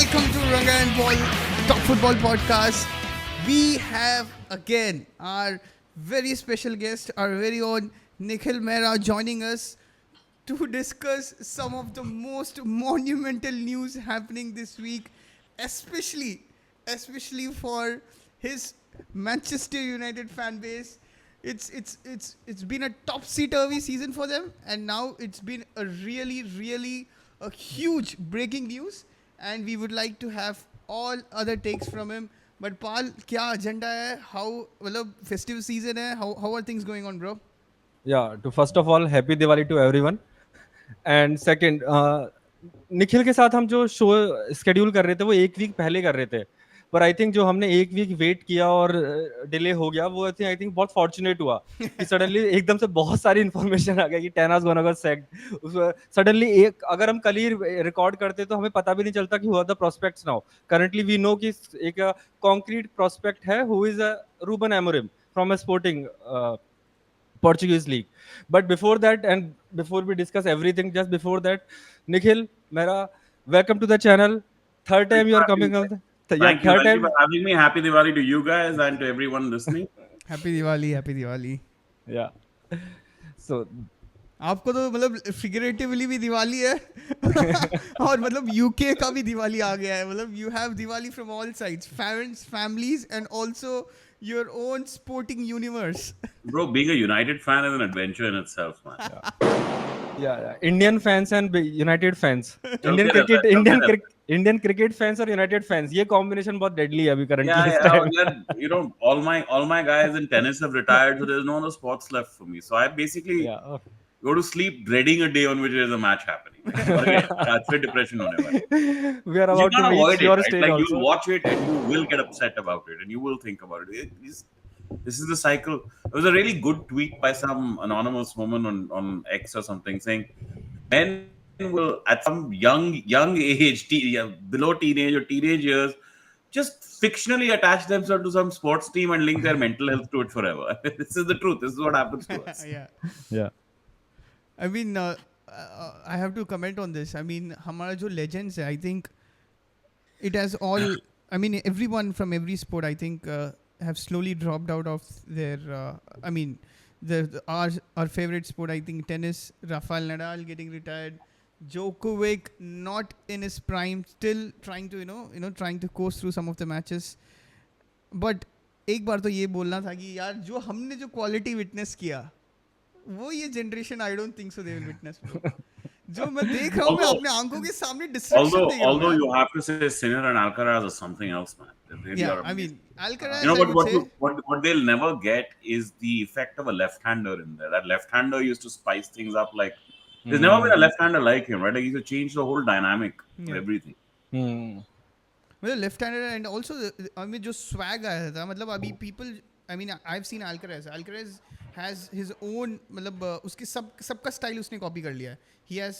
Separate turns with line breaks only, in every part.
welcome to Ranga and Pal TalkFootball podcast. We have again our very special guest, our very own Nikhil Mehta joining us to discuss some of the most monumental news happening this week, especially for his Manchester United fan base. It's been a topsy-turvy season for them, and now it's been a really a huge breaking news, and we would like to have all other takes from him. But Pal, क्या agenda है? How मतलब festive season है? How are things going on, bro?
Yeah, to first of all, happy Diwali to everyone. And second, Nikhil के साथ हम जो show schedule कर रहे थे वो एक वीक पहले कर रहे थे, पर आई थिंक जो हमने एक वीक वेट किया और डिले हो गया वो आई थिंक बहुत फॉर्चुनेट हुआ कि सडनली एकदम से बहुत सारी इन्फॉर्मेशन आ गई कि टेन हाज गोना गॉट सैक्ड। सडनली एक अगर हम कल ही रिकॉर्ड करते तो हमें पता भी नहीं चलता कि who are the prospects now. Currently we know कि एक कॉन्क्रीट प्रोस्पेक्ट है who is Ruben Amorim from a Sporting Portuguese league. But before that, and before we discuss everything, just before that, Nikhil Mehta, welcome to the channel. Third time you are coming on.
Thank you
Third
for
time.
having me. Happy Diwali to you guys and to everyone listening.
Happy Diwali.
Yeah. So
आपको तो मतलब figuratively भी दिवाली है और मतलब UK का भी दिवाली आ गया है। मतलब you have Diwali from all sides, parents, families and also your own sporting universe.
Bro, being a United fan is an adventure in itself, man.
Yeah. Indian fans and United fans. Indian cricket fans or United fans. ये combination बहुत deadly है अभी currently.
Yeah. You know, all my guys in tennis have retired, so there's no other sports left for me. So I basically go to sleep dreading a day on which there's a match happening. That's where depression होने वाला.
We are about to reach your stage
right? Like
also.
you'll watch it and you will get upset about it and you will think about it. This is the cycle. There was a really good tweet by some anonymous woman on X or something saying, men will at some young age, below teenage or teenage years, just fictionally attach themselves to some sports team and link their mental health to it forever. This is the truth. This is what happens to us.
Yeah. I mean, I have to comment on this. I mean, हमारा जो legends है, I think it has all. I mean, everyone from every sport, I think, have slowly dropped out of their. I mean, our favorite sport, I think, tennis. Rafael Nadal getting retired. Djokovic not in his prime, still trying to trying to coast through some of the matches. But एक बार तो ये बोलना था कि यार जो हमने जो quality witness किया वो ये generation I don't think so they will witness. जो मैं देख रहा हूँ मैं अपने आंखों के सामने डिस्ट्रक्शन देख रहा हूँ।
Although you have to say Sinner and Alcaraz are something else, man. Really
yeah, I mean Alcaraz.
You know what they'll never get is the effect of a left-hander in there. That left-hander used to spice things up. Like there's never been a left-hander like him, right? Like he used to change the whole dynamic of everything.
Well, left-hander and also I mean जो swag आया था मतलब अभी people. I mean I've seen Alcaraz. Alcaraz has his own मतलब उसके सबका style उसने copy कर लिया है. He has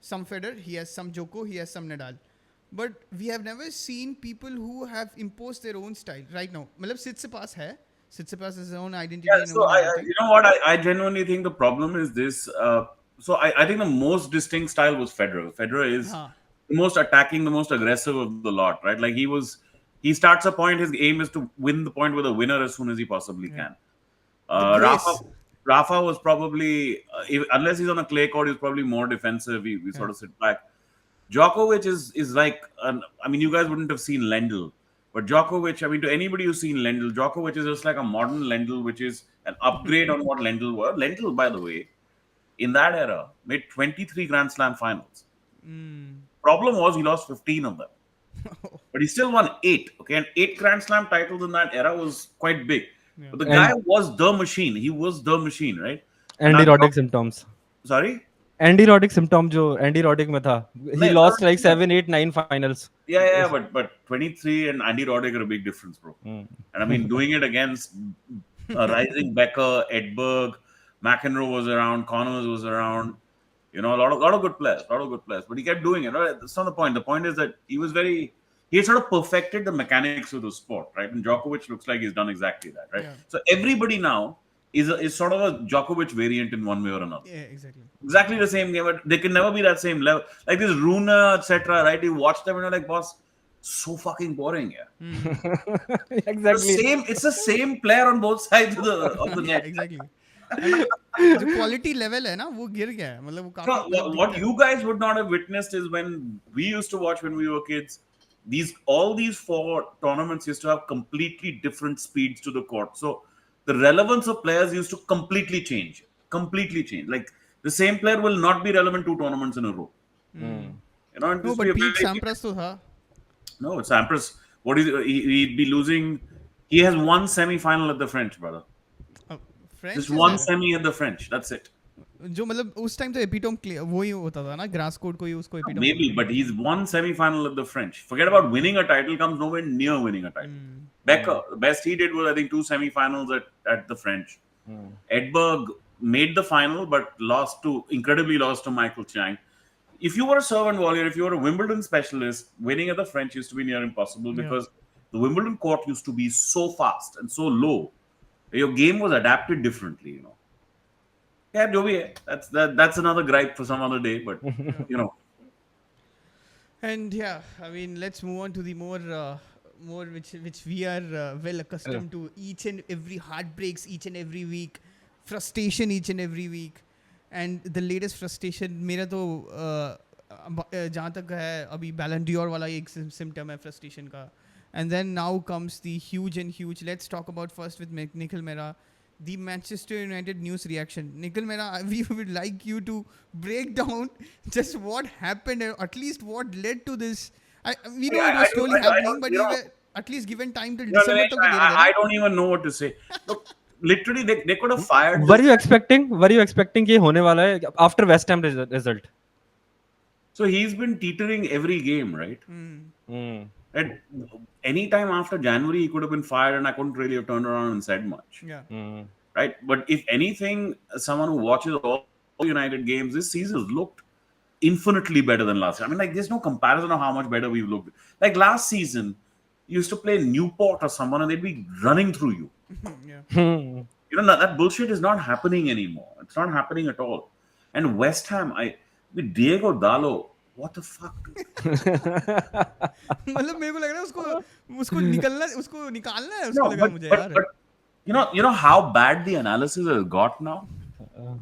some Federer, he has some Djoko, he has some Nadal. But we have never seen people who have imposed their own style right now. मतलब Tsitsipas है. Tsitsipas has his own identity.
Yeah, so you know what? I genuinely think the problem is this. So I think the most distinct style was Federer. Federer is the most attacking, the most aggressive of the lot, right? Like he starts a point, his aim is to win the point with a winner as soon as he possibly can. Rafa was probably, unless he's on a clay court, he's probably more defensive. We sort of sit back. Djokovic is like, I mean, you guys wouldn't have seen Lendl, but Djokovic, I mean, to anybody who's seen Lendl, Djokovic is just like a modern Lendl, which is an upgrade on what Lendl were. Lendl, by the way, in that era, made 23 Grand Slam finals. Problem was he lost 15 of them. But he still won 8. Okay, and 8 Grand Slam titles in that era was quite big. Yeah. But the guy was the machine. He was the machine, right?
Andy Roddick symptoms.
Sorry?
Andy Roddick symptom जो Andy Roddick में था. He lost like 7, 8, 9 finals.
Yeah, but 23 and Andy Roddick are a big difference, bro. And I mean, doing it against rising Becker, Edberg, McEnroe was around, Connors was around. You know, a lot of good players, But he kept doing it. Right? That's not the point. The point is that he had sort of perfected the mechanics of the sport, right? And Djokovic looks like he's done exactly that, right? Yeah. So everybody now is sort of a Djokovic variant in one way or another.
Yeah, exactly.
Exactly the same game, but they can never be that same level. Like this Runa, etc., right? You watch them and you're like, boss, so fucking boring.
Exactly.
It's the same player on both sides of the
Yeah,
net.
exactly. And जो quality level है ना वो गिर गया है, मतलब वो
So
काफी मतलब
what
दिखता है.
you guys would not have witnessed is when we used to watch when we were kids, all these four tournaments used to have completely different speeds to the court. So the relevance of players used to completely change. Completely change. Like the same player will not be relevant two tournaments in a row. You know, and
No,
this will be
but
a
Pete
very
Sampras तो था.
no, it's Sampras. What is he'd be losing? He has one semi-final at the French, brother. Just
French
one
is
semi at the French. That's it.
जो मतलब उस time तो epitome वो ही होता था ना, ग्रास कोड को ही उसको एपिटोम बोलते
Maybe,
थे.
but he's won semi-final at the French. Forget about winning a title; comes nowhere near winning a title. Becker, the best he did was I think two semi-finals at the French. Edberg made the final, but incredibly lost to Michael Chang. If you were a servant warrior, if you were a Wimbledon specialist, winning at the French used to be near impossible
Yeah.
because the Wimbledon court used to be so fast and so low. Your game was adapted differently, you know. Yeah, jo bhi hai. That's another gripe for some other day, but you know.
And yeah, I mean, let's move on to the more which we are well accustomed to. Each and every heartbreaks, each and every week, frustration each and every week, and the latest frustration मेरा तो जहाँ तक है अभी Ballon d'Or वाला एक symptom है frustration का. And then now comes the huge. Let's talk about first with Nikhil Mehta, the Manchester United news reaction. Nikhil Mehta, we would like you to break down just what happened, or at least what led to this. We know it was slowly happening, but you were at least given time till December. तक तो दे रहे थे ना?
I don't even know what to say. Look, literally, they could have fired.
Were you expecting कि होने वाला है after West Ham result?
So he's been teetering every game, right? And any time after January, he could have been fired, and I couldn't really have turned around and said much.
Yeah.
Right? But if anything, someone who watches all United games this season has looked infinitely better than last year. I mean, like, there's no comparison of how much better we've looked. Like last season, you used to play Newport or someone, and they'd be running through you.
Yeah.
You know, that bullshit is not happening anymore. It's not happening at all. And West Ham, with Diego Dallo, what the fuck?
मतलब मेरे को लग रहा है उसको निकालना है उसको
No,
लगा मुझे यार.
but you know how bad the analysis has got now.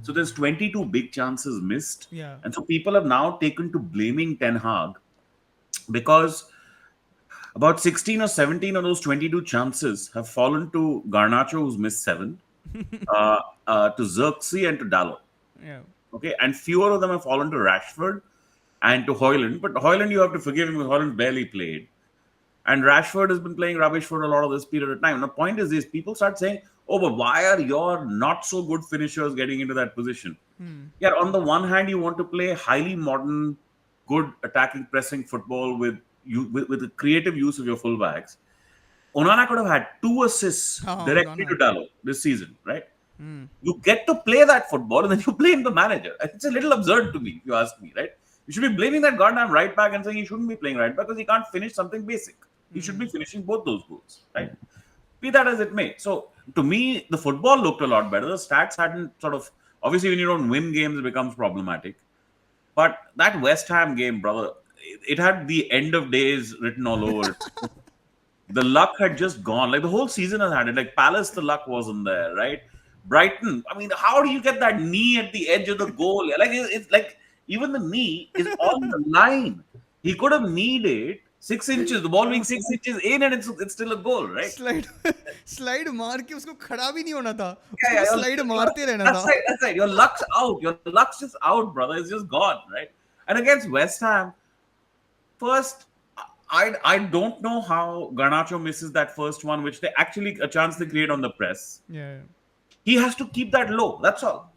So there's 22 big chances missed,
Yeah.
and so people have now taken to blaming Ten Hag because about 16 or 17 of those 22 chances have fallen to Garnacho, who's missed 7, to Xerxes and to Dallo.
Yeah.
Okay, and fewer of them have fallen to Rashford and to Højlund. But Højlund, you have to forgive him because Højlund barely played. And Rashford has been playing rubbish for a lot of this period of time. And the point is this, people start saying, oh, but why are your not so good finishers getting into that position? Yeah, on the one hand, you want to play highly modern, good attacking, pressing football with the creative use of your fullbacks. Onana could have had 2 assists directly to Dallo this season, right? You get to play that football and then you blame the manager. It's a little absurd to me, if you ask me, right? You should be blaming that goddamn right back and saying he shouldn't be playing right back because he can't finish something basic. He should be finishing both those goals, right? Be that as it may. So, to me, the football looked a lot better. The stats hadn't sort of... Obviously, when you don't win games, it becomes problematic. But that West Ham game, brother, it had the end of days written all over it. The luck had just gone. Like, the whole season has had it. Like, Palace, the luck wasn't there, right? Brighton, I mean, how do you get that knee at the edge of the goal? Like, it's like, even the knee is on the line. He could have kneed it 6 inches, the ball being 6 inches in, and it's still a goal, right?
Slide मार के उसको खड़ा भी नहीं होना था. उसको slide मारते रहना था.
That's right. Your luck's out. Your luck's just out, brother. It's just gone, right? And against West Ham, first, I don't know how Garnacho misses that first one, which they actually a chance they create on the press.
Yeah.
He has to keep that low. That's all,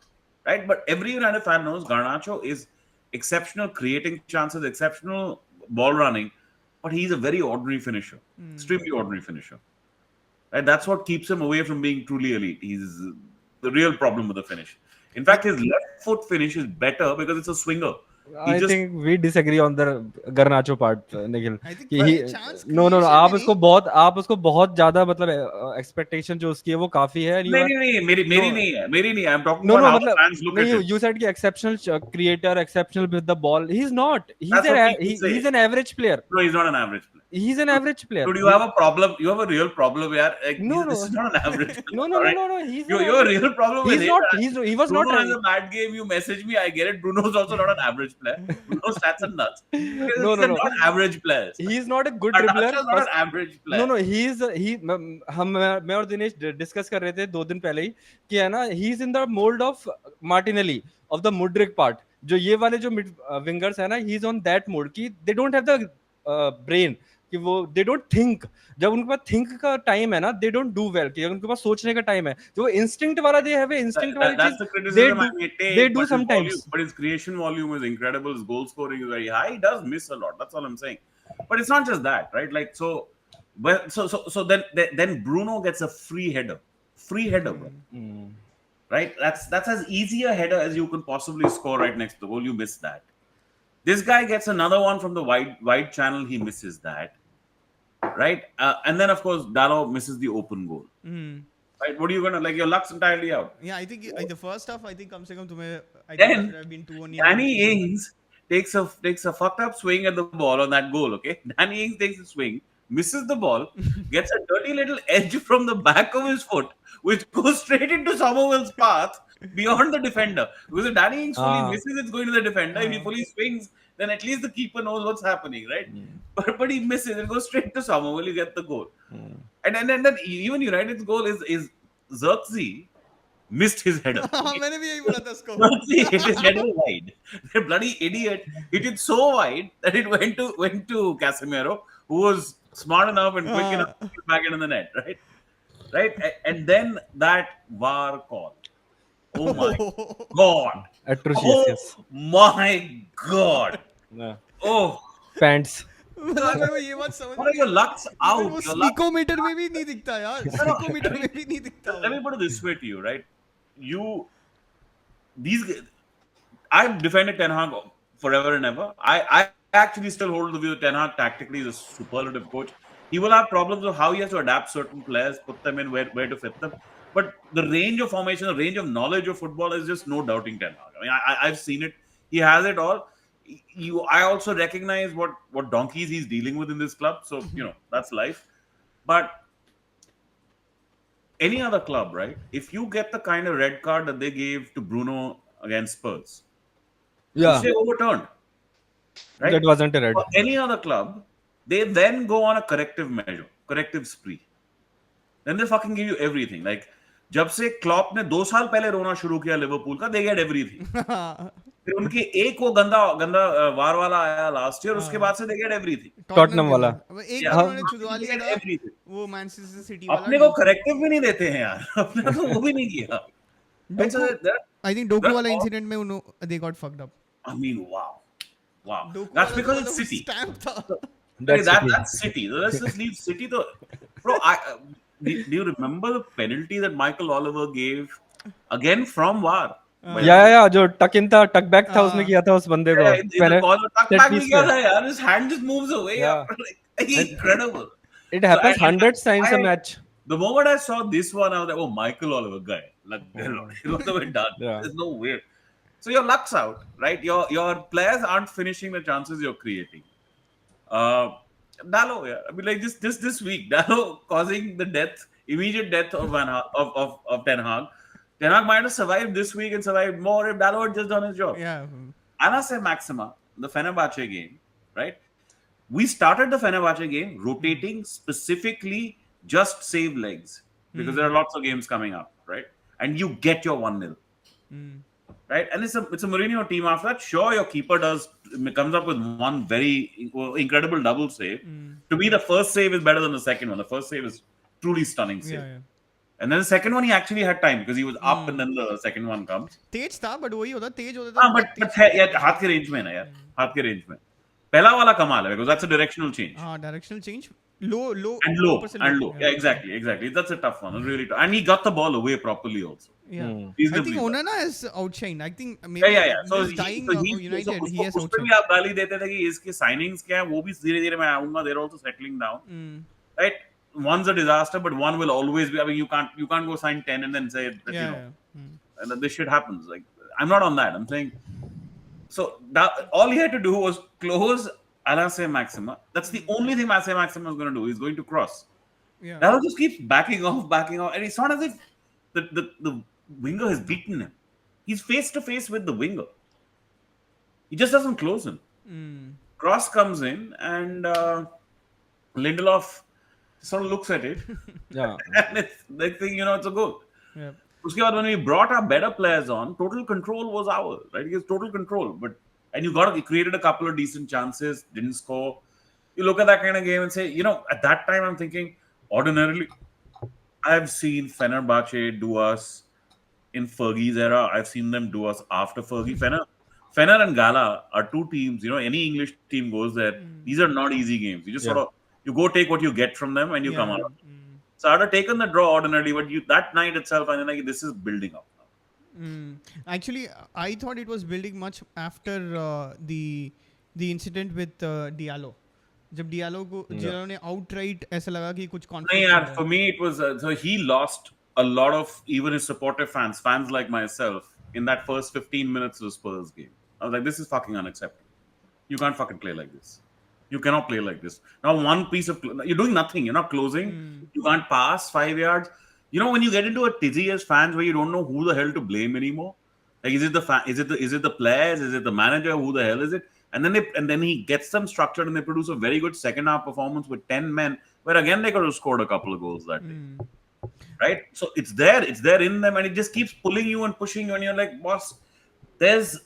right? But every United fan knows Garnacho is exceptional creating chances, exceptional ball running, but he's a very ordinary finisher, extremely ordinary finisher. Right? That's what keeps him away from being truly elite. He's the real problem with the finish. In fact, his left foot finish is better because it's a swinger.
I think we disagree on the Garnacho part, Nikhil.
I think
no. आप उसको बहुत ज़्यादा मतलब expectation जो उसकी है वो काफी है.
नहीं, मेरी नहीं. I'm talking about how the fans look at it.
You said कि exceptional creator, exceptional with the ball. He's not. He's an average player.
No, he's not an average player.
He's an average player.
Dude, you have a problem. You have a real problem, yaar. Like,
No,
this
no.
is not an average player.
No.
Alright?
He's
You
an
have a
average.
real problem with
He's
him.
not. He was not.
Bruno has a bad game. You message me. I get it. Bruno's also not an average player. Bruno's stats are nuts.
No.
They're not average players.
He's not a good
Natasha
dribbler.
is not an average player.
No. मैं और Dinesh discuss कर रहे थे 2 दिन पहले ही कि है ना he is in the mould of Martinelli of the Mudryk part जो ये वाले जो मिड विंगर्स है ना he is on that mode कि they don't have the brain कि वो दे डोंट थिंक जब उनके पास थिंक का टाइम है ना दे डोंट डू वेल कि उनके पास सोचने का टाइम है जो इंस्टिंक्ट वाला दे हैव इंस्टिंक्ट वाली
That's the
चीज
criticism I may
they
take,
do
but his
sometimes.
volume, but his creation volume is incredible. His goal scoring is very high. He does miss a lot. That's all I'm saying. But it's not just that, right? Like so then Bruno gets a free header, bro. Right? That's as easy a header as you can possibly score right next to the goal. You miss that. This guy gets another one from the wide channel. He misses that. Right? And then, of course, Dalot misses the open goal. Right? What are you going to... Like, your luck's entirely out.
Yeah, I think the first half, I think come se kam tumhe, I think
Then,
it should have been 2-1.
Danny Ings takes a fucked up swing at the ball on that goal, okay? Danny Ings takes a swing, misses the ball, gets a dirty little edge from the back of his foot, which goes straight into Somerville's path beyond the defender. Because if Danny Ings fully misses, it's going to the defender. If he fully swings, then at least the keeper knows what's happening, right? But he misses, it goes straight to Somerville, you get the goal. And then even United's goal is Xerxes missed his header.
मैंने भी यही बोला था उसको.
Xerxes hit his header wide. The bloody idiot hit it so wide that it went to Casemiro, who was smart enough and quick enough to get back into the net, right? And then that VAR call. Oh my God.
Atrocious, yes.
My God.
Yeah.
Oh.
Pants.
मेरे को ये बात समझ
What are your lucks out?
वो
Your luck.
स्पीकोमीटर में भी नहीं दिखता यार. स्पीकोमीटर में भी नहीं दिखता.
Let me put it this way to you, right? I've defended Ten Hag forever and ever. I actually still hold the view that Ten Hag tactically is a superlative coach. He will have problems of how he has to adapt certain players, put them in where to fit them. But the range of formation, the range of knowledge of football is just no doubting Ten Hag. I mean, I've seen it. He has it all. I also recognize what donkeys he's dealing with in this club. So, that's life. But any other club, right? If you get the kind of red card that they gave to Bruno against Spurs,
Yeah.
they overturned. Right?
That wasn't a red.
For any other club, they then go on a corrective spree. Then they fucking give you everything. Like, जब से Klopp ने 2 साल पहले रोना शुरू किया Liverpool का, they get everything. फिर उनके एक वो गंदा वार वाला आया लास्ट ईयर, उसके बाद से they get everything.
टॉटनहम वाला.
एक बार उन्होंने छुड़वा लिया था. वो मैनचेस्टर सिटी वाला.
अपने को करेक्टिव भी नहीं देते हैं यार. अपने को वो भी नहीं किया.
I think Doku वाला इंसिडेंट में उन्होंने they got fucked up.
I mean, wow. That's because it's City. That's City. Let's just leave City though. Bro, do you remember the penalty that Michael Oliver gave again from VAR?
Yeah, जो टक back था उसने किया था उस बंदे को.
टक बैक नहीं किया था यार. His hand just moves away.
Yeah.
Incredible.
It happens hundreds times a match.
The moment I saw this one, I was like, oh, Michael Oliver guy. Like, it was a bit done.
Yeah.
There's no way. So your luck's out, right? Your players aren't finishing the chances you're creating. Dalot, yeah. I mean, like this week, Dalot causing the immediate death of Ten Hag. Ten Hag might have survived this week and survived more if Dalot had just done his job.
Yeah.
Anase Maxima, the Fenerbahce game, right? We started the Fenerbahce game rotating specifically just save legs because there are lots of games coming up, right? And you get your 1-0. Right? And it's a Mourinho team after that. Sure, your keeper comes up with one very incredible double save. To me, the first save is better than the second one. The first save is truly stunning save.
Yeah.
And then the second one, he actually had time because he was up and then the second one comes.
तेज था, but वही होता तेज होता था.
But यार हाथ के range में ना यार. हाथ के रेंज में. पहला वाला कमाल है because that's a directional change.
Directional change. Low.
Yeah, exactly. That's a tough one. It's really tough. And he got the ball away properly also.
Yeah.
I
think Onana has outshined. I think maybe
So
dying
United,
he has
outshined. भी आप गाली देते थे कि इसके signings क्या है वो भी धीरे-धीरे मैं आऊंगा. They're also settling down. Right? One's a disaster, but one will always be. I mean, you can't go sign 10 and then say that, and this shit happens. Like, I'm not on that. I'm saying, so all he had to do was close Alassane Maxima. That's the only thing Alassane Maxima is going to do. He's going to cross.
Yeah.
Dallo just keeps backing off, and it's not as if the winger has beaten him. He's face to face with the winger. He just doesn't close him. Cross comes in, and Lindelof sort of looks at it,
Yeah.
and it's next thing you know, it's a goal.
Yeah.
Uske baad, when we brought our better players on, total control was ours, right? He has total control, and you created a couple of decent chances, didn't score. You look at that kind of game and say, at that time I'm thinking, ordinarily, I've seen Fenerbahce do us in Fergie's era. I've seen them do us after Fergie. Fener and Gala are two teams. Any English team goes there. These are not easy games. You just
Yeah.
you go take what you get from them and you come
Yeah.
out. So I'd have taken the draw ordinarily, but that night itself, I like this is building up now.
Actually, I thought it was building much after the incident with Diallo. जब Diallo को जिन्होंने ने outright ऐसा लगा कि कुछ
No,
conflict
yeah,
हो रहा
for
है.
me it was so he lost a lot of even his supportive fans like myself in that first 15 minutes of the Spurs game. I was like, this is fucking unacceptable. You can't fucking play like this. You cannot play like this. Now, one piece of you're doing nothing. You're not closing. You can't pass 5 yards. When you get into a tizzy as fans where you don't know who the hell to blame anymore. Like, is it the is it the players? Is it the manager? Who the hell is it? And then he gets them structured and they produce a very good second half performance with 10 men, where again they could have scored a couple of goals that day. Right? So it's there in them, and it just keeps pulling you and pushing you, and you're like, boss, there's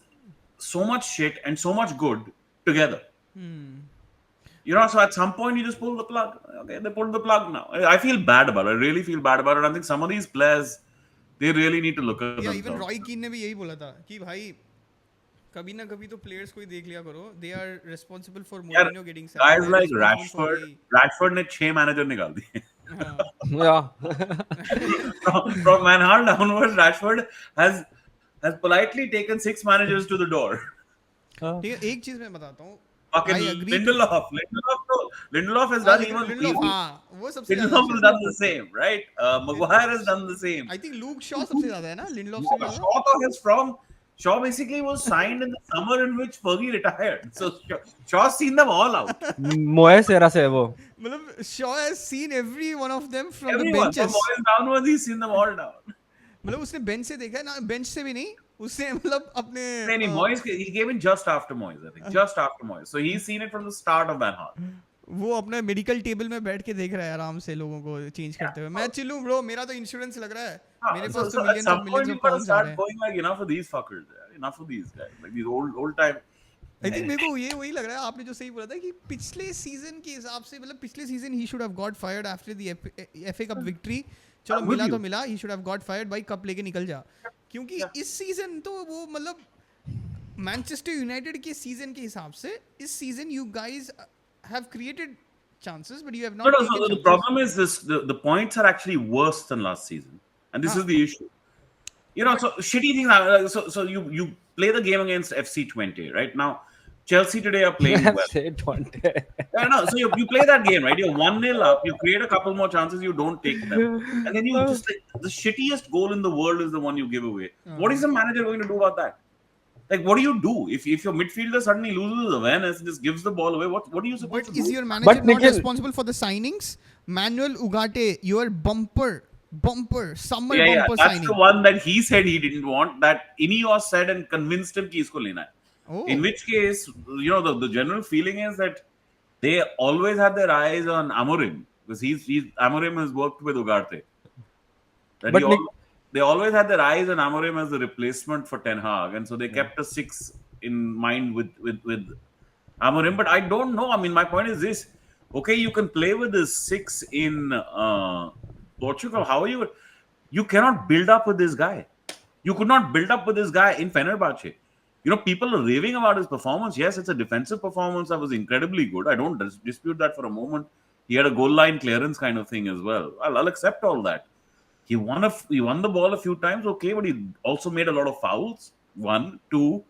so much shit and so much good together. So at some point you just pull the plug. Okay, they pulled the plug now. I feel bad about it. I really feel bad about it. I think some of these players, they really need to look at
Yeah,
themselves.
even Roy Keane ने भी यही बोला था कि भाई कभी ना कभी तो players को ही देख लिया करो. They are responsible for Mourinho getting sacked.
Guys
They are
like
responsible for
Rashford ने 6 मैनेजर निकाल दिए.
Yeah.
From Manhart downwards, Rashford has politely taken 6 managers to the door.
ठीक है, एक चीज मैं बताता हूँ.
Fucking
I agree.
Lindelof has done even.
Lindelof, हाँ, वो सबसे ज़्यादा
Lindelof has done the same, right? Maguire has done the same.
I think Luke Shaw सबसे ज़्यादा है ना Lindelof से ज़्यादा.
Shaw basically was signed in the summer in which Fergie retired. So Shaw's seen them all out.
Moyes era से है वो.
मतलब Shaw has seen every one of them from
Everyone,
the benches.
from Moyes downwards, he's seen them all down.
मतलब उसने bench से देखा है ना, बेंच से भी नहीं, उसने मतलब अपने
नहीं, Moyes, he came in just after Moyes, I think. Just after Moyes. So he's seen it from the start of Van Gaal.
वो अपने मेडिकल टेबल में बैठ के देख रहा है आराम से लोगों को चेंज करते हुए. मैं चिल्लू ब्रो, मेरा तो इंश्योरेंस लग रहा है. मेरे पास तो
At
millions
some
of
point,
millions
you've
of
got to
pounds आ रहे
start
हैं.
going like, enough of these fuckers, enough of these guys. Like these old time.
I think मेरे को ये वही लग रहा है आपने जो सही बोला था कि पिछले सीजन के हिसाब से, मतलब पिछले season he should have got fired after the FA cup victory. चलो मिला तो मिला, he should have got fired भाई, कप लेके निकल जा. क्योंकि इस सीजन तो वो मतलब मैनचेस्टर यूनाइटेड के सीजन के हिसाब से इस season you guys have created chances, but you have not.
No, the problem is this: the points are actually worse than last season, and this is the issue. So shitty things. So you play the game against FC20, right? Now Chelsea today are playing well. Yeah, no, so you play that game, right? You're 1-0 up. You create a couple more chances, you don't take them, and then you just the shittiest goal in the world is the one you give away. What is the manager going to do about that? Like, what do you do if your midfielder suddenly loses awareness and just gives the ball away? What are you supposed to do?
Is your manager not
Nikhil,
responsible for the signings? Manuel Ugarte, your bumper summer
Yeah,
bumper
that's
signing.
the one that he said he didn't want. That Ineos said and convinced him कि इसको लेना है.
Oh.
In which case, the general feeling is that they always had their eyes on Amorim, because Amorim has worked with Ugarte. They always had their eyes on Amorim as the replacement for Ten Hag, and so they kept a 6 in mind with Amorim. But I don't know. I mean, my point is this: okay, you can play with this 6 in Portugal. How are you? You cannot build up with this guy. You could not build up with this guy in Fenerbahce. People are raving about his performance. Yes, it's a defensive performance that was incredibly good. I don't dispute that for a moment. He had a goal line clearance kind of thing as well. I'll accept all that. He won the ball a few times, okay, but he also made a lot of fouls. 1, 2.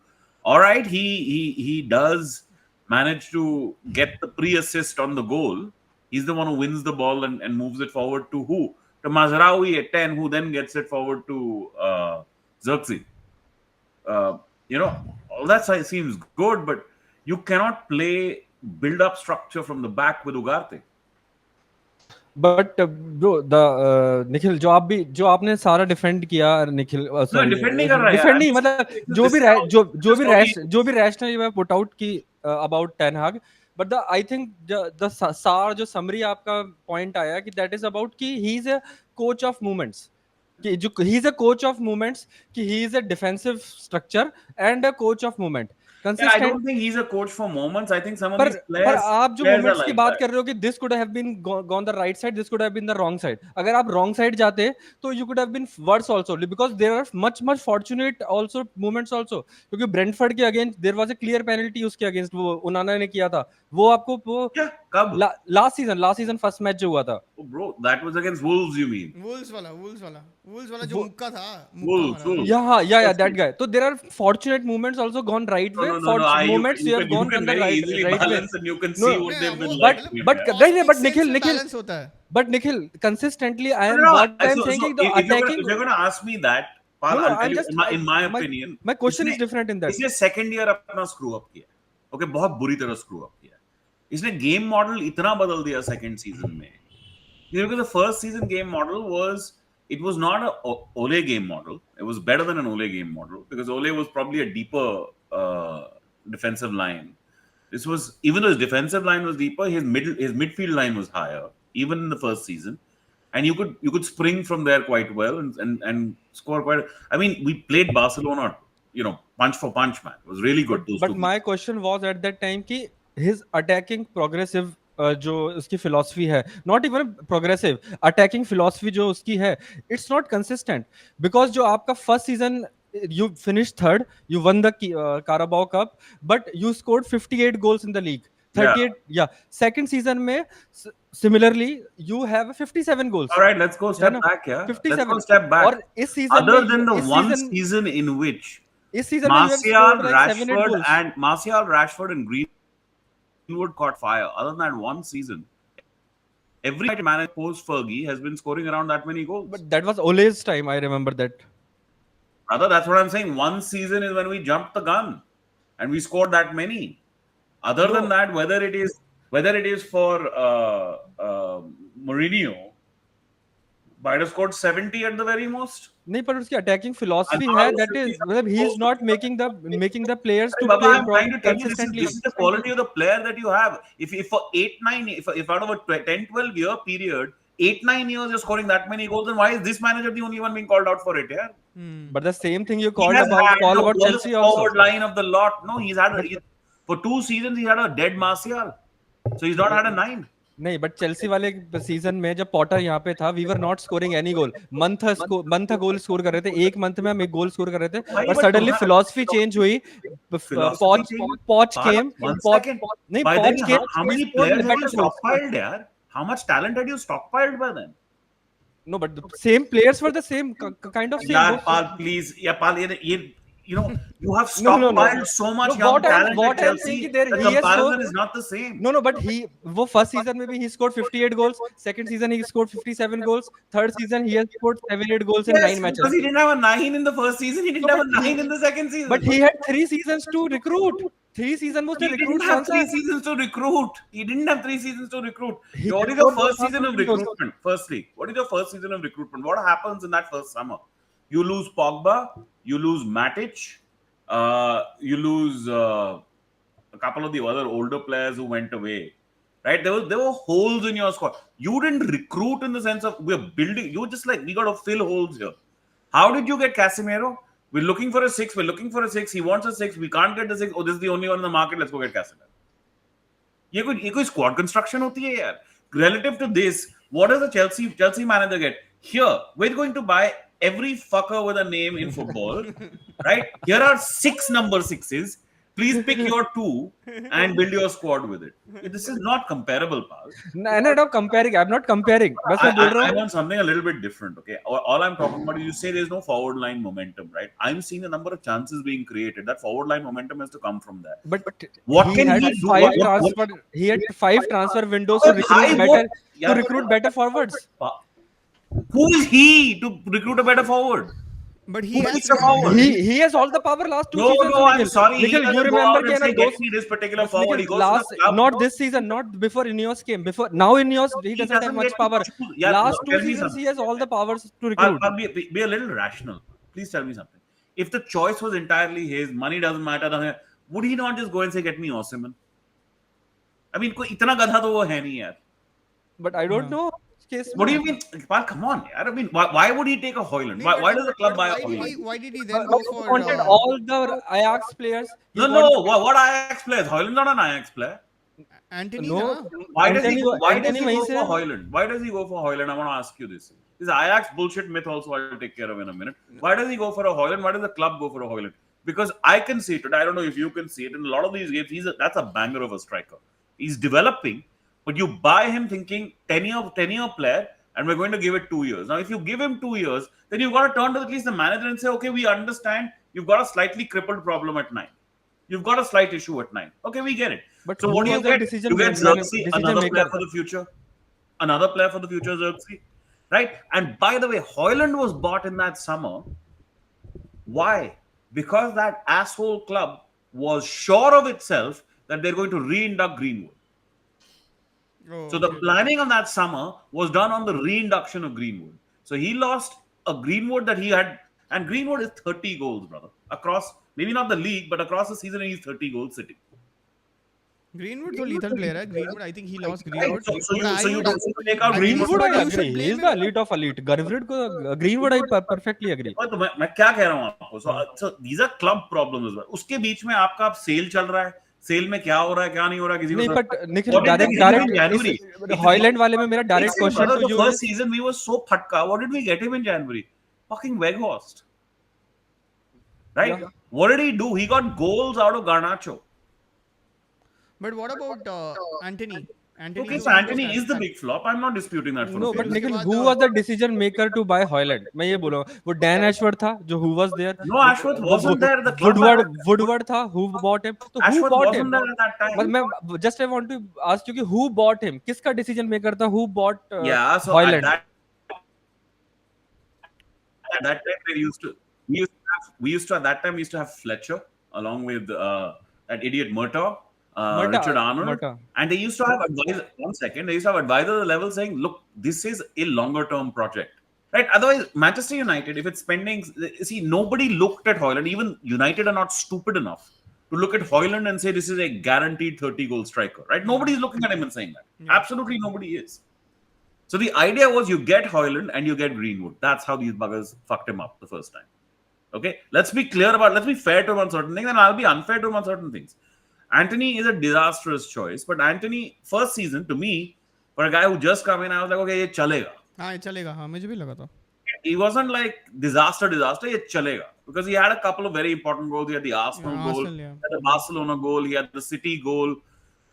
All right, he does manage to get the pre-assist on the goal. He's the one who wins the ball and moves it forward to who? To Mazraoui at 10, who then gets it forward to Xerxes. All that side seems good, but you cannot play build up structure from the back with Ugarte.
But bro the Nikhil जो आपने सारा defend किया Nikhil
No,
sorry
defend नहीं कर रहा यार.
Defend
I'm
नहीं
just
मतलब
saying this is how just how he
जो भी रैशनल मैं पुट आउट की अबाउट टेन हाग but the I think the सार जो समरी आपका पॉइंट आया कि दैट इज अबाउट कि he is a coach of movements कि जो he is a coach of movements कि he is a defensive structure and a coach of movement
Yeah, I
consistent
don't think he's a coach for moments. I think some of
पर
these
पर
players
आप जो
players are
moments की
like
बात
that.
कर रहे हो कि this could have been gone the right side this could have been the wrong side अगर आप रॉन्ग साइड जाते तो you could have been worse also because there are much fortunate also moments also क्योंकि Brentford के against there was a clear penalty उसके against वो Onana ने किया था वो आपको वो
Yeah, कब?
लास्ट सीजन फर्स्ट मैच जो हुआ था
Oh, bro, that was against Wolves, you mean?
Wolves वाला जो
वो
मुक्का
Wolves,
मारा था.
Wolves.
या
First
दैट
week.
गाय तो there are fortunate moments also gone right way
No.
Moments
You
you
can
have gone
you
on
can
the
very
right
easily
right way
balance and you can
no
see what they've been
but
like.
But
Yeah.
नहीं but
sense में
Nikhil
balance होता है.
But Nikhil, consistently, I
No,
am
no,
what
no.
I'm
So,
saying
so
is the attacking.
if you're gonna ask me that,
No,
Pal,
no,
I'll tell
I'm
you
just
in my opinion,
my question
इसने
is different in that.
इसने second year अपना screw up किया. Okay, बहुत बुरी तरह screw up किया. इसने game model इतना बदल दिया second season में. You know, because the first season game model it was not a Ole game model. It was better than an Ole game model because Ole was probably a deeper defensive line. This was even though his defensive line was deeper, his midfield line was higher, even in the first season. And you could spring from there quite well and score quite. I mean, we played Barcelona, punch for punch, man. It was really good. Those
But
two
my
games.
question was at that time कि his attacking progressive जो उसकी philosophy है not even progressive attacking philosophy जो उसकी है it's not consistent because जो आपका first season you finished third you won the Carabao Cup but you scored 58 goals in the league
Yeah.
38 yeah second season में similarly you have 57 goals
All right, let's go
है
step
ना
back. Yeah, let's go
57
step back.
और इस season में
Other than the
इस
one
season
season in which
इस season में you have scored like 7-8 goals
Martial, Rashford, and Greenwood caught fire. Other than that one season, every manager post Fergie has been scoring around that many goals.
But that was Ole's time. I remember that.
Brother, that's what I'm saying. One season is when we jumped the gun and we scored that many. Other than
No,
that, whether it is for Mourinho, might have scored 70 at the very most.
नहीं पर उसकी attacking
And
philosophy है
now
that
50
is मतलब he is
goals.
not making the players
Hey,
to
Baba,
play
I'm trying to tell you
consistently.
this is the quality of the player that you have. If for 8-9, if out of a 10-12 year period, 8-9 years you're scoring that many goals, then why is this manager the only one being called out for it? Yeah,
But the same thing you
he
called
has
about
had
call
the
about
worst
Chelsea also.
forward line of the lot. No, for 2 seasons he had a dead Martial, so he's not had a 9.
नहीं but Chelsea वाले season में जब Potter यहाँ पे था we were not scoring any goal month goal score कर रहे थे एक मंथ में हम एक गोल स्कोर कर रहे थे
Why?
But
But
suddenly philosophy change हुई
philosophy change.
पॉच
Pal,
केम
one second.
नहीं
By then,
पॉच
how
came
many players had you stockpiled, yaar? How much talent had you stockpiled by then?
No, but the same players were the same kind of same.
Yeah, Pal, please. Yeah, Pal, you have
No.
stockpiled so much
No,
young talent at
what I'm saying
Chelsea.
कि there
The
he has so
comparison is not the same.
no, but वो first season में भी he scored 58 goals. Second season he scored 57 goals. Third season he has scored 7-8 goals in
Yes,
9
because
matches.
he didn't have a 9 in the first season. He didn't
No,
have a 9 in the second season.
but he had 3 seasons to recruit. 3 seasons was
He
the recruit
didn't have
कौन सा?
3 seasons to recruit. He didn't have 3 seasons to recruit.
He
What is the
scored
first
half
season
of
of
the goals.
recruitment? Firstly, what is the first season of recruitment? What happens in that first summer? You lose Pogba, you lose Matic, you lose a couple of the other older players who went away. Right? There were holes in your squad. You didn't recruit in the sense of we're building. You were just like, we got to fill holes here. How did you get Casemiro? We're looking for a 6. We're looking for a 6. He wants a 6. We can't get the 6. Oh, this is the only one in the market. Let's go get Casemiro. ये कोई squad construction होती है यार. Relative to this, what does the Chelsea manager get? Here, we're going to buy every fucker with a name in football, right? Here are 6 number 6s. Please pick your 2 and build your squad with it. This is not comparable, pal.
I'm not comparing. I'm not comparing. बस मैं बोल रहा
I
हूँ.
want something a little bit different, okay? All I'm talking about is you say there's no forward line momentum, right? I'm seeing a number of chances being created. That forward line momentum has to come from there.
But
What
he
can
had
he do?
5 transfer. He had 5 transfer windows to recruit better forwards.
Who is he to recruit a better forward?
But he
Who
has
picks a forward?
he has all the power last 2 seasons.
No, I'm
Nikhil,
sorry. He
Nikhil, you
doesn't go
remember
out and say, get me this particular forward.
Nikhil,
He goes to the
last,
club.
not this season, not before Ineos came. Before now, Ineos he
He
doesn't have
doesn't get
much
to
power.
choose. Yeah,
Last two
tell me
seasons, he
something.
has all the powers to recruit.
Be a little rational. Please tell me something. If the choice was entirely his, money doesn't matter, would he not just go and say, get me Osimhen? I mean, कोई इतना गधा तो वो है नहीं यार.
But I don't know. Case
What do you mean? Pal, come on, yaar. I mean, why would he take a Hoyland? Why does the club buy a Hoyland?
Why did he then go
He
for?
wanted all the Ajax players. He
No. What Ajax players? Hoyland's not an Ajax player.
Anthony,
No.
na?
Why does he go
वहीं से
for
है.
Hoyland? Why does he go for Hoyland? I want to ask you this. This Ajax bullshit myth also I'll take care of in a minute. Why does he go for a Hoyland? Why does the club go for a Hoyland? Because I can see it. I don't know if you can see it. In a lot of these games, that's a banger of a striker. He's developing, but you buy him thinking 10-year player, and we're going to give it 2 years. Now, if you give him 2 years, then you've got to turn to at least the manager and say, okay, we understand you've got a slightly crippled problem at 9. You've got a slight issue at 9. Okay, we get it.
But
So
who
what do you
was the
get?
decision
You get
maker?
Xerxes, another player for the future. Another player for the future, Xerxes. Right? And by the way, Hoyland was bought in that summer. Why? Because that asshole club was sure of itself that they're going to reinduct Greenwood.
Oh,
So the
okay.
planning on that summer was done on the reinduction of Greenwood. So he lost a Greenwood that he had, and Greenwood is 30 goals, brother. Across, maybe not the league, but across the season, he's 30 goals sitting.
Greenwood, तो lethal player है. Greenwood, I think he lost
Right?
Greenwood.
So you take out
I think
Greenwood.
Greenwood, I
you
agree.
should
He
blame
is the
him.
elite of elite. Greenwood, I perfectly agree.
तो मैं क्या कह रहा हूँ आपको? So these are club problems as well. उसके बीच में आपका सेल चल रहा है. सेल में क्या हो रहा है, क्या नहीं हो रहा है, किसी को
नहीं,
समझ-
but Nikhil,
What did they get him in
direct
January?
Hoyland वाले में मेरा direct
Listen,
question
brother,
to
the
you
first
is,
season we were so phatka. What did we get him in January? Fucking Weghorst. Right?
Yeah.
What did he do? He got goals out of Garnacho.
But what about Anthony? Anthony
Okay,
is
so
one of
Anthony
those
is the big flop. I'm not disputing that for
no,
a
but
second.
Nikhil,
उसके
who
बाद,
was the decision maker to buy Hoyland? मैं ये बोलूँ, वो Dan Ashworth था, जो who was there.
No, Ashworth wasn't there. The club
Woodward था, who bought him? तो who
Ashworth
bought
wasn't
him?
there at that time.
But मैं just I want to ask you कि who bought him? किसका decision maker था? Who bought
Yeah, so
Hoyland?
at that time we used to at that time we used to have Fletcher along with that idiot Murtaugh, Richard Arnold,
Murtaugh.
and they used to have advisors. One second, they used to have advisors at the level saying, "Look, this is a longer-term project." Right? Otherwise, Manchester United, if it's spending, see, nobody looked at Hoyland. Even United are not stupid enough to look at Hoyland and say this is a guaranteed 30-goal striker. Right? Nobody's looking at him and saying that. Absolutely nobody is. So the idea was you get Hoyland and you get Greenwood. That's how these buggers fucked him up the first time. Okay? Let's be fair to him on certain things, and I'll be unfair to him on certain things. Anthony is a disastrous choice, but Anthony, first season, to me, for a guy who just come in, I was like, okay, ये चलेगा.
हाँ ये चलेगा हाँ मुझे भी लगा था
He wasn't like disaster, ये चलेगा. Because he had a couple of very important goals. He had the Arsenal goal,
Arsenal, yeah.
he had the Barcelona goal, he had the City goal,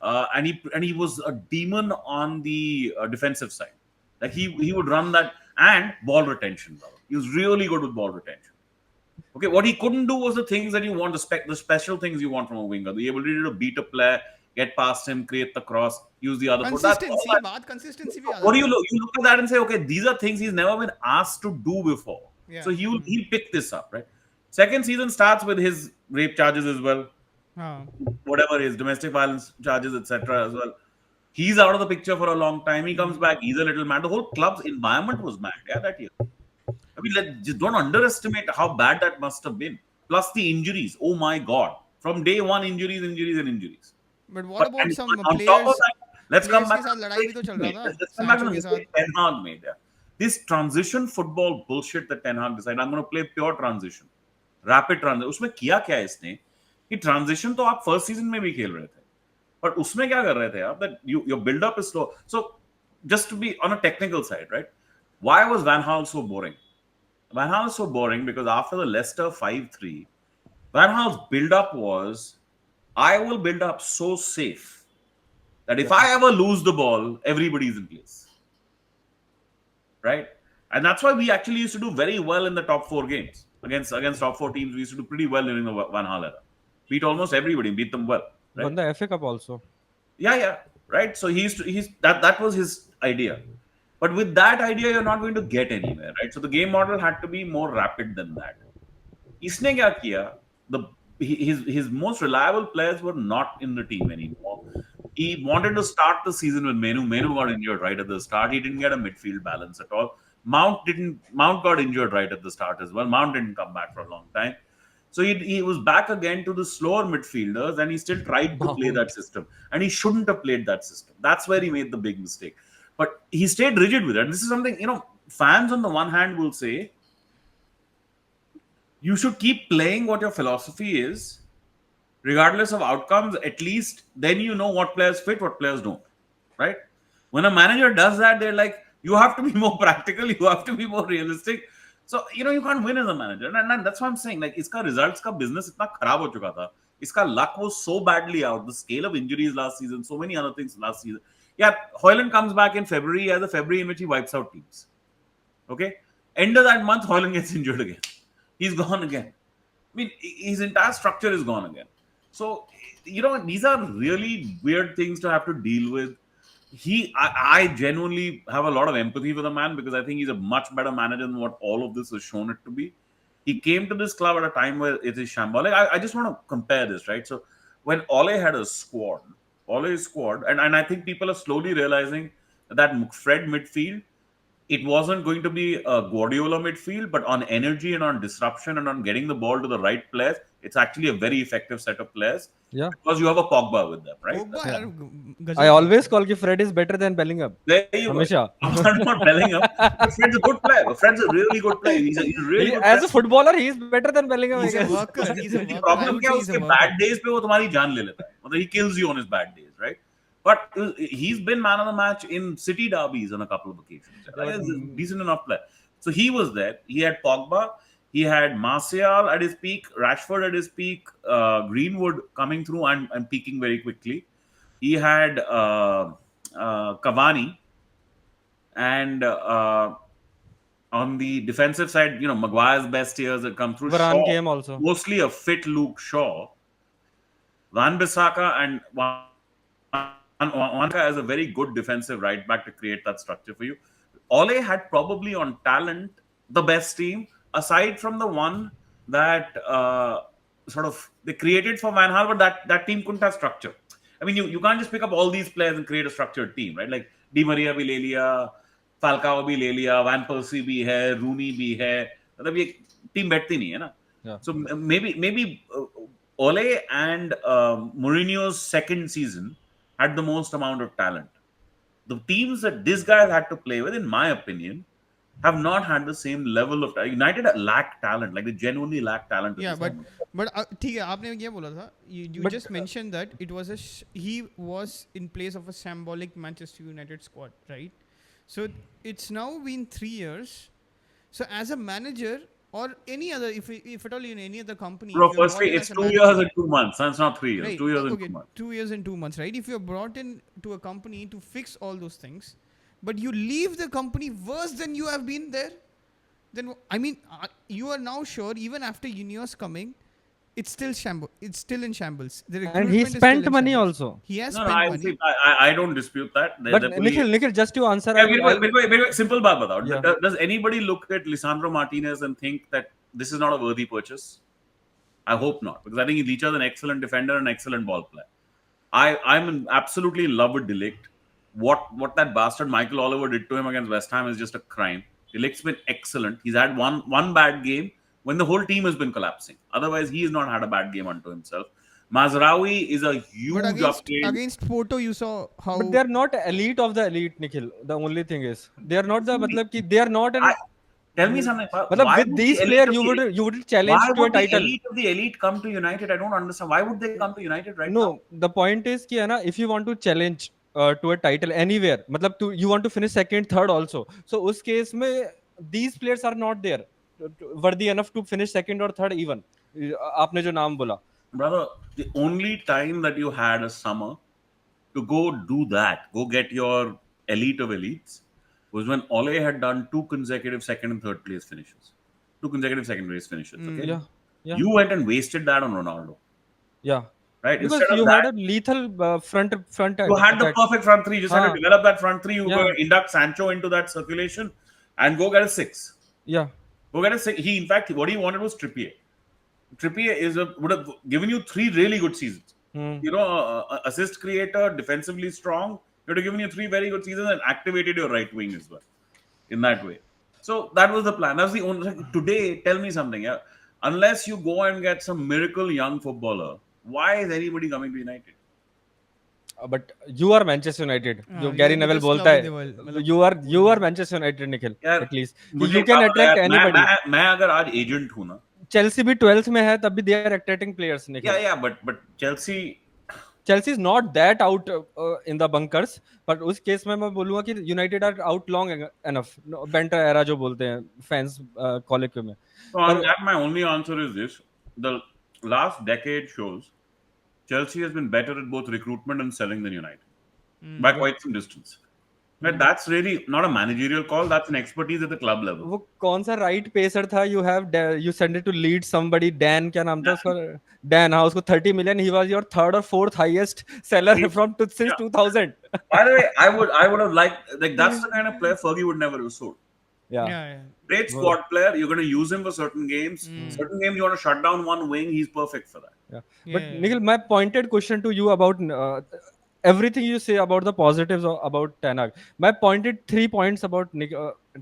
and he was a demon on the defensive side. Like he would run that and ball retention. Brother. He was really good with ball retention. Okay, what he couldn't do was the things that you want, the special things you want from a winger. The ability to beat a player, get past him, create the cross, use the other foot.
Consistency
What do you look? You look at that and say, okay, these are things he's never been asked to do before.
Yeah.
So he'll pick this up, right? Second season starts with his rape charges as well. Whatever his domestic violence charges, etc. as well. He's out of the picture for a long time. He comes back. He's a little mad. The whole club's environment was mad, that year. I mean, just don't underestimate how bad that must have been. Plus the injuries. Oh my God. From day one, injuries.
But what about some
on
players?
top of that, let's come back.
के साथ लड़ाई भी तो चल रहा था
Let's come back to
सांचो
the
के साथ
mistake Ten Hag made. This transition football bullshit that Ten Hag decided, I'm going to play pure transition. Rapid transition. उसमें किया क्या है इसने? कि transition तो आप first season में भी खेल रहे थे. But उसमें क्या कर रहे थे आप? That your build up is slow. So just to be on a technical side, right? Why was Van Gaal so boring? Van Gaal is so boring because after the Leicester 5-3, Van Gaal's build-up was, I will build up so safe that if I ever lose the ball, everybody's in place. Right? And that's why we actually used to do very well in the top 4 games. Against top 4 teams, we used to do pretty well during the Van Gaal era. Beat almost everybody, beat them well. Right?
Won the FA Cup also.
Yeah. Right? So that was his idea. But with that idea, you're not going to get anywhere, right? So the game model had to be more rapid than that. इसने क्या किया? The his most reliable players were not in the team anymore. He wanted to start the season with Menu. Menu got injured right at the start. He didn't get a midfield balance at all. Mount got injured right at the start as well. Mount didn't come back for a long time. So he was back again to the slower midfielders, and he still tried to play that system. And he shouldn't have played that system. That's where he made the big mistake. But he stayed rigid with it. And this is something, fans on the one hand will say, you should keep playing what your philosophy is, regardless of outcomes. At least then you know what players fit, what players don't, right? When a manager does that, they're like, you have to be more practical, you have to be more realistic. So you can't win as a manager, and that's what I'm saying. Like, iska results ka business itna kharab ho chuka tha. Iska luck was so badly out. The scale of injuries last season, so many other things last season. Yeah, Hoyland comes back in February, as a February in which he wipes out teams. Okay, end of that month, Hoyland gets injured again. He's gone again. I mean, his entire structure is gone again. So, these are really weird things to have to deal with. I genuinely have a lot of empathy for the man, because I think he's a much better manager than what all of this has shown it to be. He came to this club at a time where it is shambolic. I just want to compare this, right? So, when Ole had a squad, and I think people are slowly realizing that Fred midfield, it wasn't going to be a Guardiola midfield, but on energy and on disruption and on getting the ball to the right players, it's actually a very effective set of players.
Yeah.
Because you have a Pogba with them, right?
Pogba
Yeah.
यार गजब
I
था।
always call कि Fred is better than Bellingham.
There you go.
Hamisha.
I'm not Bellingham, but Fred's a good player. Fred's a really good player. He's a really good
As
player.
a footballer, he is better than Bellingham. I
He's a
guess.
worker. He's a worker. I
Problem
would
क्या
say
है,
he's a
उसके
worker.
bad days पे वो तुम्हारी जान ले लेता है. मतलब he kills you on his bad days, right? But he's been man of the match in City derbies on a couple of occasions. Like, he's a decent enough player. So he was there. He had Pogba. He had Martial at his peak, Rashford at his peak, Greenwood coming through and peaking very quickly. He had Cavani, and on the defensive side, Maguire's best years had come through.
Varane
Shaw,
came also.
mostly a fit Luke Shaw. Wan-Bissaka and Wan-Bissaka as a very good defensive right back to create that structure for you. Ole had probably on talent the best team, aside from the one that sort of they created for Van Gaal, but that team couldn't have structure. I mean, you can't just pick up all these players and create a structured team, right? Like Di Maria bhi le liya, Falcao bhi le liya, Van Persie bhi hai, Rooney bhi hai. मतलब ये team बैठती नहीं है ना.
Yeah.
So maybe Ole and Mourinho's second season had the most amount of talent. The teams that this guy had to play with, in my opinion, have not had the same level of United lack talent. Like, they genuinely lack talent.
Yeah, but ठीक है, आपने ये बोला था. You just mentioned that it was he was in place of a shambolic Manchester United squad, right? So it's now been 3 years. So as a manager or any other, if at all in any other company,
Bro,
if you're
firstly,
brought in
it's
as a
2
manager-
years and 2 months. That's not 3 years.
Right.
2 years and
Okay,
2 months.
2 years and 2 months, right? If you're brought in to a company to fix all those things, but you leave the company worse than you have been there, then I mean, you are now sure even after Ineos coming, it's still It's still in shambles. The
And he
recruitment is still
spent
in
money
shambles.
also.
He has
No,
spent money.
I don't dispute that.
But Nikhil, just to answer,
Yeah, wait, simple baat batao.
Yeah.
Does anybody look at Lisandro Martinez and think that this is not a worthy purchase? I hope not, because I think he's an excellent defender and excellent ball player. I'm absolutely in love with De Ligt. What that bastard Michael Oliver did to him against West Ham is just a crime. De Ligt's been excellent. He's had one bad game when the whole team has been collapsing. Otherwise, he has not had a bad game unto himself. Mazraoui is a huge
But
upgrade.
against Porto, you saw how.
But they are not elite of the elite, Nikhil. The only thing is they are not the मतलब कि they are not an.
Tell me something.
मतलब
Why
with
would
these
the elite
players,
of
you would challenge
why
to a
would the
title.
elite of the elite come to United? I don't understand. Why would they come to United right now?
No, the point is कि है ना, if you want to challenge to a title anywhere, मतलब you want to finish second, third also. So उस case में these players are not there worthy enough to finish second or third even. आपने जो नाम बोला.
Brother, the only time that you had a summer to go do that, go get your elite of elites, was when Ole had done 2 consecutive second and third place finishes. 2 consecutive second place finishes. Okay?
Yeah.
You went and wasted that on Ronaldo.
Yeah.
right?
Because
Instead of
you had
that,
a lethal front
you had the
attack.
perfect front three. You just had to
हाँ,
develop that front three. You go
yeah,
induct Sancho into that circulation and go get a six.
yeah.
Go get a six. He, in fact, what he wanted was Trippier. Trippier would have given you 3 really good seasons.
Hmm.
You know, assist creator, defensively strong. He would have given you 3 very good seasons and activated your right wing as well in that way. So that was the plan. That was the only. Like, today, tell me something. Yeah, unless you go and get some miracle young footballer, why is anybody coming to United?
But you are Manchester United. जो
ये
Gary Neville
biggest
बोलता
club in
है,
the world, मतलब
you are Manchester United, Nikhil.
यार
At least कि
मुझे
you
क्या
can
पता
attract
यार,
anybody.
मैं अगर आज एजेंट हूं ना,
Chelsea भी 12th में है, तब भी they are attracting players, Nikhil.
या but Chelsea,
Chelsea is not that out in the bunkers, but उस केस में मैं बोलूँगा कि United are out long enough. Banter era जो बोलते हैं fans कॉलेज में.
so on
पर
that my only answer is this: the last decade shows Chelsea has been better at both recruitment and selling than United by
yeah.
quite some distance. But that's really not a managerial call. That's an expertise at the club level.
वो कौन सा right pacer था you send it to lead somebody Dan क्या नाम था उसका Dan हाँ उसको 30 million he was your third or fourth highest seller from since
Yeah.
2000
By the way, I would have liked, like, that's the kind of player Fergie would never have sold.
yeah
Great squad player. You're going to use him for certain games. Certain games you want to shut down one wing. He's perfect for that.
yeah but Nikhil my pointed question to you about everything you say about the positives about Ten Hag my pointed 3 points about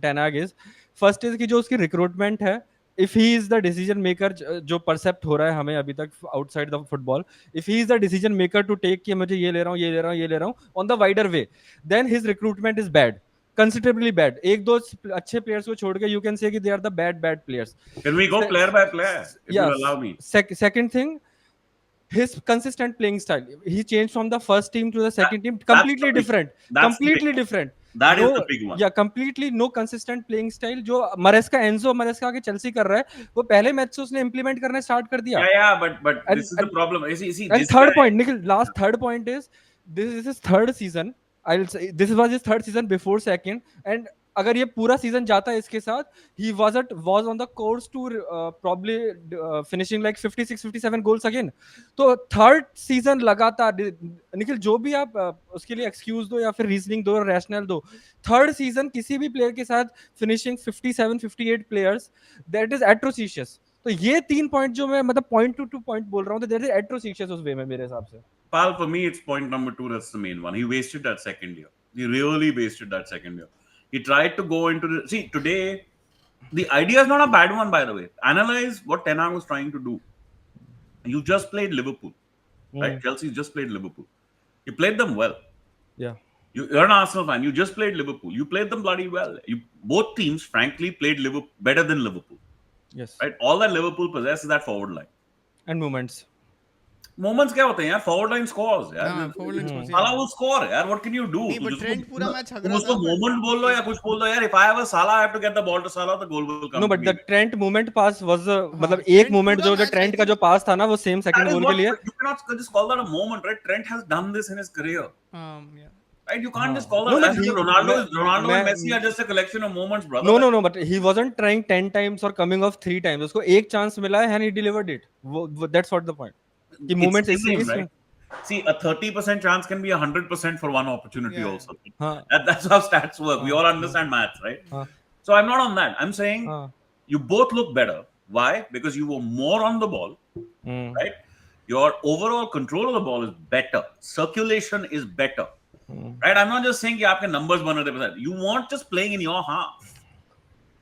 Ten Hag is first is कि जो उसकी recruitment है if he is the decision maker जो percept हो रहा है हमें अभी तक outside the football if he is the decision maker to take कि मुझे ये ले रहा हूँ ये ले रहा हूँ ये ले रहा हूँ on the wider way then his recruitment is bad considerably bad एक दो अच्छे players को छोड़ के you can say कि they are the bad players
Can we go player by player, if you
yes
allow me?
second thing his consistent playing style he changed from the first team to the second team
That's
completely
the big,
different
that's the big
completely
one.
different
That
no
is the big one.
yeah completely no consistent playing style जो मरेस्का Enzo मरेस्का आगे Chelsea कर रहा है वो पहले match से उसने implement करना स्टार्ट कर दिया
Yeah, but
and
this is the problem. You see,
and
this
third
guy,
point Nikhil last third point is this is his third season I'll say this was his third season before second and अगर ये पूरा season जाता है इसके साथ he was on the course to probably finishing like 56-57 goals again तो third season लगातार निखिल जो भी आप उसके लिए एक्सक्यूज दो या फिर रीजनिंग दो रैशनल दो थर्ड सीजन किसी भी प्लेयर के साथ फिनिशिंग 57-58 प्लेयर्स दैट इज एट्रोसिशियस तो ये 3 पॉइंट जो मैं मतलब पॉइंट टू पॉइंट बोल रहा हूँ तो दैट इज एट्रोसिशियस उस वे में मेरे हिसाब से
Pal, for me, it's point number 2. That's the main one. He wasted that second year. He really wasted that second year. He tried to go into the. See, today, the idea is not a bad one, by the way. Analyze what Ten Hag was trying to do. You just played Liverpool, right? Chelsea just played Liverpool. You played them well.
yeah
You're an Arsenal fan. You just played Liverpool. You played them bloody well. Both teams, frankly, played Liverpool better than Liverpool.
yes
Right? All that Liverpool possesses is that forward line.
and moments
moments क्या होते हैं यार forward line scores यार
forward line scores,
साला will score यार what can you do
नहीं, but Trent पूरा match हग रहा
उसको
था, but-
मोमेंट बोल लो या कुछ बोल दो यार if I have a Salah I have to get the ball to Salah the goal will come
no but the Trent movement pass was मतलब
Trent
एक movement
पूरा
जो
match,
Trent
I
का जो pass था ना वो same
that
second
is
goal
what
के लिए
you cannot just call that a moment right Trent has done this in his career
yeah.
right you can't just call
No,
that
but he-
Ronaldo
मैं-
and Messi are just a collection of moments brother
no but he wasn't trying 10 times or coming off 3 times उसको एक chance मिला है and he delivered it that's what the point कि
It's
moments
same,
इस
right? See, a 30% chance can be 100% for one opportunity
Yeah.
also.
हाँ
That's how stats work. We all understand maths, right?
हाँ
So I'm not on that. I'm saying
हाँ
you both look better. Why? Because you were more on the ball, right? Your overall control of the ball is better. Circulation is better, right? I'm not just saying कि आपके numbers बन रहे थे. You weren't just playing in your half,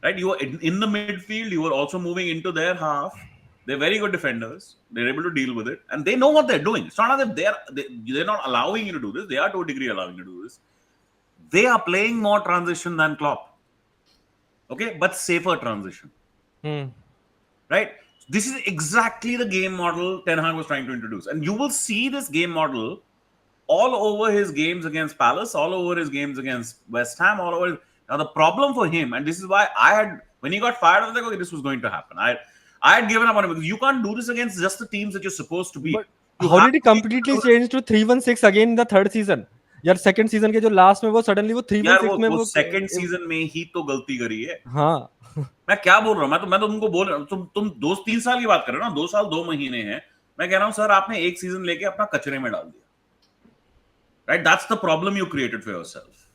right? You were in the midfield. You were also moving into their half. They're very good defenders. They're able to deal with it, and they know what they're doing. It's not that they're not allowing you to do this. They are to a degree allowing you to do this. They are playing more transition than Klopp. Okay, but safer transition. Right? This is exactly the game model Ten Hag was trying to introduce. And you will see this game model all over his games against Palace, all over his games against West Ham, all over. Now, the problem for him, and this is why when he got fired, I was like, okay, this was going to happen. I had given up on him because you can't do this against just the teams that you're supposed to beat.
but how did he completely change to 3-1-6 again in the third season यार second season के जो last में वो suddenly वो 3-1-6 में
वो second season में ही तो गलती करी है
हाँ
मैं क्या बोल रहा हूँ मैं तो तुमको बोल रहा हूँ तुम 2-3 साल की बात कर रहे हो ना 2 साल 2 महीने हैं मैं कह रहा हूँ सर आपने एक सीजन लेके अपना कचरे में डाल दिया, right? That's the problem you created for yourself.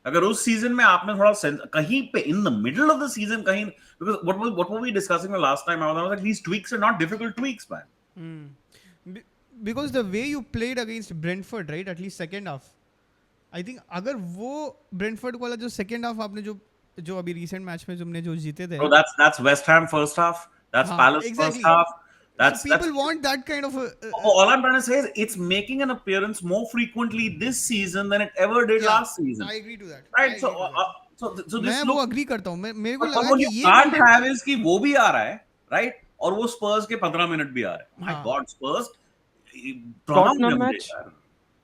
अगर उस सीजन में आपने थोड़ा कहीं पे in the middle of the season कहीं, because what were we discussing the last time I was like these tweaks are not difficult tweaks, man.
Because the way you played against Brentford, right, at least second half, I think अगर वो Brentford वाला जो second half आपने जो अभी recent match में तुमने जो जीते थे,
Oh, that's West Ham first half, that's Palace
exactly.
first half, that's
so people want that kind of
all I'm trying to say is it's making an appearance more frequently this season than it ever did last season.
I agree to that.
Right? So this
मैं वो agree करता हूँ. मेरे को
but
लगा
what
कि
you
ये
can't have is कि वो भी आ रहा है, right? और वो Spurs के 15 मिनट भी आ रहे हैं. My God, Spurs
Tottenham match.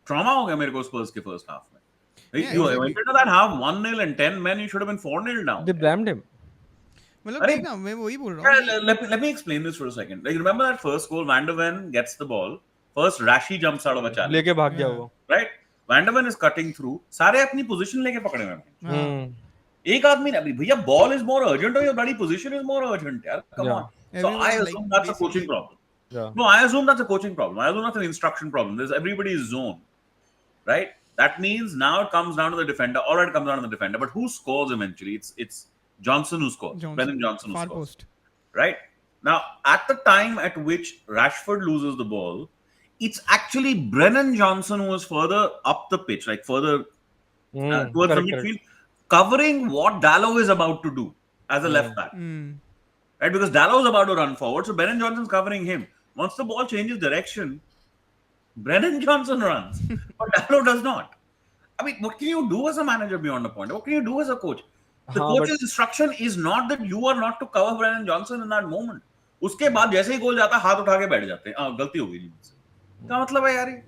Trauma हो गया मेरे को Spurs के first half में. You went into that half 1-0 and 10 men, you should have been 4-0 down.
They blamed him.
मतलब देख ना, मैं वही बोल रहा हूँ.
Let me explain this for a second. Like, remember that first goal, Van der Ven gets the ball. First, Rashi jumps out of a challenge.
लेके भाग गया वो.
Right? Van der Ven is cutting through. सारे अपनी position लेके पकड़े हुए हैं. एक आदमी ने भैया ball is more urgent or your bloody position is more urgent, यार. Come on. So I assume that's a coaching problem. No, I assume that's a coaching problem. I assume that's an instruction problem. There's everybody's zone. Right? That means now it comes down to the defender. All right, it comes down to the defender. But who scores eventually? It's Johnson who scores. Brennan Johnson who
far
scores.
Post.
Right? Now, at the time at which Rashford loses the ball, it's actually Brennan Johnson who is further up the pitch, like further towards the midfield, covering what Dalot is about to do as a left back. Right? Because Dalot is about to run forward, so Brennan Johnson's covering him. Once the ball changes direction, Brennan Johnson runs, but Dalot does not. I mean, what can you do as a manager beyond the point? What can you do as a coach? The coach's instruction is not that you are not to cover Brennan Johnson in that moment. उसके बाद जैसे ही गोल जाता है हाथ उठा के बैठ जाते हैं, गलती हो गई मुझसे. क्या मतलब है यार ये?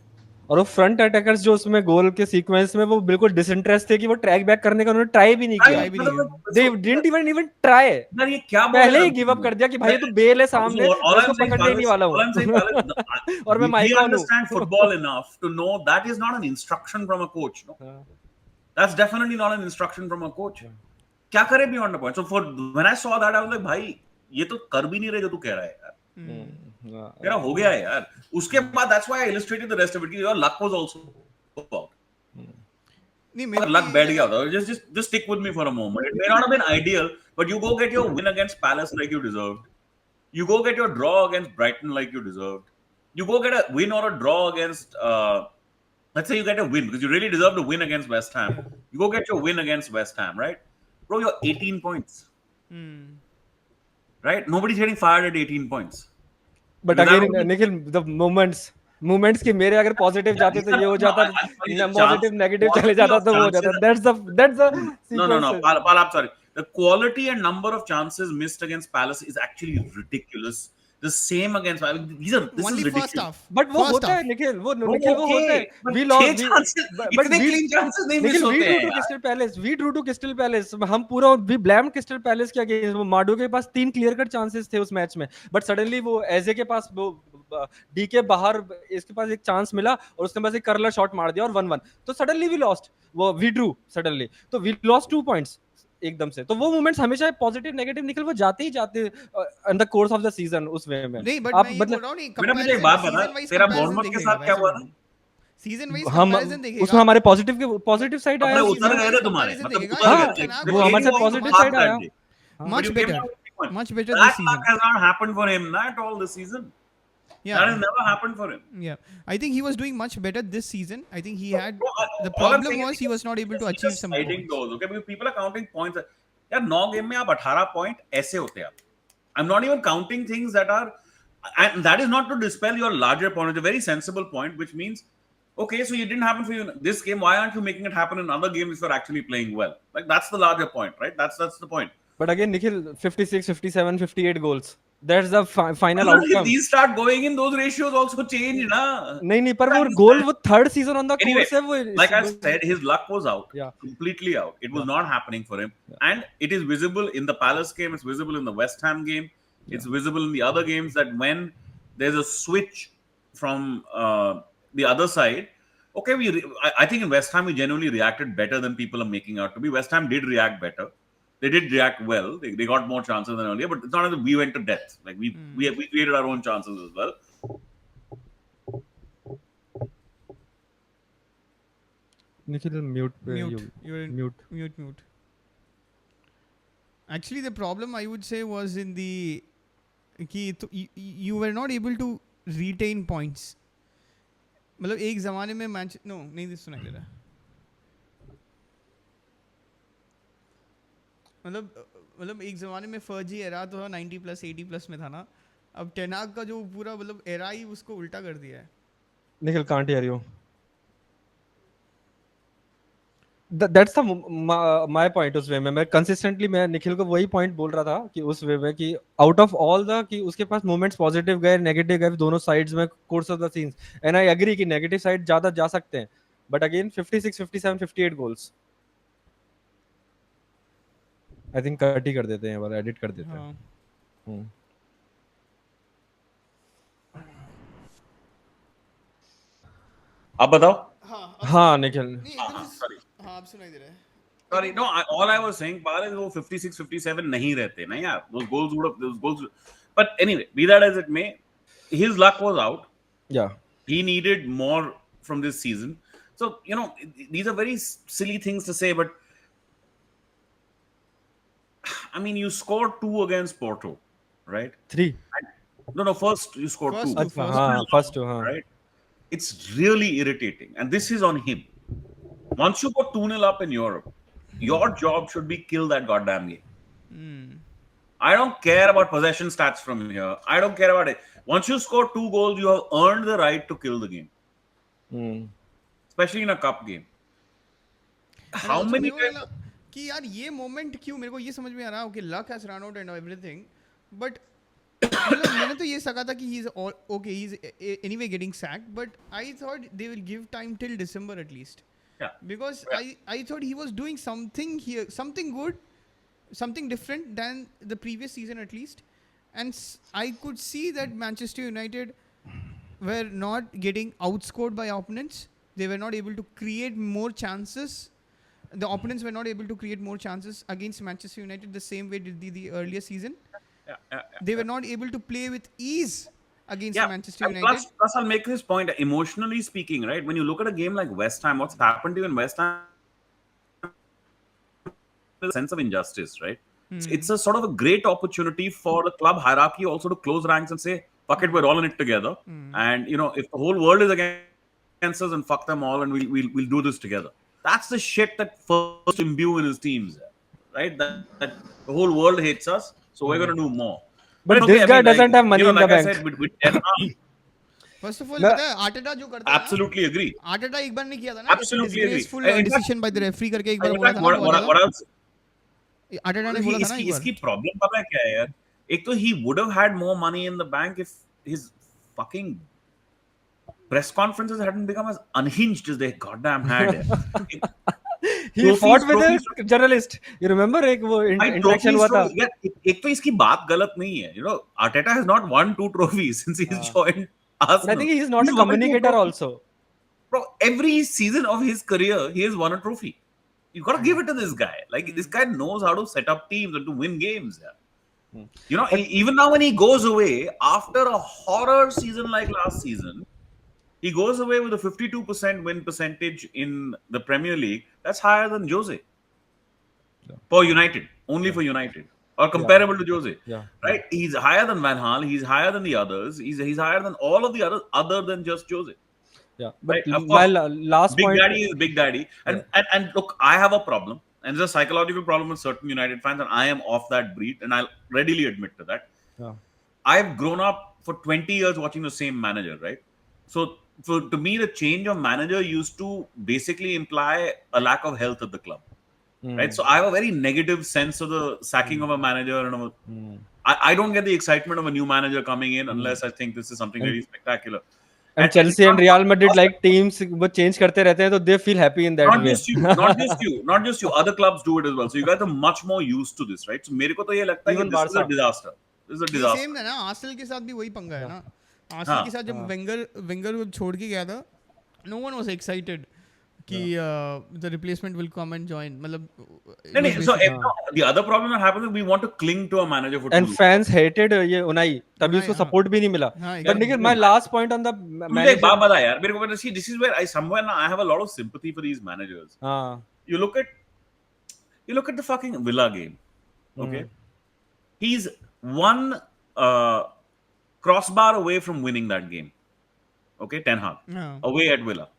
और वो फ्रंट अटैकर्स जो उसमें गोल के सीक्वेंस में वो बिल्कुल डिसइंटरेस्ट थे कि वो ट्रैक बैक करने का उन्होंने ट्राई भी नहीं किया. They didn't even try.
यार ये क्या
पहले ही गिव अप कर दिया कि भाई तू बेल है सामने, उसको पकड़ने नहीं वाला हूं. और मैं माइक ऑन हूं.
understand football enough to know that is not an instruction from a coach, no. That's definitely not an instruction from a coach. क्या करे beyond the point? So when I saw that I was like भाई ये तो कर भी नहीं रहे जो तू कह रहा है यार. तेरा हो गया है यार. उसके बाद that's why I illustrated the rest of it. Your luck was also out. नहीं luck बैठ गया था. Just stick with me for a moment. It may not have been ideal, but you go get your win against Palace like you deserved. You go get your draw against Brighton like you deserved. You go get a win or a draw against let's say you get a win because you really deserve to win against West Ham. You go get your win against West Ham, right? Bro, you're 18 points. Right? Nobody's getting fired at 18 points.
But again, Nikhil, the moments कि मेरे अगर positive जाते तो ये हो जाता, positive negative चले जाता तो वो हो जाता. That's the sequence.
No. Pal, I'm sorry. The quality and number of chances missed against Palace is actually ridiculous. The same against this
only
is
first half.
But वो होता है Nikhil, वो होता है. We lost.
इतने clean chances नहीं miss होते हैं.
We drew to Crystal Palace. हम पूरा we blamed Crystal Palace के अगेंस्ट. वो माडो के पास 3 क्लियर कट चांसेस थे उस मैच में. But suddenly वो एजे के पास वो डी के बाहर इसके पास एक चांस मिला और उसने बस एक कर्लर शॉट मार दिया और 1-1. तो suddenly we lost. वो we drew suddenly. तो we lost 2 points. एकदम से. तो वो मोमेंट्स हमेशा पॉजिटिव नेगेटिव निकल वो जाते ही जाते in the course of the season उस वे में.
नहीं, बट
आप
मैं ये
मतलब
बोल रहा हूं, नहीं,
बेटा मुझे एक बात बता, तेरा बॉर्नमथ के साथ क्या हुआ था?
सीजन वाइज
हम
कंपैरिजन देखेगा.
उसमें हमारे पॉजिटिव साइड आया.
अपने उतर गए थे तुम्हारे, मतलब
वो हमारे साथ पॉजिटिव साइड आया.
much better this
that
season.
has not happened for him at all this season.
Yeah,
that has never happened for him.
Yeah, I think he was doing much better this season. I think he had the
all I'm
problem
saying
was
is
he was not able to achieve some
sliding
points.
doors, okay? Because people are counting points. यार 9 game में आप 18 point ऐसे होते हैं. I'm not even counting things that are, and that is not to dispel your larger point. It's a very sensible point, which means okay, so it didn't happen for you in this game. Why aren't you making it happen in other games if you're actually playing well? Like that's the larger point, right? That's the point.
But again, Nikhil, 56, 57, 58 goals. That's the final outcome.
If these start going in, those ratios also change, na?
नहीं पर वो goal वो third season on the course है वो.
Like I said, his luck was out.
Yeah.
Completely out. It was not happening for him. Yeah. And it is visible in the Palace game. It's visible in the West Ham game. It's visible in the other games that when there's a switch from the other side, okay, I think in West Ham we genuinely reacted better than people are making out to be. West Ham did react better. They did react well. They got more chances than earlier, but it's not as if we went to death. Like we created our own chances as well.
Nikhil mute पे
Mute. You're in
mute.
mute. Actually, the problem I would say was in the you were not able to retain points. मतलब एक ज़माने में match नहीं सुनाई दे रहा. मतलब एक ज़माने में फर्जी एरा तो 90 प्लस 80 प्लस में था ना. अब टेन हाग का जो पूरा मतलब एरा ही उसको उल्टा कर दिया है.
Nikhil can't hear you. That's the my point उस वे में. मैं consistently मैं निखिल को वही point बोल रहा था कि उस वे में कि out of all the कि उसके पास moments positive गए negative गए दोनों sides में course of the scenes, and I agree कि negative side ज़्यादा जा सकते हैं, but again 56 57 58 goals I think cut ही कर देते हैं, बार edit कर देते हैं.
हाँ.
आप बताओ.
हाँ निखिल.
नहीं एकदम
Sorry.
हाँ अब सुनाई दे रहा है.
Sorry, no. All I was saying, Pal, is वो 56, 57 नहीं रहते ना यार. Those goals. But anyway, be that as it may, his luck was out.
Yeah.
He needed more from this season. So these are very silly things to say, but I mean, you scored 2 against Porto, right?
3.
No. First you scored 2.
First two.
Right? It's really irritating, and this is on him. Once you go 2-0 up in Europe, your job should be kill that goddamn game. I don't care about possession stats from here. I don't care about it. Once you score 2 goals, you have earned the right to kill the game. Especially in a cup game. How many times?
कि यार ये moment क्यों मेरे को ये समझ में आ रहा है. Okay luck has run out and everything but मतलब मैंने तो ये सका था कि he is okay he is anyway getting sacked but I thought they will give time till December at least. Because I thought he was doing something here, something good, something different than the previous season at least. And I could see that Manchester United were not getting outscored by opponents. They were not able to create more chances. The opponents were not able to create more chances against Manchester United the same way did the earlier season. They were not able to play with ease against Manchester United.
Plus, I'll make this point. Emotionally speaking, right? When you look at a game like West Ham, what's happened to you in West Ham? A sense of injustice, right? It's a sort of a great opportunity for the club hierarchy also to close ranks and say, "Fuck it, we're all in it together." And if the whole world is against us, and fuck them all, and we'll do this together. That's the shit that first imbue in his teams, right? That the whole world hates us, so we're going to do more.
But this guy doesn't have money in the bank.
Like I said, with Ten Hag,
First of all, पता है Arteta जो करता है
absolutely agree.
Arteta एक बार नहीं किया था ना.
Absolutely agree.
Disgraceful decision by the referee करके एक बार
In
बोला
fact,
था ना.
what else?
आर्टेटा ने बोला था ना एक बार.
इसकी प्रॉब्लम पता है क्या है यार? एक तो he would have had more money in the bank if his fucking press conferences hadn't become as unhinged as they goddamn had.
He fought with a journalist. You remember एक वो interaction हुआ था.
एक तो इसकी बात गलत नहीं है. Arteta has not won 2 trophies since he's joined Arsenal.
I think he's not a communicator also.
Bro, every season of his career, he has won a trophy. You got to give it to this guy. Like this guy knows how to set up teams and to win games. Even now when he goes away after a horror season like last season, he goes away with a 52% win percentage in the Premier League. That's higher than Jose. For United. Only for United. Or comparable to Jose. Right? He's higher than Van Gaal. He's higher than the others. He's higher than all of the others other than just Jose.
Yeah. But
right?
my last
Big
point...
Daddy is Big Daddy. And look, I have a problem. And there's a psychological problem with certain United fans. And I am of that breed. And I'll readily admit to that. I've grown up for 20 years watching the same manager, right? So to me, the change of manager used to basically imply a lack of health at the club, right? So I have a very negative sense of the sacking of a manager, and I don't get the excitement of a new manager coming in unless I think this is something really spectacular.
And Chelsea and Real Madrid like teams वो change करते रहते हैं, so they feel happy in that way.
Not just you. Other clubs do it as well. So you guys are much more used to this, right? So मेरे को तो ये लगता है कि this is a disaster. This is a disaster.
Same है ना, Arsenal के साथ भी वही पंगा है ना. आर्सेनल के साथ जब वेंगर छोड़ के गया था, no one was excited कि the replacement will come and join. मतलब it
No, no,
was
so
basically
no, the other problem that happens is we want to cling to a manager for too
and
long.
Fans hated ये उनाई, तभी
उनाई,
उसको
हाँ
support भी नहीं मिला.
हाँ
but Nikhil, my last point on the
मुझे एक बात
मैनेजर.
बता यार, मेरे को see, this is where I somewhere now I have a lot of sympathy for these managers.
हाँ.
You look at the fucking Villa game. Okay, he's one crossbar away from winning that game. Okay, Ten Hag
हाँ
away at Villa,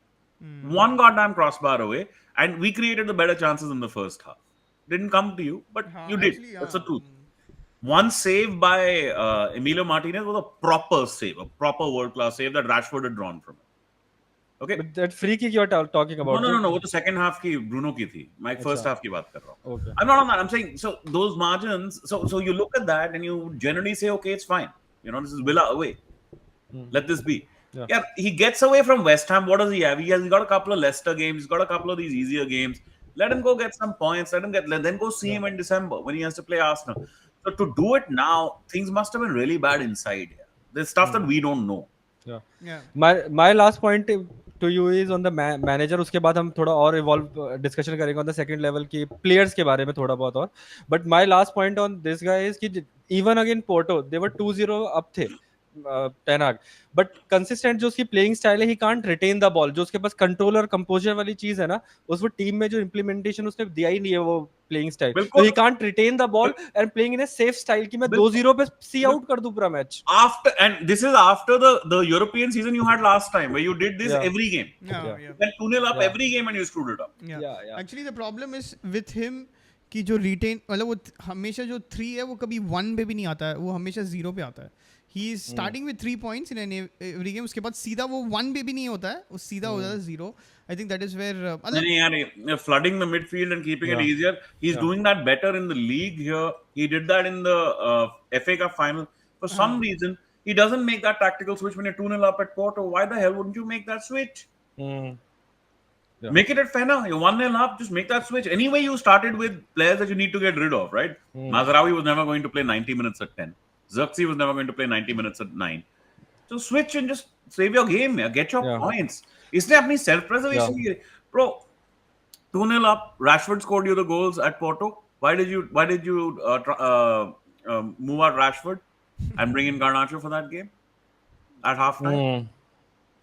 one goddamn crossbar away, and we created the better chances in the first half. Didn't come to you, but
हाँ
you did.
actually
That's the
हाँ
truth. One save by Emilio Martinez was a proper save, a proper world-class save that Rashford had drawn from it. Okay.
But that free kick you're talking about.
No. वो तो second half की Bruno की थी. मैं first half की बात कर रहा हूँ.
Okay.
I'm not on that. I'm saying so those margins. So you look at that and you generally say, okay, it's fine. You know, this is Villa away. Let this be. Yeah, he gets away from West Ham. What does he have? He has got a couple of Leicester games. He's got a couple of these easier games. Let him go get some points. Then go see him in December when he has to play Arsenal. So to do it now, things must have been really bad inside here. There's stuff that we don't know.
Yeah. My last point to you is on the manager. उसके बाद हम थोड़ा और evolve discussion करेंगे on the second level की players के बारे में थोड़ा बहुत और. But my last point on this guy is कि even again Porto, they were 2-0 up थे. Ten Hag, but consistent जो उसकी playing style है, he can't retain the ball. जो उसके पास control और composure वाली चीज है ना, उस वो team में जो implementation उसने दिया ही नहीं है वो playing style. So he can't retain the ball and playing in a safe style कि मैं 2-0 पे see out कर दूं पूरा match.
After, and this is after the European season you had last time where you did this every game. You went 2-0 up every game and you screwed it up.
Actually the problem is with him कि जो retain मतलब वो हमेशा जो 3 है वो कभी 1 पे भी नहीं आता है, वो हमेशा 0 पे आता है. He is starting with 3 points in every game. उसके बाद सीधा वो 1 पे भी नहीं होता है, वो सीधा हो जाता है 0. I think that is where
नहीं, flooding the midfield and keeping it easier. He's doing that better in the league here. He did that in the FA Cup final. For some reason, he doesn't make that tactical switch when you're 2-0 up at Porto. Why the hell wouldn't you make that switch? Make it at Fena. You're 1-0 up. Just make that switch. Anyway, you started with players that you need to get rid of, right? Mazraoui was never going to play 90 minutes at 10. Xerxes was never going to play 90 minutes at 9. So switch and just save your game. Get your points. इसने अपनी self-preservation की. Bro, 2-0 up. Rashford scored you the goals at Porto. Why did you move out Rashford and bring in Garnacho for that game at halftime?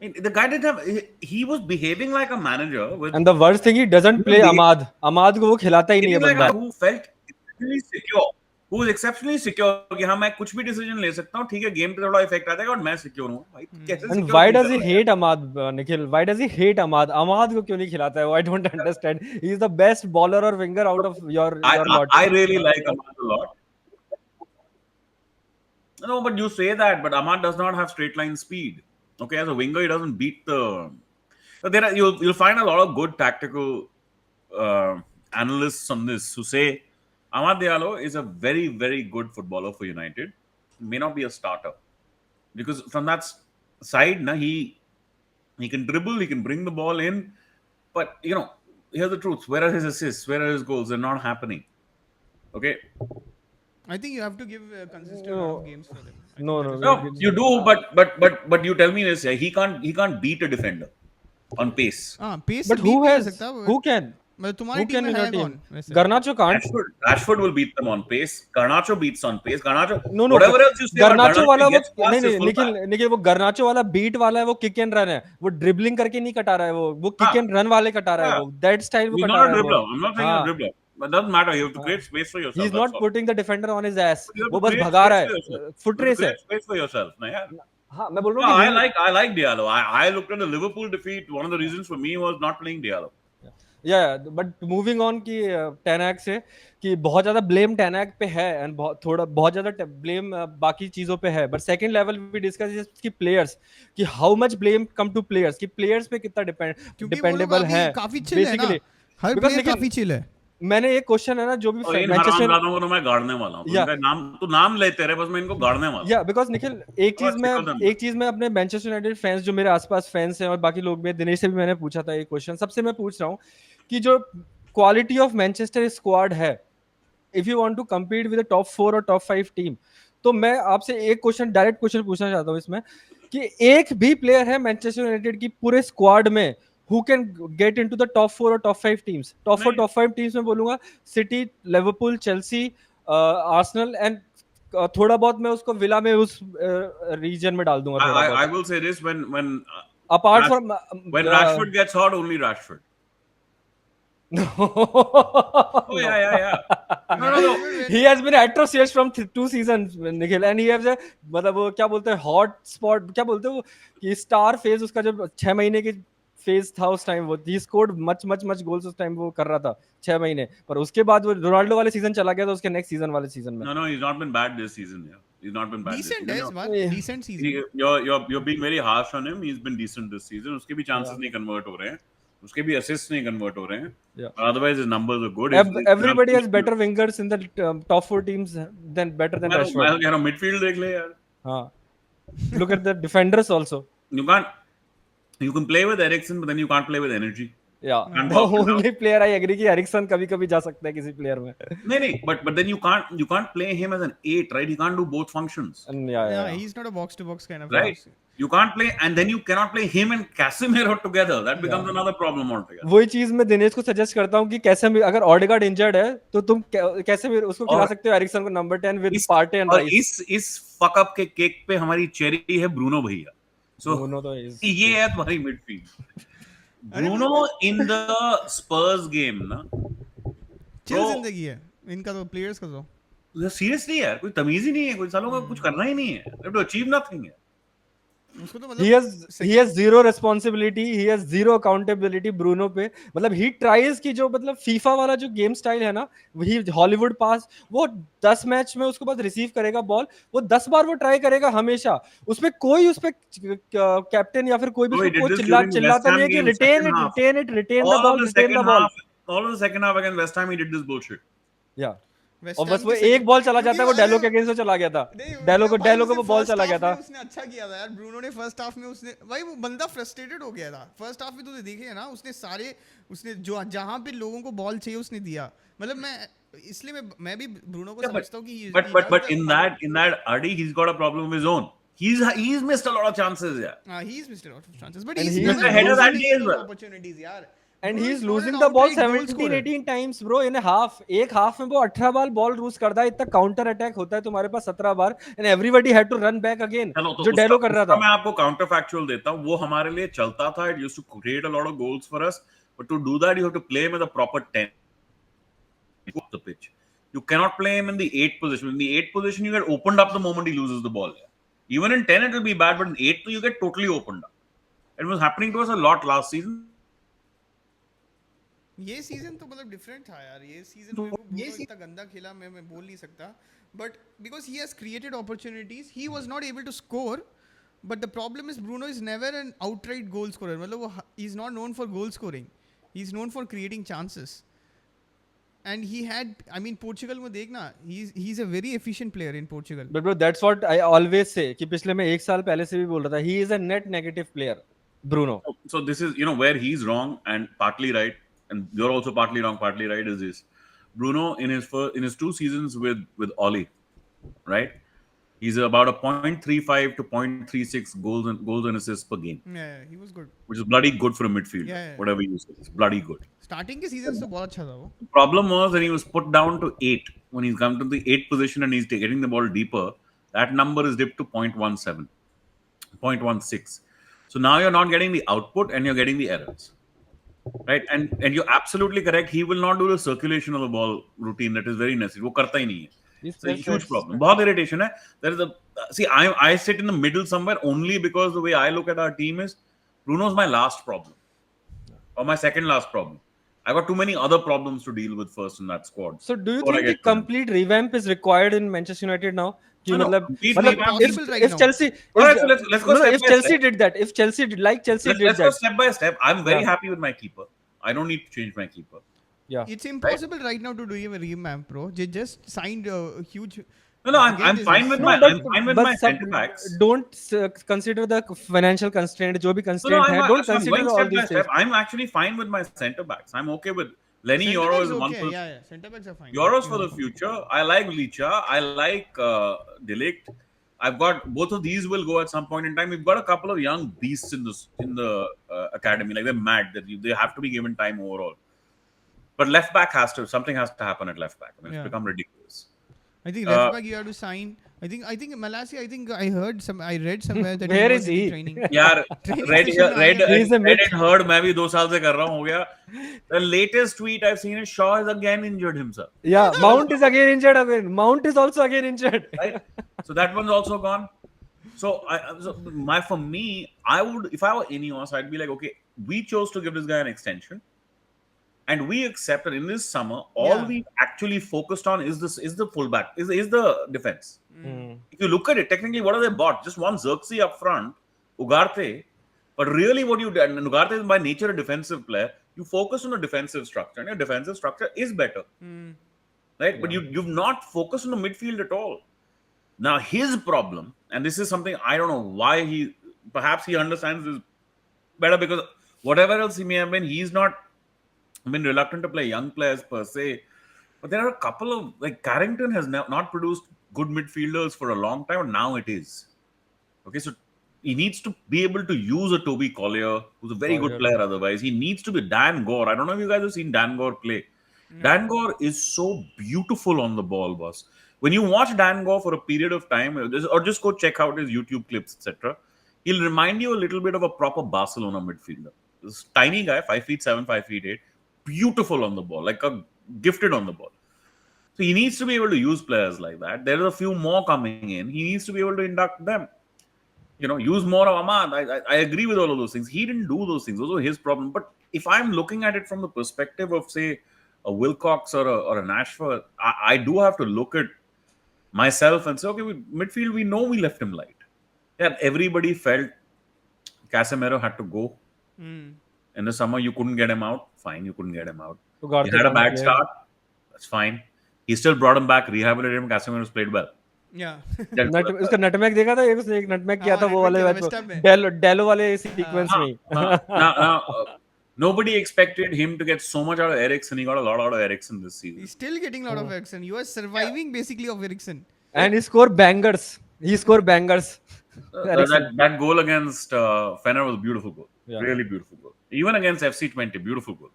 I mean, the guy didn't have. He was behaving like a manager.
And the worst thing, he doesn't play Ahmad. Ahmad को वो खिलाता ही नहीं है बंदा.
Who felt exceptionally secure. Who is exceptionally secure कि हाँ मैं कुछ भी डिसीजन ले सकता हूँ, ठीक है, गेम पे थोड़ा इफेक्ट आता है और मैं सिक्योर हूँ भाई. कैसे
And why does he hate Ahmad, Nikhil? Why does he hate Ahmad? Ahmad को क्यों नहीं खिलाता है? I don't understand. He is the best bowler or winger out of your lot.
I really like Ahmad a lot. No, but you say that, but Ahmad does not have straight line speed. Okay, as a winger, he doesn't beat the. So there are, you'll find a lot of good tactical analysts on this who say Amad Diallo is a very, very good footballer for United. He may not be a starter because from that side, he can dribble, he can bring the ball in, but here's the truth: where are his assists? Where are his goals? They're not happening. Okay.
I think you have to give consistent amount of games for them.
No,
you do, but you tell me this: he can't beat a defender on pace.
Pace.
But who can?
तुम्हारी team में है कौन?
Garnacho can't.
Rashford will beat them on pace. Garnacho beats on pace. Garnacho.
No.
Whatever else you say
Garnacho वाला वो
नहीं
Nikhil वो Garnacho वाला beat वाला है, वो kick and run है. वो dribbling करके नहीं कटा रहा है, वो kick and run वाले कटा रहा है वो. That style वो कटा रहा है.
He's not a dribbler. I'm not saying a dribbler. But doesn't matter. You have to create space for yourself.
He's not putting the defender on his ass. वो बस भगा रहा है. Foot race है.
Space for yourself.
हाँ, मैं बोल रहा हूँ.
I like Diallo. I looked at the Liverpool defeat. One of the reasons for me was not playing Diallo.
Yeah, but moving on कि Ten Hag से कि बहुत ज़्यादा blame Ten Hag पे है and बहुत ज़्यादा blame बाकी चीज़ों पे है. But second level we discuss is कि players कि how much blame come to players कि players पे कितना dependable है.
काफी chill है ना. हर player काफी chill है.
मैंने एक क्वेश्चन है ना जो भी
मैनचेस्टर को मैं गाड़ने वाला हूं. उनका नाम लेते रहे, बस मैं इनको गाड़ने वाला हूं.
या बिकॉज़ निखिल एक चीज में अपने मैनचेस्टर यूनाइटेड फैंस जो मेरे आसपास फैंस हैं और बाकी लोग भी, दिनेश से भी मैंने पूछा था ये क्वेश्चन, सबसे मैं पूछ रहा हूं कि जो क्वालिटी ऑफ मैनचेस्टर स्क्वाड है, if you want to compete with the top 4 और टॉप 5 टीम, तो मैं आपसे एक डायरेक्ट क्वेश्चन पूछना चाहता हूं इसमें कि एक भी प्लेयर है मैनचेस्टर यूनाइटेड की पूरे स्क्वाड में who can get into the top 4 or top 5 teams. Top 4
नहीं,
top 5 teams में बोलूंगा City, Liverpool, Chelsea, Arsenal and थोड़ा बहुत मैं उसको विला में उस रीजन में डाल दूंगा थोड़ा
I
बहुत.
will say this
Apart from
when Rashford gets hot, only Rashford. Oh
no.
yeah. No.
He has been atrocious from 2 seasons, Nikhil, and he has a मतलब वो क्या बोलते हैं हॉट स्पॉट क्या बोलते हैं वो कि स्टार फेज उसका जब 6 महीने के फेज था उस टाइम वो ही स्कोर्ड मच गोल्स उस टाइम वो कर रहा था 6 महीने पर उसके बाद वो रोनाल्डो वाले सीजन चला गया था उसके नेक्स्ट सीजन वाले सीजन में.
No, he's not been bad this season. Yeah, he's not been bad
Decent
this
है इस
season.
Bar,
Yeah.
decent season.
You're being very harsh on him. He's been decent this season. उसके भी chances नहीं convert हो रहे हैं. उसके भी assists नहीं convert हो रहे हैं.
Yeah.
Otherwise, his numbers are good.
Everybody has better wingers in the top 4 teams than better than Rashford.
मैं कह रहा हूँ midfield देख ले यार.
हाँ. Look at the defenders also.
You can play with Eriksen, but then you can't play with energy.
Yeah.
Can't
The
walk it
only player I agree कि Ericsson कभी-कभी जा सकता है किसी प्लेयर में.
नहीं, but then you can't play him as an 8, right? He can't do both functions.
Yeah, he's not a box to box kind of
Right.
guy.
You can't play, and then you cannot play him and Casemiro together. That becomes another problem altogether.
वही चीज मैं दिनेश को suggest करता हूँ कि कैसे अगर ऑडेगार्ड injured है तो तुम कैसे भी उसको खिला सकते हो एरिक्सन को number 10 with Partey and rice.
इस फक अप के केक पे हमारी चेरी है ब्रूनो भैया. So
ब्रूनो तो is
ये है तुम्हारी midfield. Bruno in the Spurs game ना
चिल जिंदगी है इनका तो प्लेयर्स का तो
सीरियसली यार कोई तमीज ही नहीं है. कोई सालों का कुछ करना ही नहीं है. They have to achieve nothing है.
उसको तो
he has zero responsibility, he has zero accountability Bruno पे. मतलब he tries कि जो मतलब फीफा वाला जो गेम स्टाइल है ना वही हॉलीवुड पास वो 10 मैच में उसके बाद रिसीव करेगा बॉल वो 10 बार वो ट्राई करेगा हमेशा. उसपे कोई उसपे कैप्टन या फिर कोई भी उसको चिल्लाता नहीं है कि retain the ball.
All of the second half against West Ham he did this bullshit.
Yeah. और बस वो एक बॉल चला जाता है वो डेलो के अगेंस्ट चला गया था. डेलो को वो बॉल चला गया था.
उसने अच्छा किया था यार ब्रूनो ने फर्स्ट हाफ में उसने भाई वो बंदा फ्रस्ट्रेटेड हो गया था फर्स्ट हाफ में. तो देखे ना उसने जो जहां पे लोगों को बॉल चाहिए उसने दिया. मतलब इसलिए मैं भी ब्रूनो को समझता हूं कि
but in that Adi he's got a problem of his own. He's missed a lot of chances yeah.
He's missed a lot of chances but
he's ahead of that day as well.
Opportunities yaar.
And he's losing the ball 17-18 times bro in a half. एक half में वो 18 बार ball loose करता है. इतना counter attack होता है तुम्हारे पास 17 बार and everybody had to run back again. जो डेलो कर रहा था.
मैं आपको काउंटर फैक्चुअल देता हूं. वो हमारे लिए चलता था. It used to create a lot of goals for us. But to do that you have to play him with a proper 10 off the pitch. You cannot play him in the 8 position. In the 8 position you get opened up the moment he loses the ball. Even in 10 it will be bad but in 8 you get totally opened up. It was happening to us a lot last season.
ये season तो मतलब different था यार. ये season में वो इतना गंदा खेला मैं बोल नहीं सकता but because he has created opportunities he was not able to score but the problem is Bruno is never an outright goal scorer. मतलब वो he is not known for goal scoring. He is known for creating chances and he had I mean Portugal में देखना he's a very efficient player in Portugal.
But bro that's what I always say कि पिछले मैं एक साल पहले से भी बोल रहा था he is a net negative player Bruno.
So this is where he's wrong and partly right and you're also partly wrong partly right is this. Bruno in his 2 seasons with Oli, right? He's about a 0.35 to 0.36 goals and assists per game.
Yeah, he was good.
Which is bloody good for a midfielder.
Yeah.
Whatever you say, it's bloody good.
Starting के seasons तो बहुत अच्छा था वो.
The problem was when he was put down to 8 when he's come to the 8th position and he's getting the ball deeper. That number is dipped to 0.17, 0.16. So now you're not getting the output and you're getting the errors. Right? And you're absolutely correct. He will not do the circulation of the ball routine that is very necessary. वो करता ही नहीं है. It's a huge problem. बहुत irritation है. There is I sit in the middle somewhere only because the way I look at our team is Bruno's my last problem. Or my second last problem. I got too many other problems to deal with first in that squad.
So do you think a complete revamp is required in Manchester United now?
No,
if Chelsea
let's go
if Chelsea did that, if Chelsea did like Chelsea did that.
Let's go step by step. I'm very happy with my keeper. I don't need to change my keeper.
Yeah.
It's impossible right now to do a revamp, bro. They just signed a huge
No, I'm fine with my center backs.
Don't consider the financial constraint. जो भी constraint है, don't consider all these things.
I'm actually fine with my center backs. I'm okay with Lenny Euro is one for
yeah. Center backs are fine.
Euros for the future. I like Licha. I like Delict. I've got both of these will go at some point in time. We've got a couple of young beasts in the academy. Like they're mad. They have to be given time overall. But left back something has to happen at left back. I mean, it's
Yeah.
become ridiculous.
I think left back you have to sign. I think Malassi. I think I read somewhere that
Where
he was
is
in the
he?
training.
यार
Training
read
session में आया है.
He's a myth.
and heard मैं भी 2 साल से कर रहा हूँ हो गया. The latest tweet I've seen is Shaw has again injured himself.
Yeah, Mount is again injured again. Mount is also again injured.
Right? So that one's also gone. So for me, I would, if I were Ineos, I'd be like, okay, we chose to give this guy an extension, and we accept that in this summer, all we actually focused on is the fullback, is the defense. If you look at it, technically, what have they bought? Just one Xerxes up front, Ugarte. But really, what you did, and Ugarte is by nature a defensive player. You focus on the defensive structure, and your defensive structure is better, right? But you've not focused on the midfield at all. Now his problem, and this is something I don't know why perhaps he understands this better, because whatever else he may have been, he's not been reluctant to play young players per se. But there are a couple of, like, Carrington has not produced good midfielders for a long time, and now it is. Okay, so he needs to be able to use a Toby Collier, who's a very good player otherwise. He needs to be Dan Gore. I don't know if you guys have seen Dan Gore play. Dan Gore is so beautiful on the ball, boss. When you watch Dan Gore for a period of time, or just go check out his YouTube clips, etc., he'll remind you a little bit of a proper Barcelona midfielder. This tiny guy, 5'7", 5'8", beautiful on the ball, like a gifted on the ball. So he needs to be able to use players like that. There are a few more coming in. He needs to be able to induct them. Use more of Ahmad. I agree with all of those things. He didn't do those things. Those were his problem. But if I'm looking at it from the perspective of, say, a Wilcox or an Ashford, I do have to look at myself and say, okay, midfield, we know we left him light. Yeah, everybody felt Casemiro had to go. In the summer, you couldn't get him out. Fine, you couldn't get him out. He had a bad start. That's fine. He still brought him back, rehabilitated him. Casemiro's played well.
Yeah.
उसका nutmeg देखा था, एक nutmeg किया था वो वाले डेलो वाले sequence में.
Nobody expected him to get so much out of Eriksen. He got a lot out of Eriksen this season.
He's still getting a lot of Eriksen. You are surviving basically of Eriksen.
And he scored bangers.
That goal against Fener was a beautiful goal.
Yeah.
Really beautiful goal. Even against FC20, beautiful goal.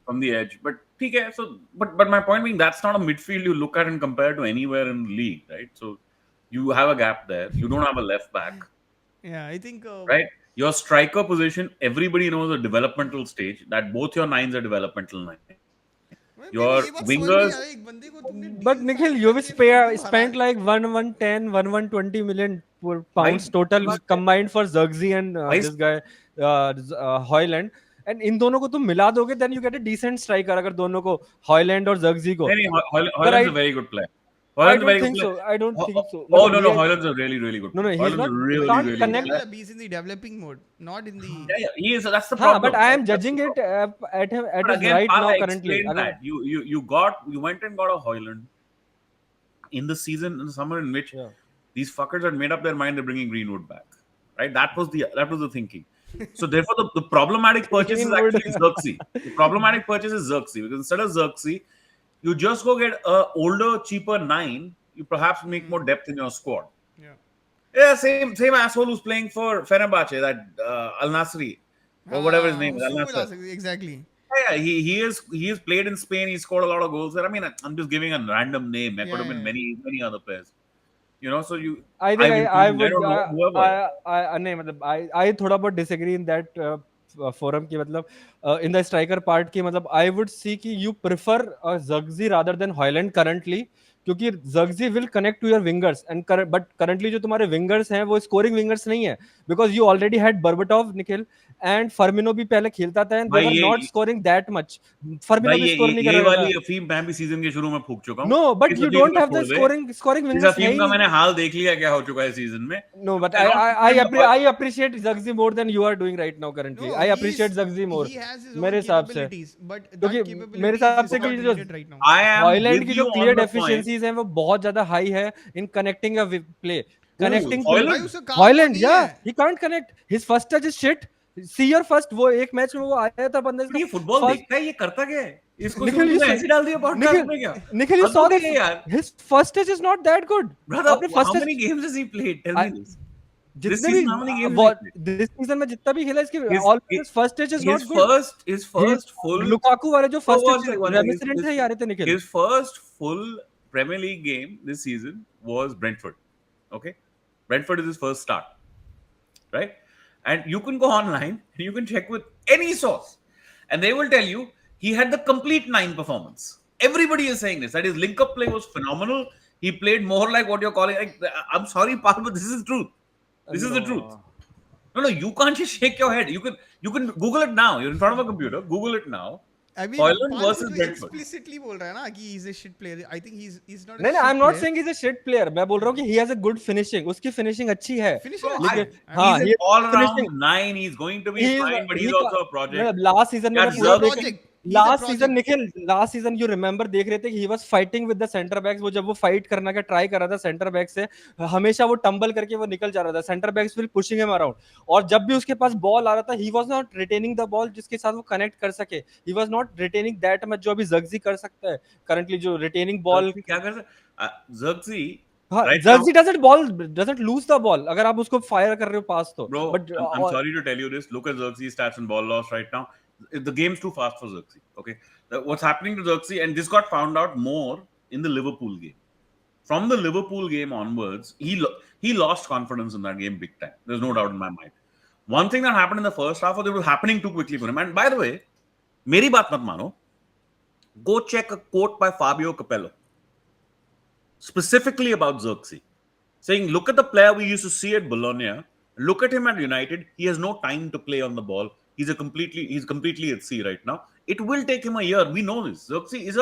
From the edge. But okay, but my point being, that's not a midfield you look at and compare to anywhere in the league, right? So you have a gap there. You don't have a left back.
Yeah, I think
right? Your striker position, everybody knows a developmental stage, that both your nines are developmental nines. Your wingers.
But Nikhil, you spent like 110 million pounds total combined for Xerxes and this guy Højlund. And in दोनों को तुम मिला दोगे, then you get a decent striker. अगर दोनों को Højlund और Xerxes को.
Højlund's a very good player.
I don't think so.
Oh, no, Højlund's a really, really good player.
No, he's not.
Really,
can't
really
connect.
good.
He's in the developing mode, not in the.
Yeah, he is. That's the problem.
But I am judging it at his right now currently.
That. You went and got a Højlund in the summer in which these fuckers had made up their mind they're bringing Greenwood back. Right? That was the thinking. So therefore, the problematic purchase is actually Xerxes. The problematic purchase is Xerxes, because instead of Xerxes, you just go get a older, cheaper 9. You perhaps make more depth in your squad. Yeah, same asshole who's playing for Fenerbahce, that Al Nasri or whatever his name is. Al Nasri.
Exactly.
Yeah, he has played in Spain. He scored a lot of goals there. I mean, I'm just giving a random name. There could have been many other players. So you.
I think I थोड़ा बहुत disagree in that forum की मतलब in the striker part की मतलब I would see कि you prefer Xerxes rather than Højlund currently, क्योंकि Xerxes will connect to your wingers but currently जो तुम्हारे wingers हैं वो scoring wingers नहीं है, because you already had Berbatov, Nikhil, and Firmino भी पहले खेलता था and they were not scoring that much. Firmino भी score नहीं कर रहा था.
ये वाली अफीम मैं भी सीजन के शुरू में फूंक चुका हूँ.
No, but you don't have the scoring wingers.
इस अफीम का मैंने हाल देख लिया क्या हो चुका है सीजन में.
No, but I appreciate Xerxes more than you are doing right now currently. I appreciate Xerxes more. मेरे हिसाब से. क्योंकि मेरे हिसाब से कि जो Højlund की जो clear deficiencies हैं वो बहुत ज़्यादा high है in connecting a play. Connecting Højlund, yeah, he can't connect. His first touch is shit. See your first, वो एक मैच में वो आया था बंदे
ये फुटबॉल देखता है, ये करता क्या है? इसको ऐसे डाल दिया पॉडकास्ट में क्या?
Nikhil, you saw this. His first touch is not that good.
Brother, how many games has he played? Tell me this. This
जितने भी
season, how many games did he play?
This season में जितना भी खेला इसकी
His
always first touch is not good.
his first full.
Lukaku वाले जो
Oh,
first
one
touch
second, one second.
रेमिसनेंट है यार थे Nikhil.
His first full Premier League game this season was Brentford. Okay, Brentford is his first start, right? And you can go online and you can check with any source, and they will tell you he had the complete 9 performance. Everybody is saying this, that his link-up play was phenomenal. He played more like what you're calling. Like, I'm sorry, Paul, but this is the truth. This is the truth. No, you can't just shake your head. You can Google it now. You're in front of a computer. Google it now.
I mean,
Hoyland
Pal
versus
कुछ
Brentford.
explicitly बोल रहा है ना कि he's a shit player. I think he's not a
नहीं
shit
I am not
player.
Saying he is a shit player. मैं बोल रहा हूँ कि he has a good finishing. उसकी फिनिशिंग अच्छी है.
Finishing
Bro,
अच्छा है.
हाँ,
he's
he
an all-round
finishing.
9. He's going to be fine, but he's also a project.
Last season में
Yeah,
मैं पूरा
Zerk-
देख
project. He's a
last
project.
Season Nikhil last season you remember देख रहे थे कि he was fighting with the centre backs. वो जब वो फाइट करना का ट्राई कर रहा था सेंटर बैक से, हमेशा वो टंबल करके वो निकल जा रहा था. Centre backs will pushing him around, और जब भी उसके पास बॉल आ रहा था he was not retaining the ball जिसके साथ वो कनेक्ट कर सके. He was not retaining that much जो अभी जग्जी कर सकता है करंटली, जो रिटेनिंग बॉल.
Xerxes क्या कर सकता? Xerxes,
हाँ,
right now,
Jersey doesn't lose the ball अगर आप उसको फायर कर रहे हो पास तो.
bro,
but
I'm sorry to tell you this. Look at Xerxes' stats and ball loss right now. The game's too fast for Xerxes. Okay, what's happening to Xerxes, and this got found out more in the Liverpool game. From the Liverpool game onwards, he lost confidence in that game big time. There's no doubt in my mind. One thing that happened in the first half was it was happening too quickly for him. And by the way, मेरी बात मत मानो. Go check a quote by Fabio Capello, specifically about Xerxes, saying, look at the player we used to see at Bologna. Look at him at United. He has no time to play on the ball. He's completely at sea right now. It will take him a year. We know this. Xerxes is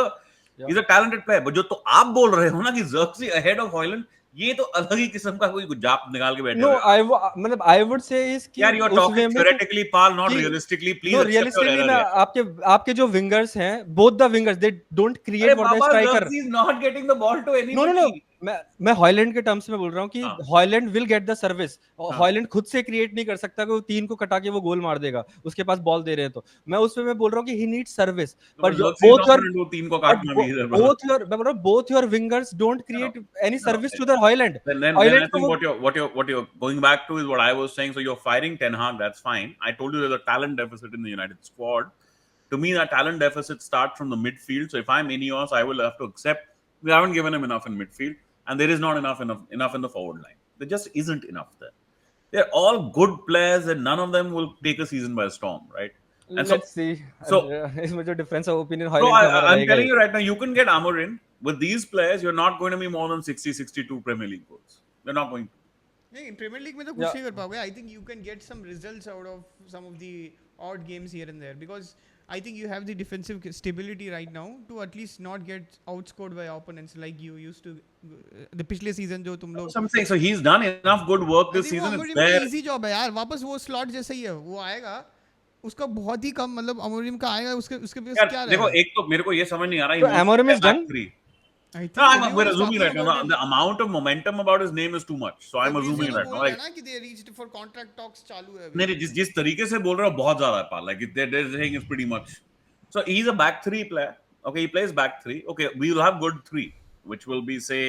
a talented player. But जो तो आप बोल रहे हो ना कि Xerxes ahead of Hoyland, ये तो अलग ही किस्म का कोई जाप निकाल के बैठे
नो
हुए हैं.
मतलब आई वुड से इज कि
यार, you are
उस वे
talking
में
theoretically, Pal, not
कि-
realistically. Please
no
accept your
realistically
error
मैं
here.
आपके जो विंगर्स हैं, both the wingers they don't create
अरे
फॉर द
बाबा,
striker.
Xerxes is not getting the ball to
no
anybody.
मैं Hojlund के terms में बोल रहा हूँ कि
हाँ.
Hojlund will get the service.
हाँ.
हॉयलैंड खुद से क्रिएट नहीं कर सकता कि वो 3 को कटा के वो गोल मार देगा. उसके पास बॉल दे रहे हैं तो मैं उसमें मैं बोल रहा हूँ कि he need service.
But
but
Xerxes is
both
not
your
going to do 3 को काटना भी इधर, brother.
मैं बोल रहा हूँ both your wingers don't create any
No.
service to the Haaland.
Then I
Haaland
think
को
what you're going back to is what I was saying. So you're firing Ten Hag, that's fine. I told you there's a talent deficit in the United squad. To me, that talent deficit starts from the midfield. So if I'm Ineos, I will have to accept we haven't given him enough in midfield, and there is not enough in the forward line. There just isn't enough there. They're all good players, and none of them will take a season by storm, right? And
let's see.
so
इसमें जो difference of opinion
no,
Haaland का हमारा
I'm
रहेगा
telling
he.
you right now, you can get Amorim. With these players, you're not going to be more than 60-62 Premier League goals. You're not going to.
नहीं, Premier League में तो कुछ नहीं कर पाओगे. I think you can get some results out of some of the odd games here and there because I think you have the defensive stability right now to at least not get outscored by opponents like you used to. The पिछले season जो तुम लोग.
Something. So he's done enough good work this season.
Amorim का easy job है यार. वापस वो slot जैसा ही है. वो आएगा. उसका बहुत ही कम मतलब अमोरिम का आएगा. उसके पास क्या रहेगा?
देखो, एक तो मेरे को ये समझ नहीं आ रहा.
तो Amorim is done?
No, we're assuming right now. The amount of momentum about his name is too much. So I'm assuming right now. Like,
कि they reached for contract talks चालू है.
नहीं, जिस तरीके से बोल रहे हो बहुत ज्यादा है Pal. Like they're saying it's pretty much. So he's a back 3 player. Okay, he plays back 3. Okay, we will have good 3, which will be say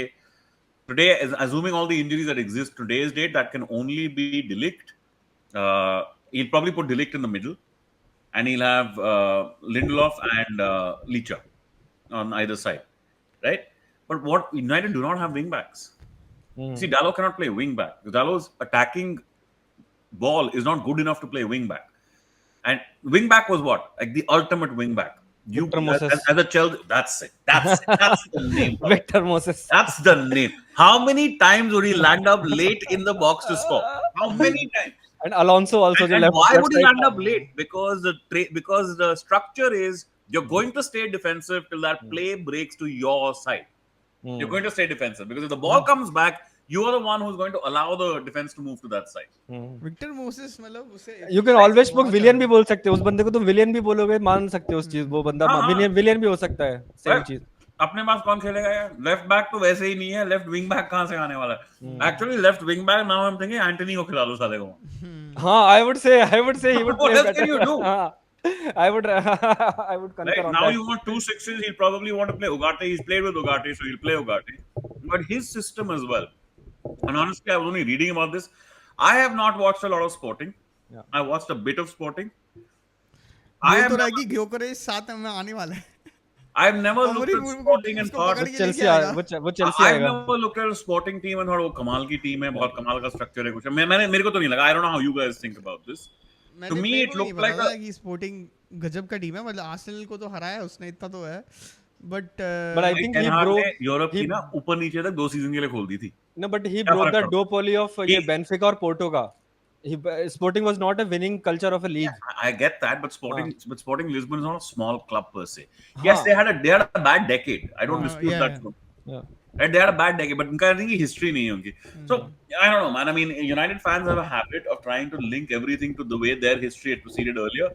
today, assuming all the injuries that exist today's date, that can only be De Ligt. He'll probably put De Ligt in the middle, and he'll have Lindelof and Licha on either side, right? But what United do not have wing backs. See, Dalot cannot play wing back. Dalot's attacking ball is not good enough to play wing back. And wing back was what? Like the ultimate wing back. You as a Chelsea, that's it. That's the name.
Victor Moses.
That's the name. How many times would he land up late in the box to score? How many times?
And Alonso also.
And why would he land up late? Because the structure is you're going to stay defensive till that play breaks to your side. You're going to stay defensive because if the ball comes back, you are the one who's going to allow the defense to move to that side.
Victor Moses मतलब उसे.
You can always book विलियन भी बोल सकते हो. उस बंदे को तुम विलियन भी बोलोगे, मान सकते हो उस चीज. वो बंदा विलियन भी हो सकता है. सेम चीज.
अपने पास कौन खेलेगा यार? लेफ्ट बैक तो वैसे ही नहीं है. लेफ्ट विंग बैक कहां से आने वाला है? Actually, left wing back now I am thinking Antony को खिला दो साले को.
हाँ, I would say he would play
What else can you do?
I would concur
Like
on
now
that.
you want 2 6s. He'll probably want to play Ugarte. He's played with Ugarte, so he'll play Ugarte. But his system as well. And honestly, I was only reading about this. I have not watched a lot of sporting.
Yeah.
I watched a bit of sporting. I
बोल
have
तो रहा है
never,
कि ग्योकरेस साथ में आने वाला है.
I've never looked
अमरीम
at
उनको
sporting and
उसको
thought,
पकड़
वो
के लेके
चेल्सी
आएगा.
वो चेल्सी
I've
आएगा.
never looked at a sporting team and thought वो कमाल की टीम है, बहुत कमाल का स्ट्रक्चर है कुछ. मेरे को तो नहीं लगा. I don't know how you guys think about this. To
मैंने
me,
मेरे
it
को भी नहीं
looked
पता
like
था
a.
कि स्पोर्टिंग गजब का टीम है. मतलब आर्सेनल को तो हराया उसने, इतना तो है. But
But I think
ten
he
हाग ने
broke
यूरोप
he
की ना ऊपर नीचे तक 2 सीजन के लिए खोल दी थी.
no but he
क्या
broke
फर्क
the
पड़ता है?
duopoly of ये
He-
बेंफिका और पोर्टो का. he Sporting was not a winning culture of a league.
I get that, but
हाँ
Sporting Lisbon is not a small club per se. Yes,
हाँ
they had a bad decade. I don't
हाँ
dispute that.
या
Right? They had a bad decade, but उनका नहीं history नहीं है उनकी. So I don't know, man. I mean, United fans have a habit of trying to link everything to the way their history had proceeded earlier.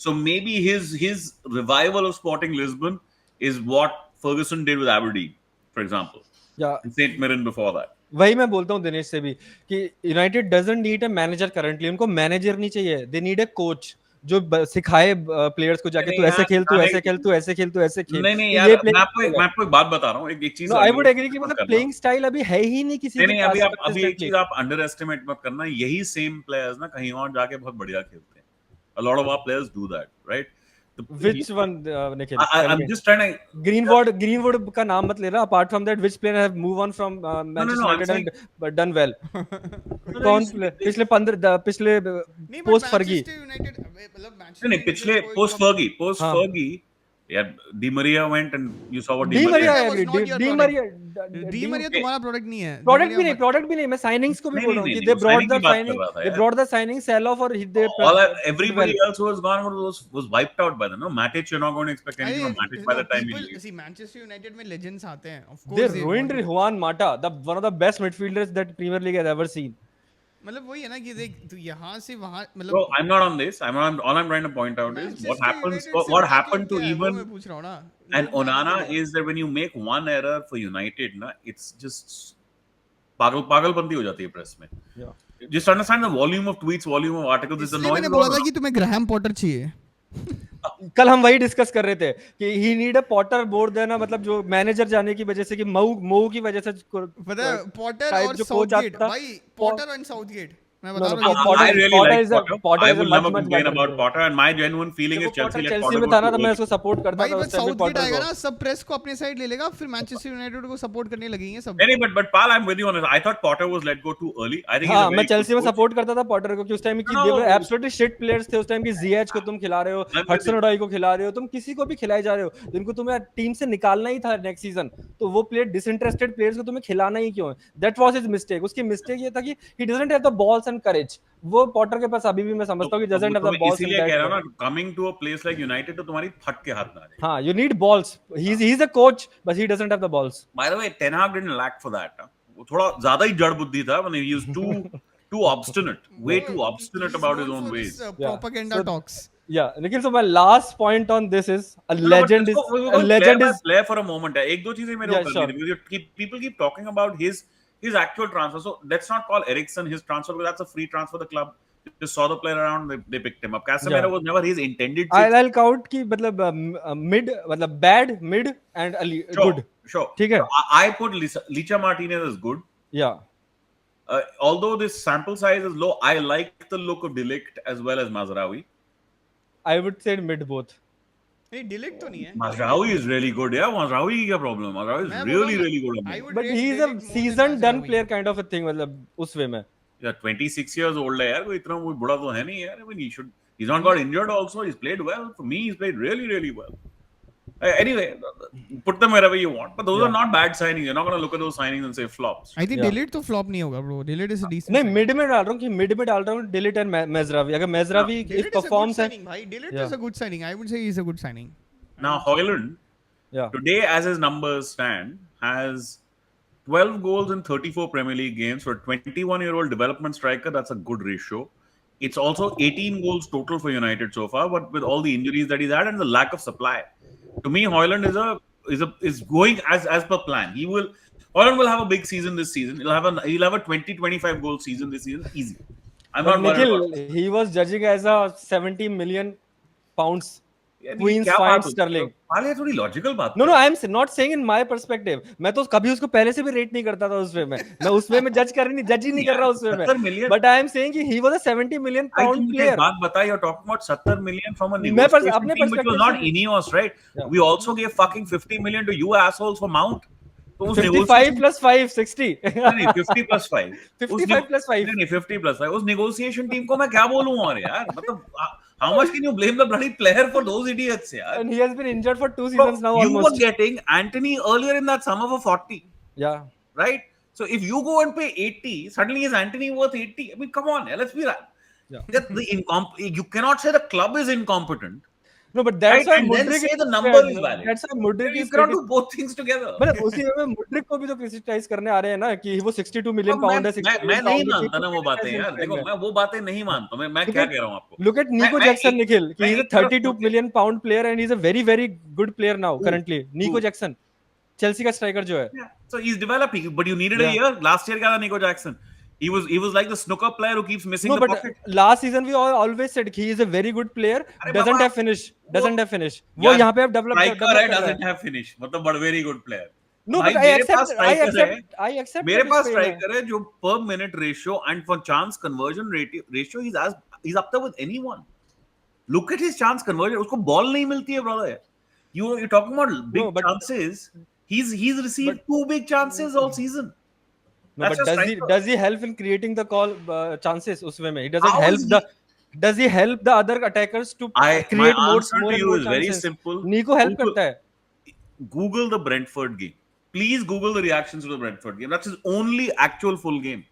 So maybe his revival of Sporting Lisbon is what Ferguson did with Aberdeen, for example,
या
and Saint Mirren before that.
वही मैं बोलता हूँ दिनेश से भी कि United doesn't need a manager currently. उनको manager नहीं चाहिए. दे नीड अ कोच जो सिखाए प्लेयर्स को जाके
नहीं
तू ऐसे खेल, तू
यार,
ऐसे खेल, तू ऐसे खेल, तू ऐसे खेल.
नहीं
तो
यार,
ये प्ले
मैं आपको एक बात बता रहा हूँ. एक चीज
नो आई वुड एग्री कि
मत
मतलब
करना.
प्लेइंग स्टाइल अभी है ही नहीं किसी
नहीं
के
नहीं,
पास
अभी एक
कंसिस्टेंटली.
चीज आप अंडर एस्टिमेट मत करना. यही सेम प्लेयर्स ना कहीं और जाके बहुत बढ़िया खेलते हैं. A lot of our players do that, right?
Which one Nikhil?
I'm just trying to.
Greenwood का नाम मत लेना. Apart from that which player have moved on from
No.
Manchester
I'm
United
saying.
And done well?
No,
कौन पिछले 15 पिछले
नहीं. But
post Fergie.
Manchester United, मतलब
नहीं
मैनचेस्टर
पिछले
यूनाइटेड
पोस्ट
हाँ
फर्गी यार. Di Maria went and you saw what
Di
Di
Maria
Maria.
That
I
was
agree.
not your
D
product.
Maria
Di Maria तुम्हारा product नहीं है.
Product भी नहीं. मैं साइनिंग्स को भी बोल रहा हूँ कि
नहीं,
दे
वो
ब्रॉट
साइनिंग
द
की बात कर
साइनिंग
रहा था
दे
यार.
Brought the signing sell off और they did
Everybody
well.
else who was gone was wiped out by them. No, Matic, you're not going to expect anything from Matic by the time he
people
leaves.
See Manchester United में legends आते हैं. Of
They
course
ruined Juan Mata, the one of the best midfielders that Premier League has ever seen.
मतलब वही है ना कि देख तू यहाँ से वहाँ,
Bro,
मतलब
I'm not on this. All I'm trying to point out is
Manchester United से बड़ा क्लब
happened to
क्या है वो
even.
मैं पूछ रहा हूँ ना.
And
लोग
Onana
Manchester
is that when you make one error for United, na, it's just पागलपंती हो जाती है प्रेस में.
Yeah.
Just understand the volume of tweets, volume of articles. It's the
इसलिए
noise
मैंने
is
बोला
all
था कि तुम्हें ग्राहम पॉटर चाहिए.
कल हम वही डिस्कस कर रहे थे कि he need a Potter board देना, मतलब जो मैनेजर जाने की वजह से कि मऊ की वजह से
पता है पॉटर
टाइप
और
जो कोच
साउथगेट.
आता
भाई पॉटर एंड साउथगेट मैं बता
No,
रहा हूँ ये
Potter
I
is-
really
Potter
like
is a-
Potter.
Potter
I
is a
will
much,
never
much
complain
better
about
player.
Potter, and my genuine feeling
जब
is
वो
Chelsea
Potter
let
Chelsea
Potter
में
go
था ना
too
तो मैं
early.
उसको support करता
भाई
था
बस
उस टाइम पे
साउथगेट
Potter
आएगा
को.
ना, सब प्रेस को अपने साइड ले लेगा, फिर मैनचेस्टर यूनाइटेड को सपोर्ट करने लगेंगे सब.
नहीं, but Pal, I'm with you on this. I thought Potter was let go too early. I think he's
हाँ
a
मैं
very good
चेल्सी में
coach.
सपोर्ट करता था पॉटर को कि उस टाइम की
No,
दे वर
no,
एब्सोल्युटली शिट प्लेयर्स थे उस टाइम की. जीएच को तुम खिला रहे हो,
I'm with
हडसन
you.
ओडोई को खिला रहे हो, तुम किसी को भी खिलाए जा रहे हो जिनको तुम्हें टीम से निकालना ही था नेक्स्ट सीजन. तो वो प्लेयर डिसइंटरेस्टेड प्लेयर्स को तुम्हें खिलाना ही क्यों है? That was his mistake. उसकी मिस्टेक ये था कि ही doesn't have the balls and courage. वो पॉटर के पास अभी भी मैं समझता हूँ कि
तो
डजंट हैव
तो
द
मैं
बॉल्स एंड
इसीलिए कह रहा हूँ
दैट.
ना, coming to a place like United तो तुम्हारी फट के हाथ में आ जाएगी.
हाँ you need balls. He is a coach but he doesn't have the balls.
By the way, Ten Hag didn't lack for that. वो थोड़ा ज्यादा ही जड़ बुद्धि था. I mean, he was too obstinate, way too obstinate about his own ways.
Propaganda talks.
Yeah, Nikhil, so my last point on this is a
No, but
legend is
we're
a
going
legend
player by
is
player for a moment. एक दो चीजें मेरे को
Yeah,
करनी
sure.
थी, because people keep talking about his actual transfer. So let's not call Eriksen his transfer, because that's a free transfer. The club just saw the player around, they picked him up. Casemiro
Yeah.
was never his intended
I'll count कि मतलब mid मतलब bad, mid and good.
Sure.
ठीक है?
I put Licha Martinez as good.
Yeah.
Although this sample size is low, I like the look of Delict as well as Mazraoui.
I would say mid both.
नहीं delete तो नहीं है.
Mazraoui is really good. Yeah, Mazraoui की क्या problem? Mazraoui is
मैं बोल
really
रहा हूँ,
really good.
I would
But
rate
he is
De
a
Ligt more than
seasoned done
Mazraoui.
player kind of a thing मतलब उस वे में.
Yeah, 26 years old है यार, कोई इतना कोई बड़ा तो है नहीं यार. I mean, he's not got injured also. He's played well. For me, he's played really really well. Anyway, put them wherever you want. But those are not bad signings. You're not going to look at those signings and say flops.
I think
Yeah.
De Ligt तो flop नहीं होगा bro. De Ligt is a decent.
नहीं mid में डाल रहा हूँ कि mid में डाल रहा हूँ डिलीट एंड मेजरावी. अगर मेजरावी इफ परफॉर्म्स है.
भाई delete
Yeah.
Is a good signing. I would say he's a good signing.
Now, Højlund,
Yeah.
today as his numbers stand, has 12 goals in 34 Premier League games. For a 21-year-old development striker, that's a good ratio. It's also 18 goals total for United so far, but with all the injuries that he's had and the lack of supply. To me, Højlund is going as per plan. Højlund will have a big season this season. He'll have a 20-25 goal season this season, easy. I'm
But
not worried
Nikhil,
about it.
he was judging as a 70 million pounds
यार ये
Queens
क्या
find
बात होती है?
Sterling.
हाल ये थोड़ी logical बात
No,
कर
no,
रहे
I am not saying in my perspective. मैं तो कभी उसको पहले से भी रेट नहीं करता था उस वे में. मैं उस वे में जज ही
हो।
नहीं कर
यार
रहा उस वे में.
70 million,
But I am saying कि he was a 70 million
भाई
pound
तुम मुझे एक
player.
बात बता, you're talking about 70 million from a
मैं
negotiation
अपने
team which was
perspective
not
से
Ineos, right?
yeah.
We also gave fucking 50 million to you assholes for Mount. तो उस
55
negotiation
plus 5 60.
नहीं 50 plus 5 उस
55 plus 5.
नहीं 50 plus 5 उस negotiation team को मैं क्या बोलूं और यार मतलब how much can you blame the bloody player for those idiots यार?
And he has been injured for 2
Bro,
seasons now
you were
almost.
getting Anthony earlier in that summer for 40,
Yeah.
right? So if you go and pay 80, suddenly is Anthony worth 80? I mean, come on, let's be right.
Yeah.
You cannot say the club is incompetent,
No, but that's
right?
why
And then
Mudryk
say
is
the
so
number
bad,
is
no?
valid.
That's why Mudryk
You
is
cannot
critical.
do both things together.
मतलब उसी में Mudryk को भी तो criticise करने आ रहे हैं ना कि वो 62 मिलियन
अब
पाउंड है,
मैं
60
मैं
मिलियन
नहीं
पाउंड है,
मानता
people
ना वो बातें
criticize him
यार,
उस
देखो
में.
मैं वो बातें नहीं मानता, मैं
Look
क्या
at
कह रहा हूँ आपको.
look at Nico
मैं
Jackson,
एक
Nikhil.
मैं
He's a
एक तरफ
32
सोच
million pound player and he's a very very good player now
who
currently. Nico
who
Jackson, Chelsea का स्ट्राइकर जो है.
yeah. So he's developing, but you needed a
Yeah.
year. Last year क्या था Nico Jackson? He was like the snooker player who keeps missing
No,
the
but
pocket.
last season we always said he is a very good player.
अरे
Doesn't
Baba
have finish.
वो
Doesn't have finish. वो
यार
यहाँ पे अब
striker
develop
है,
कर रहा है.
doesn't have finish, मतलब बड़ वेरी गुड प्लेयर.
No,
भाई
but
मेरे पास स्ट्राइकर है,
I accept
मेरे
that his
पास
fame है.
स्ट्राइकर है जो पर minute ratio and for chance conversion ratio he's up there with anyone. Look at his chance conversion. उसको बॉल नहीं मिलती है brother. You're talking about big
No,
chances. He's received
but
2 big chances all season.
no,
That's
but
a striker.
does he help in creating the call chances उस वे में? He doesn't
How
help
is
the
he?
does he help the other attackers to
My
create
answer
more
to
and
you
more
is very
chances?
simple.
Nico help
Google,
करता है.
Google the Brentford game. Please Google the reactions to the Brentford game. That's his only actual full game.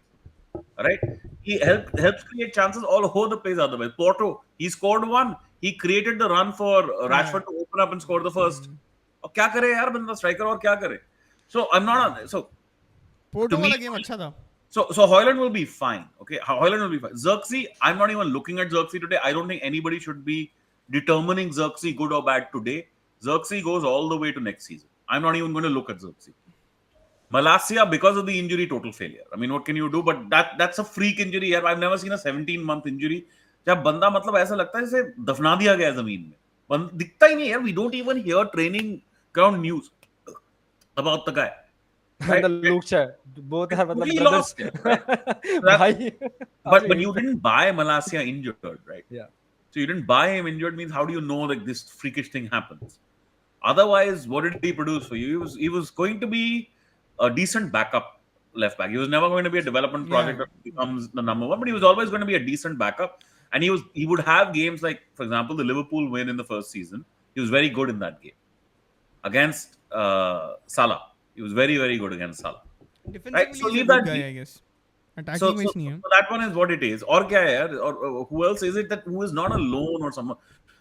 Right? He helps create chances all over the place otherwise. Porto, he scored one. He created the run for Rashford to open up and score the first. अब क्या करे यार बंदा striker और क्या करे? So I'm not on. So
Porto
to me,
वाला game अच्छा था.
so Hoyland will be fine. Okay, Hoyland will be fine. Xerxes, I'm not even looking at Xerxes today. I don't think anybody should be determining Xerxes good or bad today. Xerxes goes all the way to next season. I'm not even going to look at Xerxes. Malasia, because of the injury, total failure. I mean, what can you do? But that's a freak injury. यार, I've never seen a 17-month injury. जब बंदा मतलब ऐसा लगता है जैसे दफना दिया गया जमीन में. दिखता ही नहीं यार. We don't even hear training ground news about the guy. Right?
The Lucha, both are मतलब
Totally
brothers.
lost it, right?
भाई.
But you didn't buy Malasia injured, right?
Yeah.
So you didn't buy him injured means how do you know that this freakish thing happens? Otherwise, what did he produce for you? He was going to be a decent backup left back. He was never going to be a development project that becomes the number one, but he was always going to be a decent backup. And he would have games like, for example, the Liverpool win in the first season. He was very good in that game against Salah. He was very, very good against Salah.
Defensively,
Right? So
he's a
leave
good
that
guy,
be.
I guess. Attacking
So
wise नहीं है.
that one is what it is. Or kya hai yaar? Or who else is it that who is not a loan or someone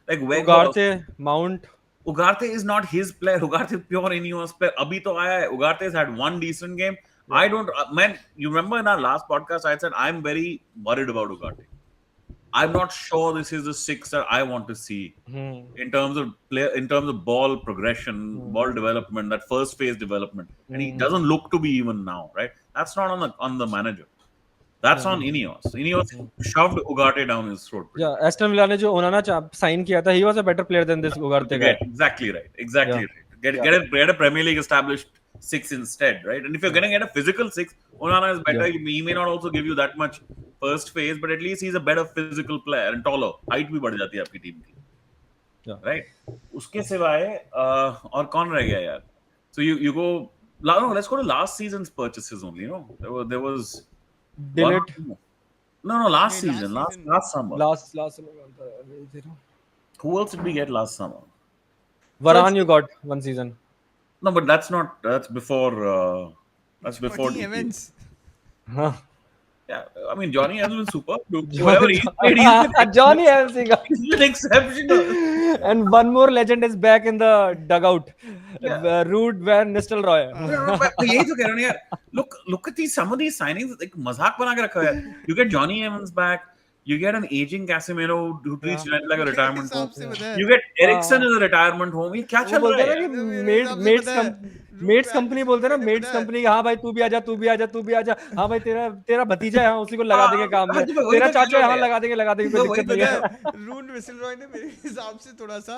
like
Ugarte, Mount.
Ugarte is not his player. Ugarte is pure Ineos player. Abhi to aaya hai. Ugarte has had one decent game. Yeah. I don't. Man, you remember in our last podcast, I said I'm very worried about Ugarte. I'm not sure this is the six that I want to see in terms of player, in terms of ball progression, ball development, that first phase development, and he doesn't look to be even now. Right? That's not on the manager. That's on Ineos. Ineos shoved Ugarte down his throat.
Yeah, Aston Villa ने जो उन्होंने sign किया था, he was a better player than this Ugarte guy.
Exactly right. Exactly right. Get a Premier League established six instead, right? And if you're going to get a physical six, Onana is better. He may not also give you that much first phase, but at least he's a better physical player and taller. Height भी बढ़ जाती है आपकी team की, right? उसके सिवाय और कौन रह गया यार? So you go. No, let's go to last season's purchases only. You know, there was.
Dillett.
No, last season. Last summer.
Last summer.
Who else did we get last summer?
Varane you got one season.
No, but that's before. That's before
Evans.
Huh.
Yeah, I mean Johnny Evans been super. Whoever he's played,
Johnny Evans
he's been exceptional.
And one more legend is back in the dugout. Ruud Van Nistelrooy.
यही तो कह रहा हूँ यार. Look at some of these signings. like मजाक बना के रखा है. You get Johnny Evans back. You get an aging Casemiro who treats United like a retirement home. You get Eriksen as a retirement home. ये क्या चल रहा है?
मेट्स कंपनी बोलते हैं ना, मेट्स कंपनी. हाँ भाई तू भी आजा. हाँ भाई तेरा भतीजा है, उसी को लगा देंगे काम में. तेरा चाचा है, हाँ लगा देंगे कोई दिक्कत नहीं है.
रूड निस्टेलरॉय ने मेरे हिसाब से थोड़ा सा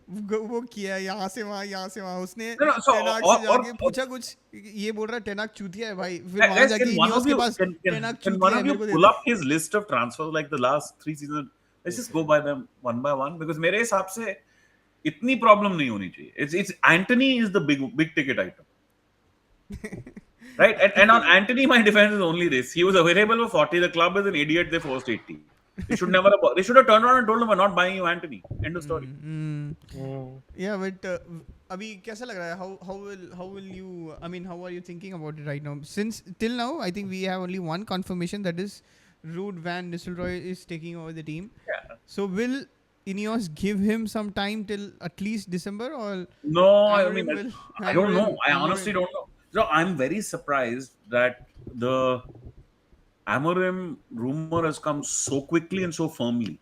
वो किया यहाँ से वहाँ उसने
No, no, so
टेन हाग से जाके पूछा कुछ, ये बोल रहा टेन हाग चूतिया है भाई, फिर वहां
guys,
जाके इनियोस के पास टेन हाग
can one
चूतिया है
of you
मेरे को दे
pull
they.
up his list of transfers like the last 3 seasons? Let's just go by them one by one, because मेरे हिसाब से इतनी प्रॉब्लम नहीं होनी चाहिए. It's Anthony is the big ticket item. Right? And on Anthony, my defense is only this. He was available for 40. The club is an idiot. They forced 80. They should have turned around and told him, we're not buying you Anthony. End of story.
Yeah, but अभी कैसा लग रहा है? How will you? I mean, how are you thinking about it right now? Since till now, I think we have only one confirmation, that is Ruud van Nistelrooy is taking over the team.
Yeah.
So will Ineos give him some time till at least December, or
No, I
Amorim
mean,
will-
I don't know. I
Amorim-
honestly don't know. So I'm very surprised that the Amorim rumor has come so quickly and so firmly.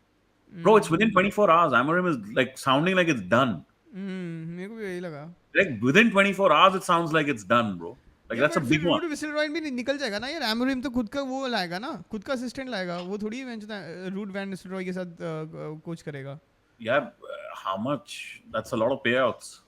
Bro, it's within 24 hours. Amorim is like sounding like it's done.
मेरे को भी यही लगा.
Like within 24 hours, it sounds like it's done, bro. Like that's a big one.
Ruud Nistelrooy भी निकल जाएगा ना यार. एमोरिम तो खुद का वो लाएगा ना, खुद का असिस्टेंट लाएगा. वो थोड़ी रूड वैन निस्टेलरॉय के साथ कोच करेगा.
Yeah, how much? That's a lot of payouts.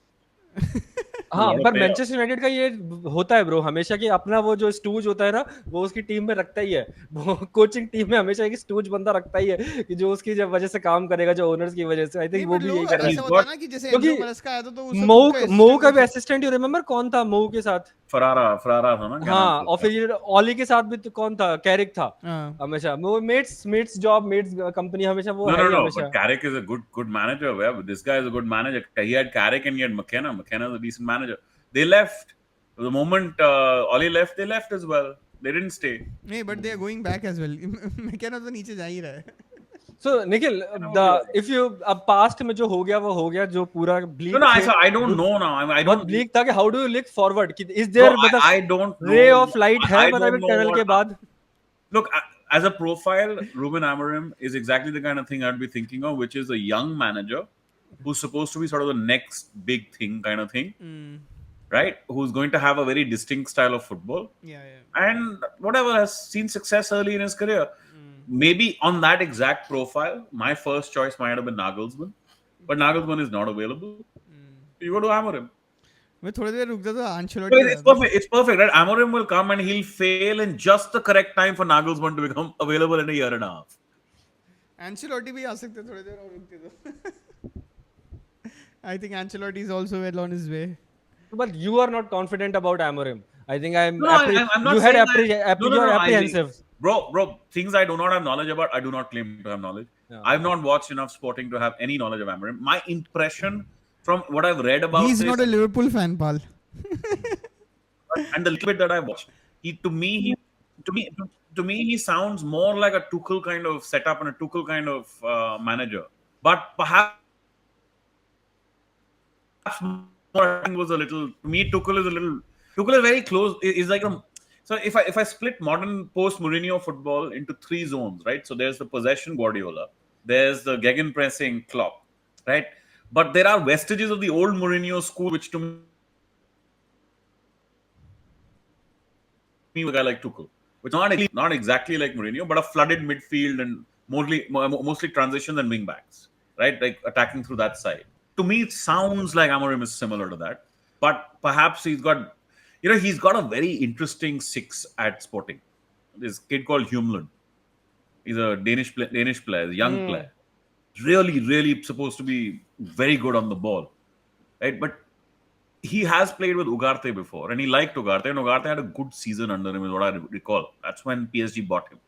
हाँ, पर मैनचेस्टर यूनाइटेड का ये होता है ब्रो हमेशा कि अपना वो जो स्टूज होता है ना, वो उसकी टीम में रखता ही है. वो कोचिंग टीम में हमेशा एक स्टूज बंदा रखता ही है कि जो उसकी वजह से काम करेगा, जो ओनर्स की वजह से. आई थिंक वो भी यही कर रहा
ऐसा होता है ना कि जैसे
क्योंकि
एंड्रू मरस्का आया था तो उसका
मऊ का भी असिस्टेंट. यू रिमेंबर कौन था मऊ के साथ?
फरारा था ना.
हाँ, और फिर ओली के साथ भी तो कौन था? कैरिक था. हमेशा वो मेट्स जॉब मेट्स कंपनी हमेशा वो है हमेशा.
But Carrick is a good manager. Yeah, but this guy is a good manager. He had Carrick and he had McKenna. McKenna is a decent manager. They left. The moment Oli left, they left as well. They didn't stay.
नहीं, but they are going back as well. McKenna तो नीचे जा ही रहा है.
So Nikhil, if you अब past में जो हो गया वो हो गया, जो पूरा bleak.
No, I don't know now. I don't.
bleak था कि how do you look forward? Is there मतलब
I don't know.
ray of light है मतलब टनल के बाद?
Look, as a profile, Ruben Amorim is exactly the kind of thing I'd be thinking of, which is a young manager who's supposed to be sort of the next big thing kind of thing. Right? Who's going to have a very distinct style of football. Yeah. And whatever, has seen success early in his career. Maybe on that exact profile, my first choice might have been Nagelsmann. But Nagelsmann is not available. You go to Amorim.
मैं थोड़ी देर रुक जाता हूँ. Ancelotti.
It's perfect, right? Amorim will come and he'll fail in just the correct time for Nagelsmann to become available in a year and a half.
Ancelotti भी आ सकते थोड़ी देर और रुक दो. I think Ancelotti is also well on his way.
But you are not confident about Amorim. I think I'm
not
you had apprehensive.
Bro, things I do not have knowledge about, I do not claim to have knowledge. Yeah. I've not watched enough sporting to have any knowledge of Amorim. My impression from what I've read about
he's not a Liverpool fan, Pal.
And the little bit that I've watched, to me he sounds more like a Tuchel kind of setup and a Tuchel kind of manager. But perhaps was a little, to me Tuchel is very close. Is like so if I split modern post Mourinho football into 3 zones, right? So there's the possession Guardiola, there's the gegenpressing Klopp, right? But there are vestiges of the old Mourinho school, which to me a guy like Tuchel, which not exactly like Mourinho, but a flooded midfield and mostly transitions and wing backs, right? Like attacking through that side. To me, it sounds like Amorim is similar to that, but perhaps he's got a very interesting 6 at Sporting. This kid called Humlund. He's a Danish player, young player. Really supposed to be very good on the ball, right? But he has played with Ugarte before, and he liked Ugarte, and Ugarte had a good season under him, is what I recall. That's when PSG bought him.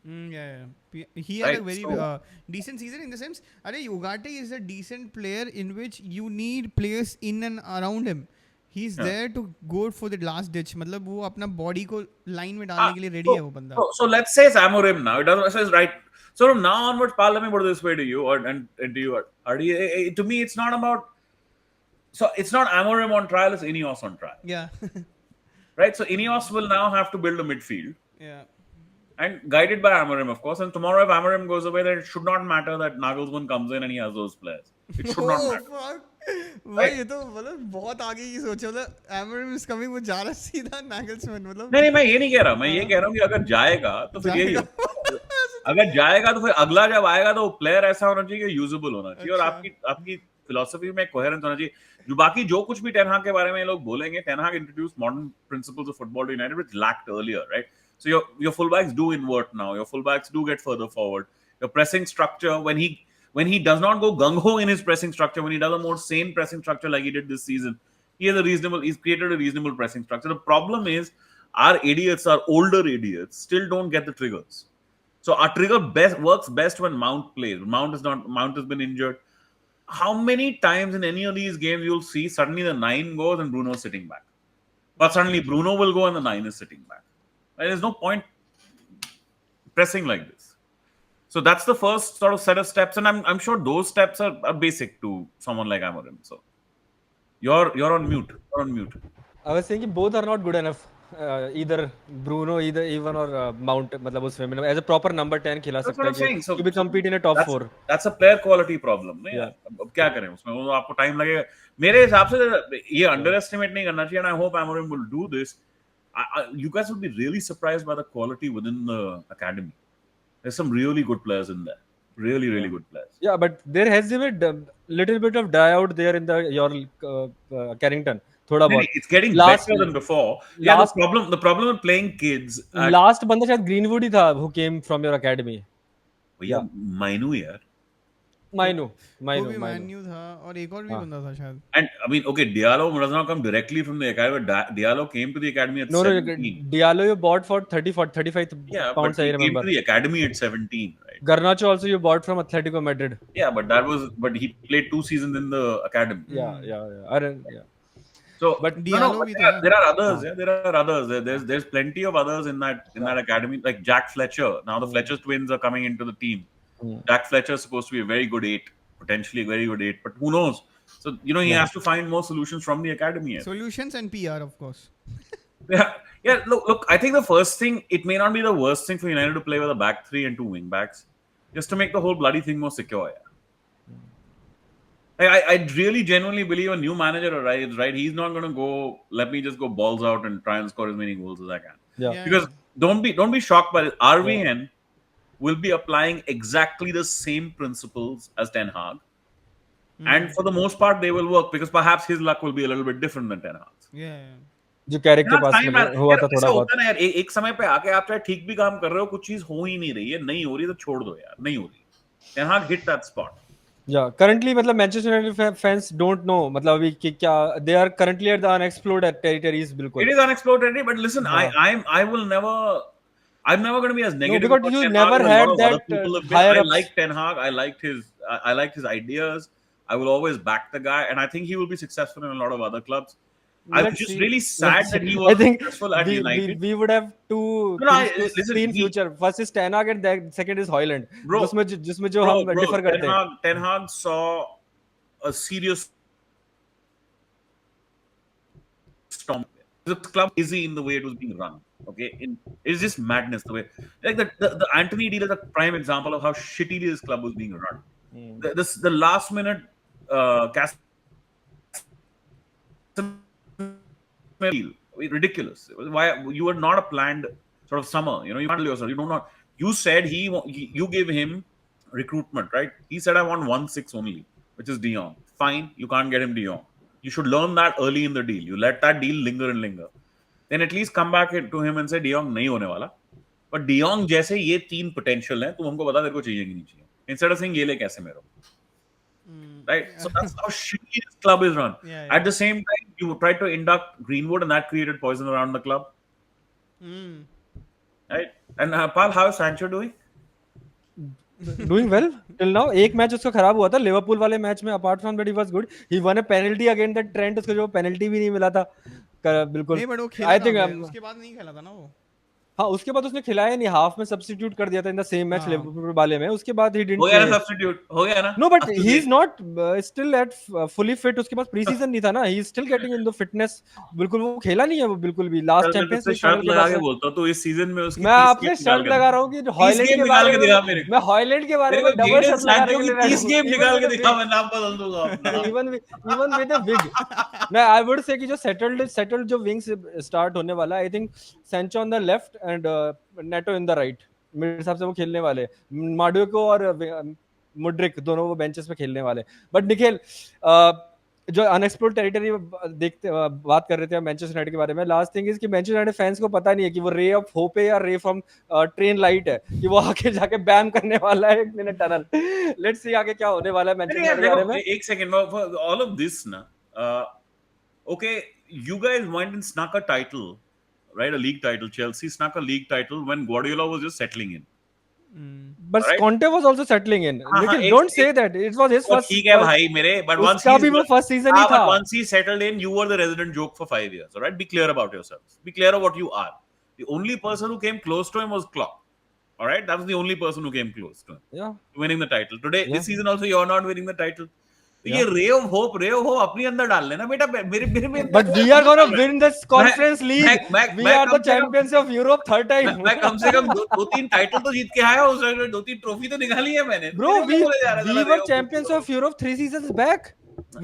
He had a very decent season in the sense, Ugarte is a decent player in which you need players in and around him. He's there to go for the last ditch. मतलब वो अपना body को line में डालने के लिए ready है वो बंदा.
So let's say it's Amorim now. It doesn't say it's right. So from now onwards, Pal, let me put it this way to you and to you. To me, it's not about. So it's not Amorim on trial, it's Ineos on trial.
Yeah.
Right? So Ineos will now have to build a midfield.
Yeah. And
guided by Amorim, of course. And tomorrow, if Amorim goes away, then it should not matter that Nagelsmann comes in and he has those players. It should not matter.
Fuck. भाई ये तो मतलब बहुत आगे की सोच है. मतलब Amorim is coming, वो जा रहा सीधा Nagelsmann. मतलब
नहीं मैं ये नहीं कह रहा. मैं ये कह रहा हूँ कि अगर जाएगा तो फिर यही अगर जाएगा तो फिर अगला जब आएगा तो प्लेयर ऐसा होना चाहिए कि यूजेबल होना चाहिए. और आपकी फिलॉसफी में कोहेरेंस होना चाहिए. जो बाकी जो कुछ भी टेन हाग के बारे में ये लोग बोलेंगे, Ten Hag introduced modern principles of football to United which lacked earlier, right? So your fullbacks do invert now. Your fullbacks do get further forward. Your pressing structure, when he does not go gung ho in his pressing structure, when he does a more sane pressing structure like he did this season, he's created a reasonable pressing structure. The problem is our idiots, our older idiots, still don't get the triggers. So our trigger works best when Mount plays. Mount has been injured. How many times in any of these games you'll see suddenly the 9 goes and Bruno's sitting back, but suddenly Bruno will go and the 9 is sitting back. There's no point pressing like this. So that's the first sort of set of steps, and I'm sure those steps are basic to someone like Amorim. So you're on mute. You're on mute.
I was saying both are not good enough. Either Bruno, even or Mount. मतलब उसमें मतलब as a proper number 10 खिला
That's
सकता
what
है
I'm saying.
कि to be compete in a top 4.
That's a player quality problem. नहीं
Yeah.
अब क्या करें उसमें, वो आपको टाइम लगेगा. मेरे हिसाब से ये underestimate नहीं करना चाहिए, and I hope Amorim will do this. You guys will be really surprised by the quality within the academy. There's some really good players in there. Really good players.
Yeah, but there has been a little bit of die out there in your Carrington. थोड़ा बहुत.
It's getting better than before. Yeah, the problem with playing kids.
Last बंदा शायद Greenwood ही था who came from your academy.
भैया माइनू यार.
वो भी माइनू था और एक और भी बंदा था शायद.
And I mean, okay, Diallo does not come directly from the academy, but Diallo came to the academy at 17.
No, Diallo you bought for 35 pounds, I remember.
He came to the academy at 17, right?
Garnacho also you bought from Atletico Madrid.
Yeah, but he played 2 seasons in the academy.
Yeah.
So,
but
there are others. Yeah, there are others. There's plenty of others in that academy, like Jack Fletcher. Now the Fletcher twins are coming into the team. Jack Fletcher is supposed to be a very good 8, potentially a very good 8, but who knows? So he has to find more solutions from the academy.
Solutions and PR, of course.
Yeah. Look. I think the first thing, it may not be the worst thing for United to play with a back 3 and 2 wing backs, just to make the whole bloody thing more secure. Yeah. I really genuinely believe a new manager arrives, right? He's not going to go, let me just go balls out and try and score as many goals as I can.
Yeah.
Because don't be shocked by it. RVN will be applying exactly the same principles as Ten Hag. And for the most part, they will work because perhaps his luck will be a little bit different than Ten Hag's.
Yeah.
जो correct के पास हुआ था थोड़ा बहुत.
यार एक समय पे आके आप चाहे ठीक भी काम कर रहे हो, कुछ चीज हो ही नहीं रही है, नहीं हो रही तो छोड़ दो यार, नहीं हो रही. Ten Hag hit that spot.
Yeah, currently मतलब Manchester United fans don't know मतलब अभी कि क्या they are currently at the unexplored territories बिल्कुल.
It is unexplored territory, but listen, I'm never going to be as negative.
No, because you never had that higher ups.
I like Ten Hag. I liked his ideas. I will always back the guy, and I think he will be successful in a lot of other clubs. I'm just really sad that he was successful at United.
We would have two see in future. First is Ten Hag and second is Højlund. जिसमें जो हम differ करते हैं.
Ten Hag saw a serious storm. The club easy in the way it was being run. Okay, it's just madness the way. Like the Anthony deal is a prime example of how shitty this club was being run. The last minute ridiculous. Why you were not a planned sort of summer? You can't tell yourself. You said you gave him recruitment, right? He said I want 1-6 only, which is De Jong. Fine, you can't get him De Jong. You should learn that early in the deal. You let that deal linger. Then at least come back to him and say De Jong नहीं होने वाला. But De Jong जैसे ये 3 potential हैं, तुम हमको बता तेरे को चाहिए कि नहीं चाहिए. Instead of saying ये ले कैसे मेरो. Right? So that's how shitty this club is run. At the same time, you tried to induct Greenwood and that created poison around the club. Right? And Pal, how is Sancho doing?
Doing well till now. एक match उसका खराब हुआ था Liverpool वाले match में. Apart from that, he was good. He won a penalty against that Trent. उसको जो penalty भी नहीं मिला था बिल्कुल.
नहीं, but वो खेला था. उसके बाद नहीं खेला था ना वो.
हाँ, उसके बाद उसने खिलाया नहीं, हाफ में सब्स्टिट्यूट कर दिया था in the same match Liverpool वाले में. उसके बाद ही डिडंट
हो गया ना सब्स्टिट्यूट, हो गया ना.
No but he is not still at fully fit. उसके पास प्री सीजन नहीं था ना. He is still getting in the fitness. बिल्कुल वो खेला नहीं है वो बिल्कुल भी. लास्ट चैंपियंस लीग
शर्ट लगा के बोलता हूं तो इस सीजन में उसकी
मैं आपने शर्ट लगा रहा हूं कि हॉयलैंड के बारे में, मैं हॉयलैंड के बारे में डबल शर्ट लगा के
30 गेम निकाल के दिखा, मैं नाम बदल दूंगा.
Even with the wig. मैं आई वुड से कि जो सेटल्ड जो विंग्स स्टार्ट होने वाला, I think Sancho on the left and NATO in the right. मेरे हिसाब से वो खेलने वाले. माडुएको और मुड्रिक, दोनों वो बेंचेस पे खेलने वाले। बट निखिल, जो अनएक्सप्लोर्ड टेरिटरी देखते बात कर रहे थे मैनचेस्टर यूनाइटेड के बारे में, लास्ट थिंग इज कि मैनचेस्टर यूनाइटेड फैंस को पता नहीं है कि वो रे ऑफ होप है या रे फ्रॉम ट्रेन लाइट है, कि वो आके जाके बैम करने वाला है इन टनल। लेट्स सी आगे क्या होने वाला है मैनचेस्टर यूनाइटेड के बारे में।
एक सेकंड, ऑल ऑफ दिस ना, okay, you guys went and snuck a title, right? A league title. Chelsea snuck a league title when Guardiola was just settling in.
But
Right?
Conte was also settling in.
हाँ,
Nikhil,
एक-
don't say
एक-
that. It was his
वो
first.
ठीक है भाई मेरे, but once
उसका भी वो first season ही था.
but once he settled in, you were the resident joke for 5 years. All right, be clear about yourselves. Be clear of what you are. The only person who came close to him was Klopp. All right, that was the only person who came close to him.
Yeah.
Winning the title. Today,
Yeah.
this season also, you're not winning the title. तो
Yeah.
ये ray of hope अपने अंदर डाल लेना बेटा, मेरे
But we are going to win this conference league. We
मैं
are the
कम से कम-
champions of Europe third time.
मैं कम से कम दो तीन टाइटल तो जीत के आया हूँ, उसमें 2-3 ट्रॉफी तो निकाली है मैंने।
Bro,
तेरे को बोले जा रहा है,
we
साला
were
ray of
champions
hope.
of Europe 3 seasons back.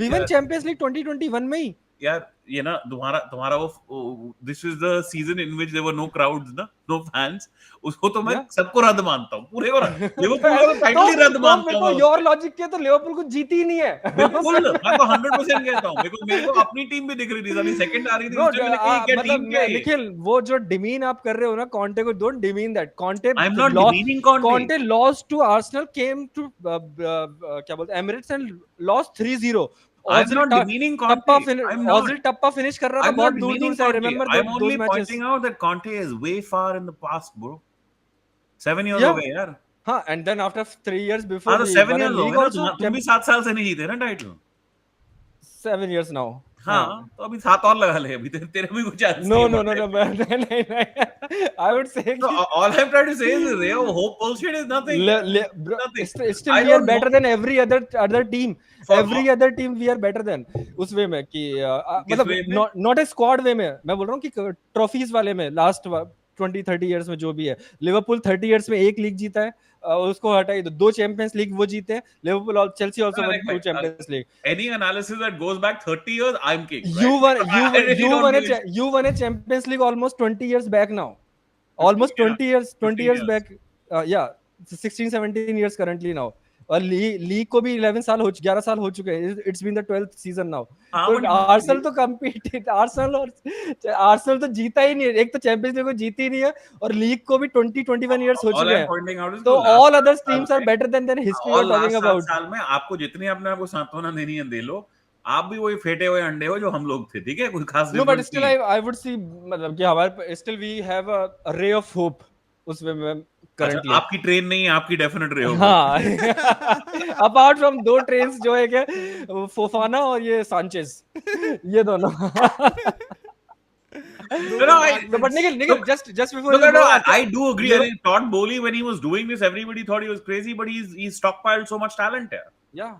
We won Champions League 2021 में ही।
यार ये ना तुम्हारा वो this is the season in which there were no crowds ना, नो फैंस, उसको तो मैं सबको रद्द मानता हूँ, पूरे को लिवरपूल को तो टाइटल ही रद्द मानता हूँ।
योर लॉजिक के तो लिवरपूल को जीती ही नहीं है।
बिल्कुल, मैं तो 100% कहता हूँ, मेरे को अपनी टीम भी दिख रही थी, साली सेकंड आ रही थी, उसमें मैंने कहा क्या टीम क्या है।
निखिल, वो जो डिमीन आप कर रहे हो ना कॉन्टे को, don't demean that. Conte
I am not demeaning
Conte lost to Arsenal, came to क्या बोलते हैं, Emirates and lost 3-0।
I'm not demeaning Conte. I'm not.
Ozil टप्पा फिनिश कर रहा था बहुत दूर-दूर से। I remember
I'm
those
only
matches.
pointing out that Conte is way far in the past, bro. 7 years हो गए यार।
हाँ, and then after 3 years before
हाँ, तो 7 years हो गए ना, तुम भी 7 साल से नहीं जीते ना टाइटल।
7 years now.
हाँ, तो अभी 7 और लगा ले, अभी तेरे भी कुछ चांस
No,
नहीं
no, नहीं। I would say
So all I'm trying to say is ray of hope bullshit is nothing. Nothing.
Still
I
we are
don't
better
know.
than every other team.
For
Every
what?
other team we are better than, उस वे में कि
किस way में?
मतलब not a squad वे में, मैं बोल रहा हूँ कि ट्रॉफीज वाले में लास्ट 20-30 इयर्स में जो भी है। लिवरपूल 30 इयर्स में एक लीग जीता है, उसको हटाई तो 2 चैंपियंस लीग वो जीते हैं। लिवरपूल और Chelsea also one 2 champions league.
Any analysis that goes back 30 years, I'm king.
You
right?
you won a Champions League almost 20 years back now. Almost 20 years 20 years back. Yeah, 16-17 years currently now. और league को भी 11 साल हो चुके हैं। It's been the 12th season now. तो Arsenal तो compete, Arsenal तो जीता ही नहीं है, एक तो चैंपियंस लीग को जीती ही नहीं है और लीग को भी 20-21 इयर्स हो चुके हैं। तो all other teams are better than history you are talking about.
साल में आपको जितनी अपने आपको सांत्वना देनी है दे लो, आप भी वही फेटे हुए अंडे हो जो हम लोग थे, ठीक है, कोई खास
no, but still I would see, मतलब कि हमारे still we have a ray of hope उसमें में करंटली।
आपकी ट्रेन नहीं है, आपकी डेफिनेट रे होप।
हाँ, अपार्ट फ्रॉम 2 ट्रेन्स जो है क्या, फोफाना और ये सांचेज, ये दोनों। But Nikhil, just before
you go, I do agree. I think Todd Bowley, when he was doing this, everybody thought he was crazy, but he's stockpiled so much talent here.
Yeah.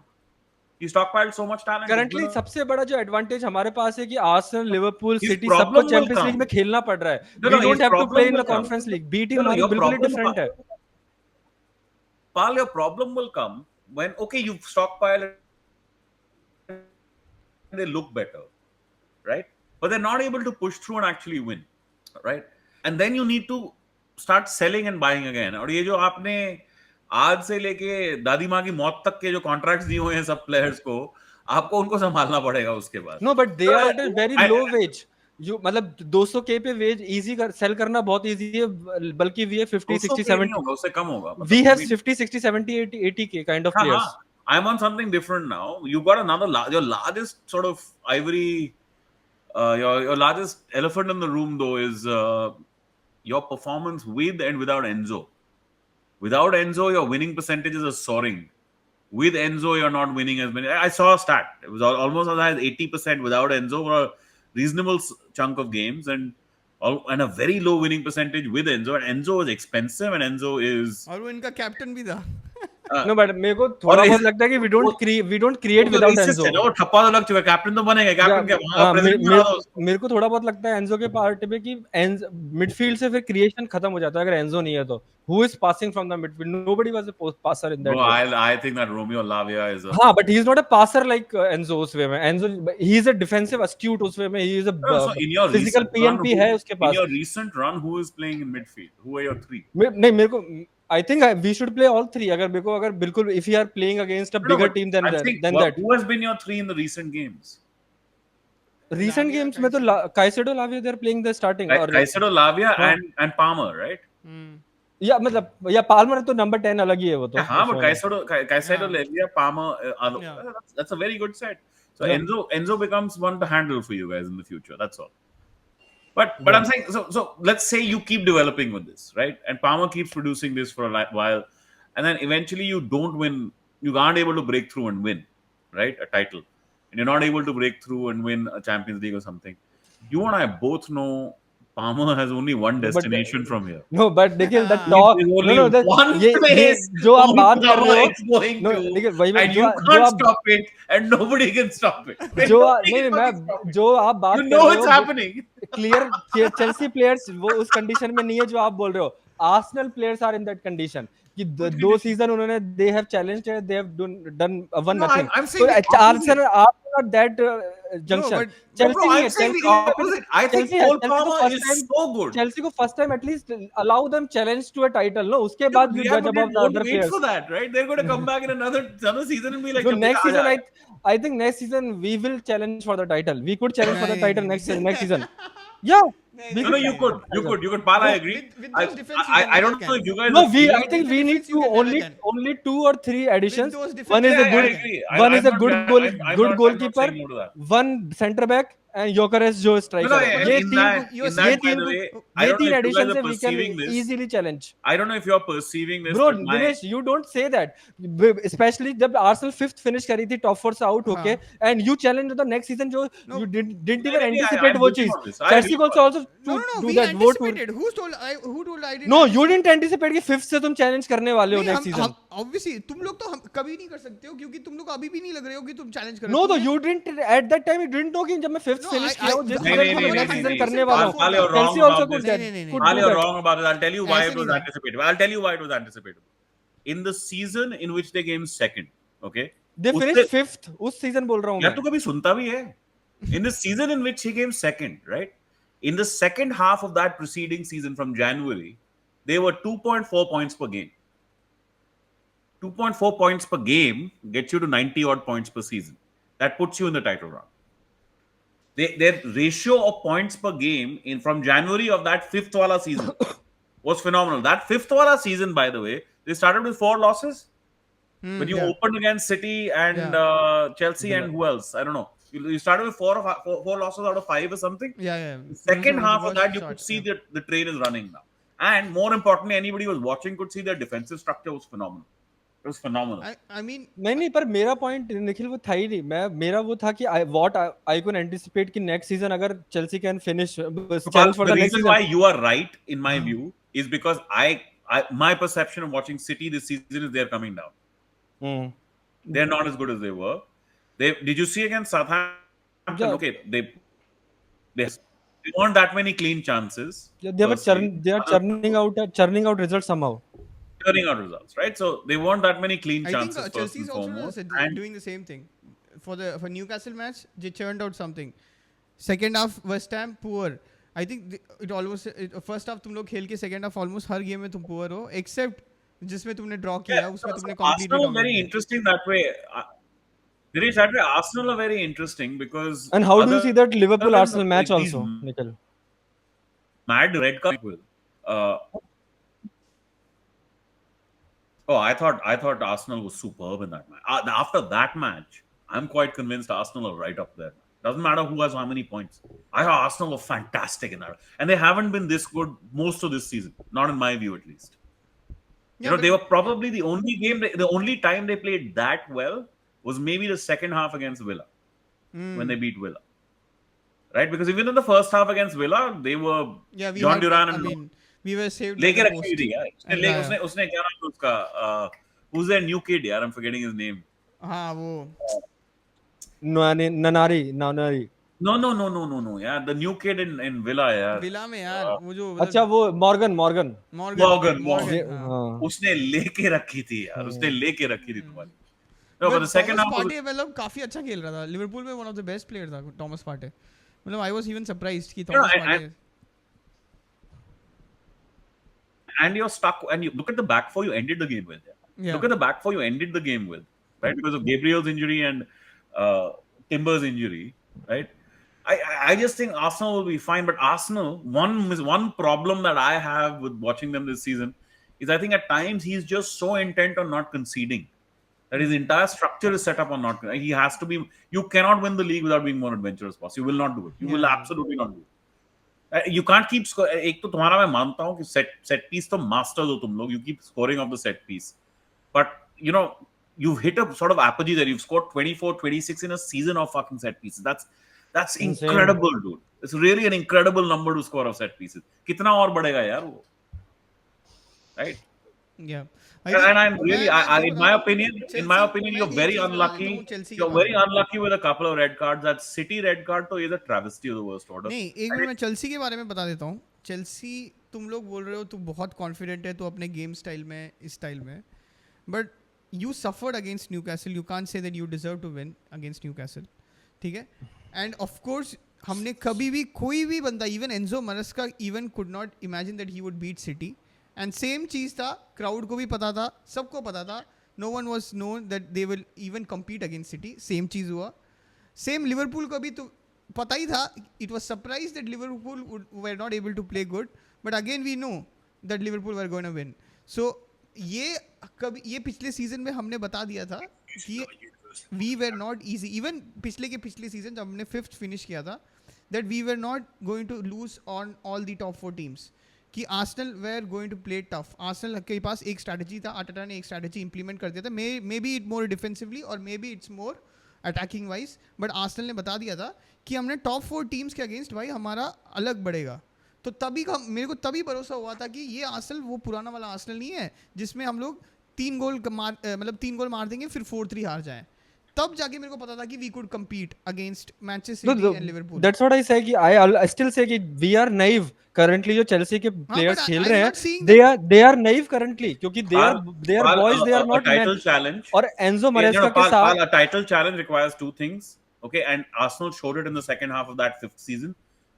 He stockpiled so much talent.
Currently सबसे बड़ा जो advantage हमारे पास है कि Arsenal, Liverpool,
His
city
problem
सबको
will
champions
come.
League में खेलना पड़ रहा है।
No,
We
his
don't have to
problem
play in
will
the
come.
conference league. B team
No,
हमारी
your
बिल्कुल ही
problem
डिफरेंट है।
Pal, your problem will come when, okay, you stockpile and they look better, right? But they're not able to push through and actually win, right? And then you need to start selling and buying again. और ये जो आपने आज से लेके दादी माँ की मौत तक के जो कॉन्ट्रैक्ट्स दिए हुए हैं सब प्लेयर्स को, आपको उनको संभालना पड़ेगा उसके बाद।
No, but they are at a very low wage. मतलब 200K पे वेज इजी सेल करना बहुत इजी है, बल्कि we have 50, 60, 70
होगा, उससे कम होगा।
We have 50, 60, 70, 80K kind of players.
I'm on something different now. You got another your largest sort of ivory, your largest elephant in the room though is your performance with and without Enzo. Without Enzo, your winning percentages are soaring. With Enzo, you're not winning as many. I saw a stat. It was almost as high as 80% without Enzo for a reasonable chunk of games, and a very low winning percentage with Enzo. And Enzo is expensive, and Enzo is.
और वो इनका captain भी था।
No, but मेरे को थोड़ा बहुत लगता है कि we don't create without Enzo.
वो ठप्पा तो लग चुका है, कैप्टन तो बनेगा, कैप्टन क्या वहां प्रेसिडेंट।
मेरे को थोड़ा बहुत लगता है एंजो के पार्ट में कि मिडफील्ड से फिर क्रिएशन खत्म हो जाता है अगर एंजो नहीं है तो। Who is passing from the midfield? Nobody was a passer in that.
No, I think that Romeo Lavia is.
हाँ, but he is not a passer like Enzo उस वे में. Enzo, he is a defensive astute उस वे में. He is a physical PNP है उसके पास.
In your recent run, who is playing in midfield? Who are your three?
नहीं, मेरे को I think we should play all three. अगर बिल्कुल if we are playing against a
No,
bigger
but
team than
I'm saying,
that.
who has been your three in the recent games?
Recent
Lavia,
games में तो
Caicedo.
Caicedo, Lavia, they're playing the starting or
Caicedo, Lavia,
हाँ
and Palmer, right?
या मतलब या Palmer तो number 10 अलग ही है वो तो
Yeah, but
उसमें
Caicedo,
Yeah.
Lavia, Palmer,
Yeah.
that's a very good set. So
yeah
Enzo becomes one to handle for you guys in the future. That's all. But
yeah
I'm saying, so let's say you keep developing with this, right? And Palmer keeps producing this for a while, and then eventually you don't win. You aren't able to break through and win, right? A title, and you're not able to break through and win a Champions League or something. You and I both know Palmer has only one
but
destination from here.
no but Nikhil the
There
talk
is
no
only
no
one
ये
place
जो आप
Paul
बात कर रहे
Palmer
हो
is going
no
to,
Nikhil वही मैं
and you can't stop it, and nobody can stop it. Right?
जो
Nobody
नहीं
can
नहीं मैं
fucking stop it.
जो आप बात
You
कर
know
रहे
it's
हो
happening.
क्लियर चेल्सी प्लेयर्स वो उस कंडीशन में नहीं है जो आप बोल रहे हो Arsenal players are in that condition कि दो सीजन उन्होंने they have challenged they have done one
No,
nothing
I'm
तो
saying the opposite.
Arsenal are not that
No,
junction
but
No, bro,
Chelsea नहीं
I'm
है
saying the
Chelsea
opposite. I think Cole Palmer is so good.
Chelsea को first time at least allow them challenge to a title no उसके
Yeah,
बाद
but
you
Real
जज
Madrid
about the
won't
other
wait for
players
that, right? They're going to come back in another season and be like,
so
"Jab
next
beta aa
season
jaa."
I think next season we will challenge for the title we could challenge for the
नहीं,
title
नहीं,
next season yeah
नहीं,
we
नहीं,
No, no,
could
नहीं,
you
नहीं,
could,
नहीं.
you could, you could. Pal, I
no
agree.
With
I,
those defense you
I
never
don't know
can.
if you guys
No,
are
I
feeling.
think
With
we
the
need
defense you
to
can never can.
only 2 or 3 additions.
those
One
defense
is
you
a
Yeah,
never
I
good,
can.
agree.
one is a
not,
good goal, good
I'm not
goalkeeper,
saying no to that.
one centre back, and Gyökeres जो
No,
striker
no,
है.
and
ये
in
तीन,
that,
You're
ये
saying
by
तीन,
the way, I
ये
don't know
तीन
if you guys
additions
are
से we can
perceiving this.
easily challenge.
I don't know if you're perceiving this,
Bro,
but
Dinesh, you don't say that. Especially जब Arsenal fifth finish करी थी top 4 से out होके,
हाँ.
and you challenge the next season जो
No,
you didn't even
I,
anticipate
I'm
वो
with you
चीज.
on this. I
Chelsea
agree.
को also
no,
to
no.
do
We
that. वो to
anticipated. Who told I didn't
no, you
anticipate?
didn't anticipate कि fifth से तुम challenge करने वाले हो
नहीं,
next season.
obviously तुम लोग तो कभी नहीं कर सकते हो क्योंकि तुम लोग अभी भी नहीं लग रहे हो कि तुम चैलेंज करो.
No, though you didn't at that time. You didn't know कि जब मैं fifth
No,
finish किया हूँ जिस
नहीं
season
नहीं
का
नहीं
मैं
नहीं
next
नहीं
season
नहीं
करने वाला
Pal,
हूँ.
you're wrong
Chelsea also
about
could
this.
that
नहीं, नहीं,
could
Pal,
do
you're
that.
wrong about it. I'll tell you why
ऐसे
it
नहीं
was
था.
anticipated. I'll tell you why it was anticipated. In the season in which they came second, okay?
They
उससे
finished fifth. उस season बोल रहा हूँ
यार
मैं.
तू कभी सुनता भी है? In the season in which he came second, right? In the second half of that preceding season from January, they were 2.4 points per game. 2.4 points per game gets you to 90 odd points per season. That puts you in the title run. Their ratio of points per game in from January of that fifth wala season was phenomenal. That fifth wala season, by the way, they started with 4 losses. When you
Yeah.
opened against City and
Yeah.
Chelsea and who else? I don't know. You started with four losses out of 5 or something.
Yeah.
The second
It
half of
was
that, you
short,
could see
yeah.
that the train is running now. And more importantly, anybody who was watching could see their defensive structure was phenomenal. It was phenomenal.
I mean,
नहीं पर मेरा point Nikhil वो था ही नहीं. मेरा वो था कि what I could anticipate कि next season अगर Chelsea can finish
So,
challenge for
the
the next
reason
season.
why you are right, in my view, is because my perception of watching City this season is they're coming down.
Hmm.
They're not as good as they were. Did you see against Southampton?
Yeah.
Okay, they weren't that many clean chances.
Yeah, they are churning out results somehow.
Churning out results, right? So they weren't that many clean
I think
chances first
Chelsea
and
is also
foremost. And
doing the same thing. For Newcastle match, they churned out something. Second half, West Ham poor. I think first half तुम लोग खेल के second half almost हर game में तुम poor हो, except जिसमें तुमने draw किया, उसमें तुमने completely
Arsenal are very
dominated.
interesting that way. Girish, that way Arsenal are very interesting because.
And how do you see that Liverpool
than
Arsenal match
these
also, Nikhil?
Mad red card people. I thought Arsenal was superb in that match. After that match, I'm quite convinced Arsenal are right up there. Doesn't matter who has how many points. I thought Arsenal were fantastic in that, and they haven't been this good most of this season. Not in my view, at least.
Yeah,
They were probably the only time they played that well was maybe the second half against Villa when they beat Villa. Right? Because even in the first half against Villa, they were John Duran and
we were saved.
लेके रखी थी यार. उसने क्या नाम है उसका? Who's their new kid? यार, I'm forgetting his name.
हाँ वो.
Nanari.
No. यार, the new kid in Villa यार.
Villa में यार वो जो.
अच्छा वो Morgan.
उसने लेके रखी थी यार. उसने लेके रखी थी तुम्हारी. No, but the second half.
Partey मतलब काफी अच्छा खेल रहा था. लिवरपूल में one of the best players था Thomas Partey. मतलब I was even surprised कि Thomas Partey.
and you're stuck. And you look at the back four you ended the game with.
Yeah.
Look at the back four you ended the game with, right? Because of Gabriel's injury and Timber's injury, right? I just think Arsenal will be fine. But Arsenal, one problem that I have with watching them this season is I think at times he's just so intent on not conceding that his entire structure is set up on not. He has to be. You cannot win the league without being more adventurous. Boss, you will not do it. You will absolutely not do it. You can't keep scoring. एक तो तुम्हारा मैं मानता हूँ कि set piece तो masters हो तुम लोग. You keep scoring off the set piece, but you know you've hit a sort of apogee there. You've scored 24, 26 in a season of fucking set pieces. That's incredible, dude. It's really an incredible number to score of set pieces. कितना और बढ़ेगा यार वो, right?
Yeah.
And I'm really, in my opinion, you're very unlucky. You're very unlucky with a couple of red cards. That City red card तो is a travesty of the worst order.
नहीं, एक minute मैं Chelsea के बारे में बता देता हूँ. चेल्सी तुम लोग बोल रहे हो तू बहुत कॉन्फिडेंट है, तू अपने गेम स्टाइल में, इस स्टाइल में, but you suffered against Newcastle. You can't say that you deserve to win against Newcastle. ठीक है? And of course हमने कभी भी कोई भी बंदा, even Enzo Maresca even could not imagine that he would beat City. And same चीज़ था, crowd को भी पता था, सबको पता था. No one was known that they will even compete against City. Same चीज़ हुआ. Same Liverpool को भी तो पता ही था. It was surprised that Liverpool were not able to play good. But again we know that Liverpool were going to win. So ये पिछले season में हमने बता दिया था कि we were not easy. Even पिछले सीजन जब हमने 5th फिनिश किया था, that we were not going to lose on all the top 4 teams. कि Arsenal were going to play tough. Arsenal के पास एक स्ट्रैटेजी था, आर्टेटा ने एक स्ट्रैटेजी इंप्लीमेंट कर दिया था. Maybe it more defensively और maybe it's more attacking wise, but Arsenal ने बता दिया था कि हमने टॉप 4 टीम्स के अगेंस्ट भाई हमारा अलग बढ़ेगा. तो तभी मेरे को तभी भरोसा हुआ था कि ये आर्सेनल वो पुराना वाला आर्सेनल नहीं है जिसमें हम लोग 3 गोल मार देंगे फिर 4-3 हार जाएं. तब जाके मेरे को पता था कि we could compete against Manchester City and Liverpool.
That's what I say कि I still say कि we are naive currently. जो Chelsea के players खेल रहे हैं, they are naive currently क्योंकि they are boys, they are not men. और Enzo Maresca के साथ
a title challenge requires 2 things. Okay, and Arsenal showed it in the second half of that 5th season,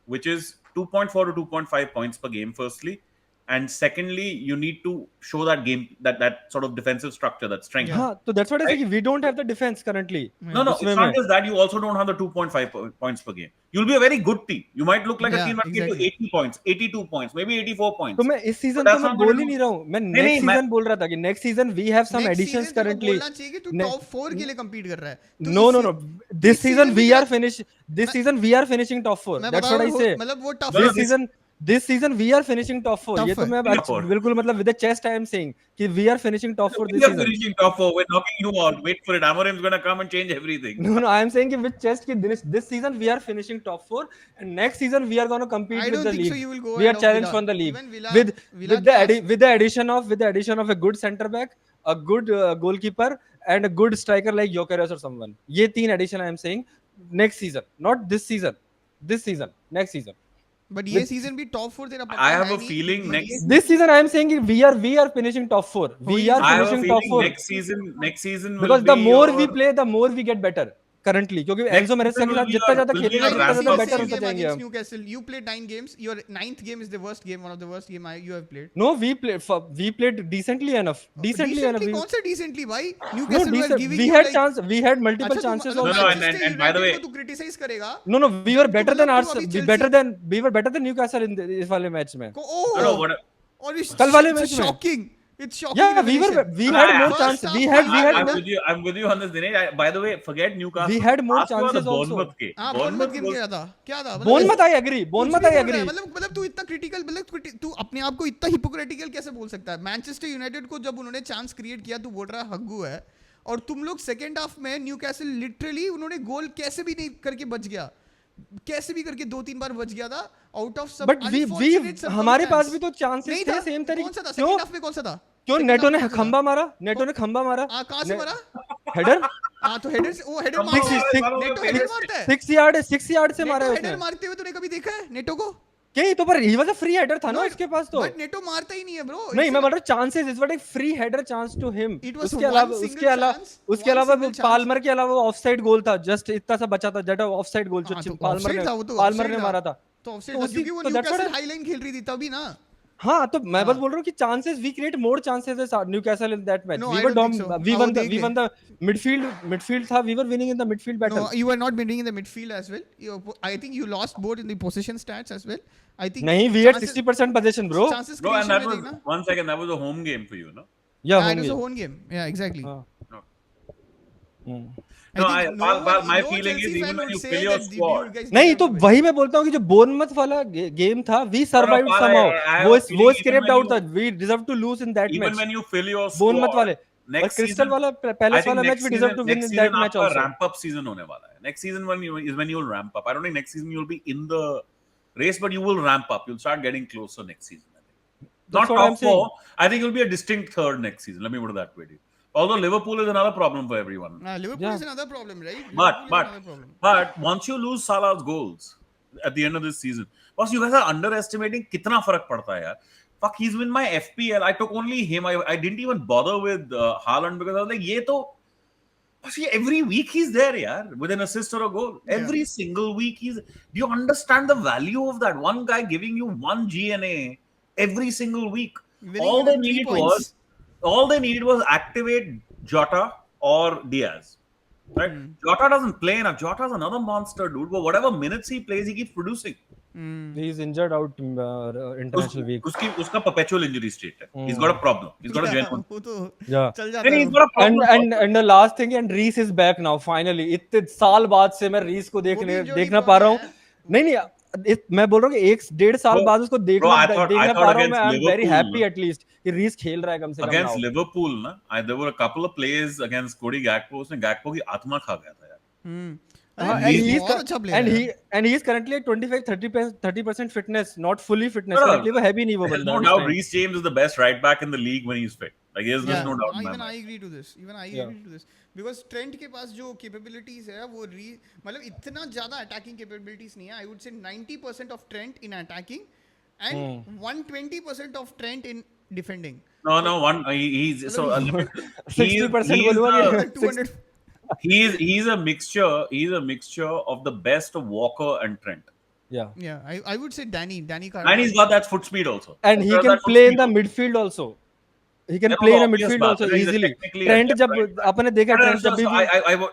which is 2.4 to 2.5 points per game firstly. And secondly, you need to show that game, that sort of defensive structure, that strength.
Yeah, so that's what I say. We don't have the defense currently.
No, it's not just that. You also don't have the 2.5 points per game. You'll be a very good team. You might look like a team that get to 80 points, 82 points, maybe 84 points.
तो मैं इस season तो मैं बोल ही नहीं रहा हूँ. मैं next season बोल रहा था कि next season we have some additions currently.
बोलना चाहिए कि तू top 4 के लिए compete कर रहा है.
No. This season we are finishing top 4. That's what I say.
मतलब वो tough.
This season we are finishing top 4. ये तो मैं बिल्कुल मतलब with the chest I am saying कि we are finishing top 4 this season.
We are finishing top 4. We're knocking you out. Wait for it. Amorim's going to come and change everything.
No. I am saying कि with chest कि this season we are finishing top 4 and next season we are going to compete with the league.
So you will go
we are challenged from the league with the addition of a good centre back, a good goalkeeper and a good striker like Gyökeres or someone. ये 3 addition I am saying next season, not this season. This season, next season.
But ये season भी top 4 तेरा पक्का
I have a feeling
this season I am saying we are finishing top 4. We are finishing top 4.
Next season
because the more we play, the more we get better. Currently, क्योंकि Enzo Maresca के साथ जितना ज़्यादा खेलेंगे, जितना ज़्यादा better होता जाएंगे हम.
Newcastle, you played 9 games. Your 9th game is the worst game, one of the worst game you have played.
No, we played decently enough. Decently enough.
कौन सा decently भाई? Newcastle were giving
we had chance. We had multiple chances.
No, and by the way,
तू criticize करेगा.
No, we were better than Arsenal. We were better than Newcastle in इस वाले match में.
कल वाले मैच में. Shocking. It's shocking.
Yeah, we had more chances.
I'm with you on this, Dinesh. By the way, forget Newcastle.
We had more chances also.
Bournemouth game क्या था?
Bournemouth I agree.
मतलब तू इतना critical, मतलब तू अपने आप को इतना hypocritical कैसे बोल सकता है? मैनचेस्टर यूनाइटेड को जब उन्होंने चांस क्रिएट किया, तू बोल रहा है हग्गू है, और तुम लोग सेकेंड हाफ में न्यूकैसल लिटरली उन्होंने गोल कैसे भी नहीं करके बच गया, कैसे भी करके 2-3 बार बच गया था आउट ऑफ सब.
बट हमारे पास भी तो चांसेस थे सेम तरीके.
कौन सा था सेकंड हाफ में? कौन सा था?
क्यों नेटो ने खंबा मारा.
कहां से मारा?
हेडर.
तो हेडर से वो हेडर मारता है. नेटो हेडर मारता है
6 यार्ड से मारा है उसने.
हेडर मारते हुए तूने कभी देखा है नेटो को?
क्या तो पर he was a free header था ना इसके पास तो.
बट नेटो मारता ही नहीं है ब्रो.
नहीं मैं बोल रहा हूं चांसेस इज व्हाट, एक free header chance to him. उसके अलावा पाल्मर के अलावा ऑफसाइड गोल था, जस्ट इतना सा बचा था, जटा ऑफसाइड गोल जो पाल्मर ने मारा था.
तो ऑफसाइड था क्योंकि वो न्यूकैसल हाईलाइन खेल रही थी तभी ना.
हाँ तो मैं बस बोल रहा हूँ कि chances we create more chances as Newcastle in that match.
No,
We
I
were
don't think so.
we
वो
won
देख ले.
the midfield था, we were winning in the midfield battle.
No, you were not winning in the midfield as well. I think you lost both in the possession stats as well. I think
नहीं, we had 60% possession, bro.
chances
Bro, and
creation
that
में
was
देखना.
1 second. That was a home game for you, no?
Yeah,
Yeah, it
home
was a
game.
home game. Yeah, exactly.
हाँ.
No.
Hmm.
No,
No
my
no
feeling
Chelsea
is even
fan
when
would
you
say
fill your
that
squad.
you guys
नहीं
deserve
तो
to win.
वही मैं बोलता हूँ कि जो Bournemouth वाला गेम था, we survived
Pal,
somehow.
I have a feeling
वो
even
scraped
when
out था. We deserved to lose in that
even
match.
when you fill your
Bournemouth
squad
वाले. और
next
क्रिस्टल
season,
वाला
I
palace
think
वाला match, we deserve to win in that match
आपका
also.
ramp up season होने वाला है. Next season is when you'll ramp up. I don't think next season you'll be in the race, but you will ramp up. You'll start getting closer next season. I think.
That's
Not
what I'm
top
saying.
4. I think you'll be a distinct third next season. Let me put it that way. Dude. Although Liverpool is another problem for everyone.
Liverpool
Yeah.
is another problem, right?
But
Liverpool is another problem.
but once you lose Salah's goals at the end of this season, boss, you guys are underestimating कितना फर्क पड़ता है यार. Fuck, he's in my FPL. I took only him. I didn't even bother with Haaland because I was like, ये तो see, every week he's there, yeah, with an assist or a goal.
Yeah.
Every single week he's. Do you understand the value of that? One guy giving you 1 GNA every single week.
Winning
All
with
they
3
needed
points.
was activate Jota or Diaz. Right? Jota doesn't play enough. Jota's another monster, dude. But whatever minutes he plays, he keeps producing.
He's injured out international week.
उसका perpetual injury state है. He's got a problem. He's got a genuine.
वो तो
Yeah.
चल जाता
He's
है.
got a problem.
And the last thing, and Reese is back now finally. इतने साल बाद से मैं रीस को देखना पा रहा हूँ. नहीं मैं बोल रहा हूँ कि 1-1.5 साल बाद उसको देखना
I thought
पा रहा हूँ मैं.
against
I'm very
Liverpool,
happy at least कि रीस खेल रहा है कम से कम
against
now.
Liverpool ना, there were a couple of plays against Cody Gakpo. उसने Gakpo की आत्मा खा गया था यार.
बहुत अच्छा player है.
And he is currently at 25-30% fitness, not fully fitness.
No,
Currently वो है भी नहीं वो
There's
बंदा.
no
इस
doubt
time.
Reece James is the best right back in the league when he's fit. Like there's just no doubt in my
Even I
mind.
agree to this. Even I agree to this. Because Trent के पास जो capabilities है वो मतलब इतना ज़्यादा attacking capabilities नहीं है. I would say 90% of Trent in attacking and 120% of Trent in defending.
He's so
60% बोलूँगा कि
200.
he's a mixture. He's a mixture of the best of Walker and Trent.
Yeah, I would say Danny Carvajal.
And he's got that foot speed also.
And he can play in the midfield also. He can play in a midfield also easily. Trent जब आपने देखा Trent जब भी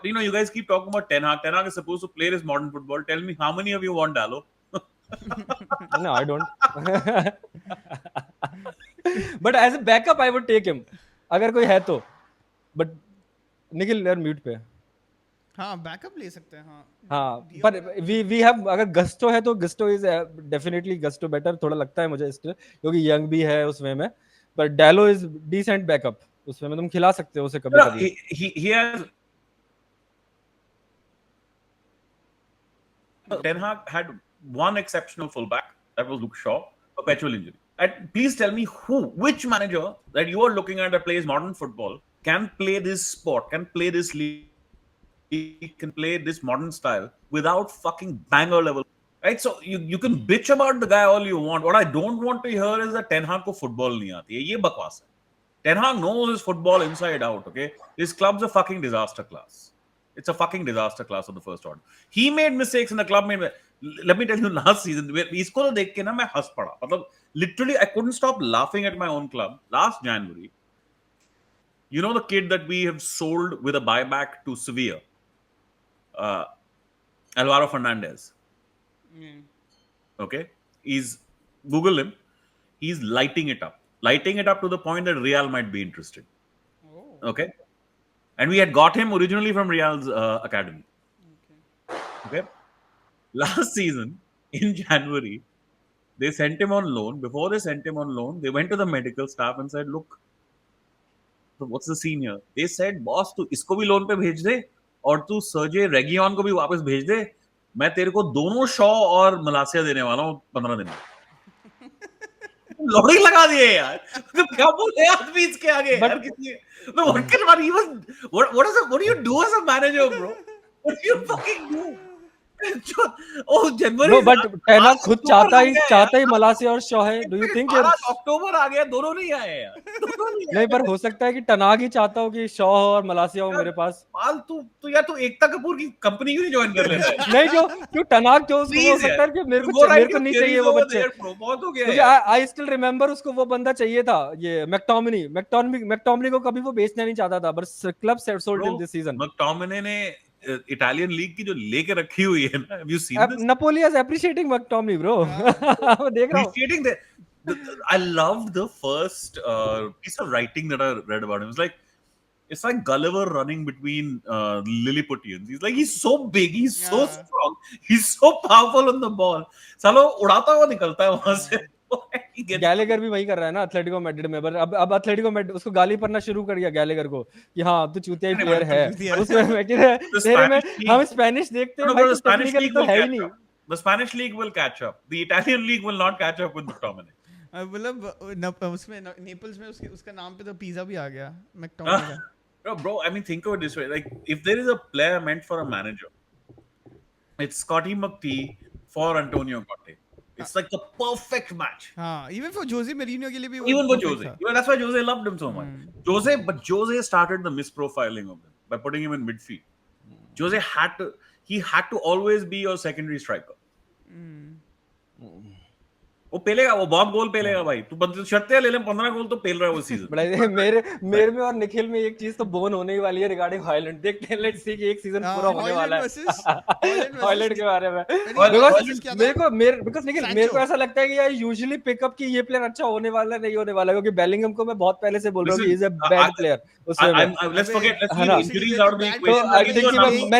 you know, you guys keep talking about Ten Hag. Ten Hag is supposed to play this modern football. Tell me, how many of you want Dallo?
No, I don't. But as a backup, I would take him. अगर कोई है तो. But Nikhil यार mute पे.
हाँ backup ले सकते हैं.
हाँ पर we have अगर गस्टो है तो gusto is definitely gusto better थोड़ा लगता है मुझे still क्योंकि यंग भी है उसमें में. पर डैलो इज डिसेंट बैकअप. उसमें तुम खिला सकते हो उसे कभी कभी.
He has Ten Hag had one exceptional fullback, that was Luke Shaw, perpetual injury. And please tell me which manager that you are looking at that plays modern football can play this sport, can play this league, can play this modern style without fucking banger level. Right? So you can bitch about the guy all you want. What I don't want to hear is that Ten Hag को football नहीं आती है. ये बकवास है. Ten Hag knows his football inside out. Okay, his club's a fucking disaster class. It's a fucking disaster class of the first order. He made mistakes and the club made. Let me tell you, last season, इसको देख के ना मैं हंस पड़ा. मतलब literally, I couldn't stop laughing at my own club. Last January, you know the kid that we have sold with a buyback to Sevilla, Alvaro Fernandez. Okay, Google him. He's lighting it up to the point that Real might be interested. Okay. And we had got him originally from Real's academy. Okay. Last season, in January, they sent him on loan. Before they sent him on loan, they went to the medical staff and said, look, so what's the scene here? They said, boss, tu isko bhi loan pe bhej de और तू Sergey रेगियन को भी वापस भेज दे. मैं तेरे को दोनों शॉ और मलासिया देने वाला हूँ 15 दिन में. लोडिंग लगा दिए यार. तो क्या बोले आदमी इसके आगे यार कितनी. No, what can one even? What do you do as a manager, bro? What do you fucking do?
Oh, January.
No, but Ten Hag खुद चाहता ही
यार।
मलासिया और शॉ है. Do you think you're...
12 अक्टूबर आ गया, दोनों नहीं आए यार, दोनों नहीं
नहीं,
आए।
पर हो सकता है कि टनाग ही चाहता हो कि शॉ और मलासिया हो मेरे पास.
पाल, तू यार, तू एकता कपूर की कंपनी क्यों नहीं ज्वाइन कर लेता है?
नहीं, क्यों टनाग क्यों उसको हो
Please
सकता है
यार,
कि मेरे
you
को
go write
मेरे को
your
नहीं
theories
चाहिए वो
over
बच्चे.
there, bro, बहुत हो गया
क्योंकि
यार।
आई स्टिल रिमेम्बर उसको वो बंदा चाहिए था, ये मैकटोमिनी को कभी वो बेचना नहीं चाहता था, बस club sold him this season.
McTominay ने इटालियन लीग की जो लेके रखी हुई है ना, have you seen this?
Napoli is appreciating McTominay, bro. मैं देख रहा हूँ.
Appreciating I loved the first piece of writing that I read about him. It's like Gulliver running between Lilliputians. He's so big, he's so strong, he's so powerful on the ball. सालो उड़ाता हुआ निकलता है वहां से.
Gallagher भी वही कर रहा है ना एथलेटिको मैड्रिड में, पर अब एथलेटिको मैड्रिड उसको गाली पड़ना शुरू कर दिया गैलेगर को कि हाँ तू चूतिया ही प्लेयर है. उसमें मैं तेरे में हम स्पेनिश देखते हैं भाई, तो टेक्निकली तो है ही नहीं.
The Spanish league will catch up. The Italian league will not catch up with McTominay.
मतलब उसमें नेपल्स में उसका नाम पे तो पिज्जा भी आ गया मैकडॉनल्ड का.
Bro, I mean, think of it this way. Like, if there is a player meant for a manager, it's Scotty McTee for Antonio Conte. It's like the perfect match.
हाँ, even for Jose Mourinho के लिए भी
Even for Jose. That's why Jose loved him so much. Jose started the misprofiling of him by putting him in midfield. Jose had to always be your secondary striker. वो पेलेगा, वो बहुत गोल पेलेगा भाई. तू शर्तें ले ले, 15 गोल तो पेल रहा है वो सीजन.
बड़ा मेरे में और निखिल में एक चीज तो बोन होने ही वाली है रिगार्डिंग हॉलैंड. देखते हैं, लेट्स सी कि एक सीजन पूरा होने वाला है हॉलैंड के बारे में. बिकॉज़ निखिल, मेरे को ऐसा लगता है कि यार यूजुअली पिकअप की ये प्लेयर अच्छा होने वाला नहीं होने वाला, क्योंकि बेलिंगम को मैं बहुत पहले से बोल रहा हूं कि he is a bad player.
Let's leave injuries out of the
तो
equation.
आई थिंक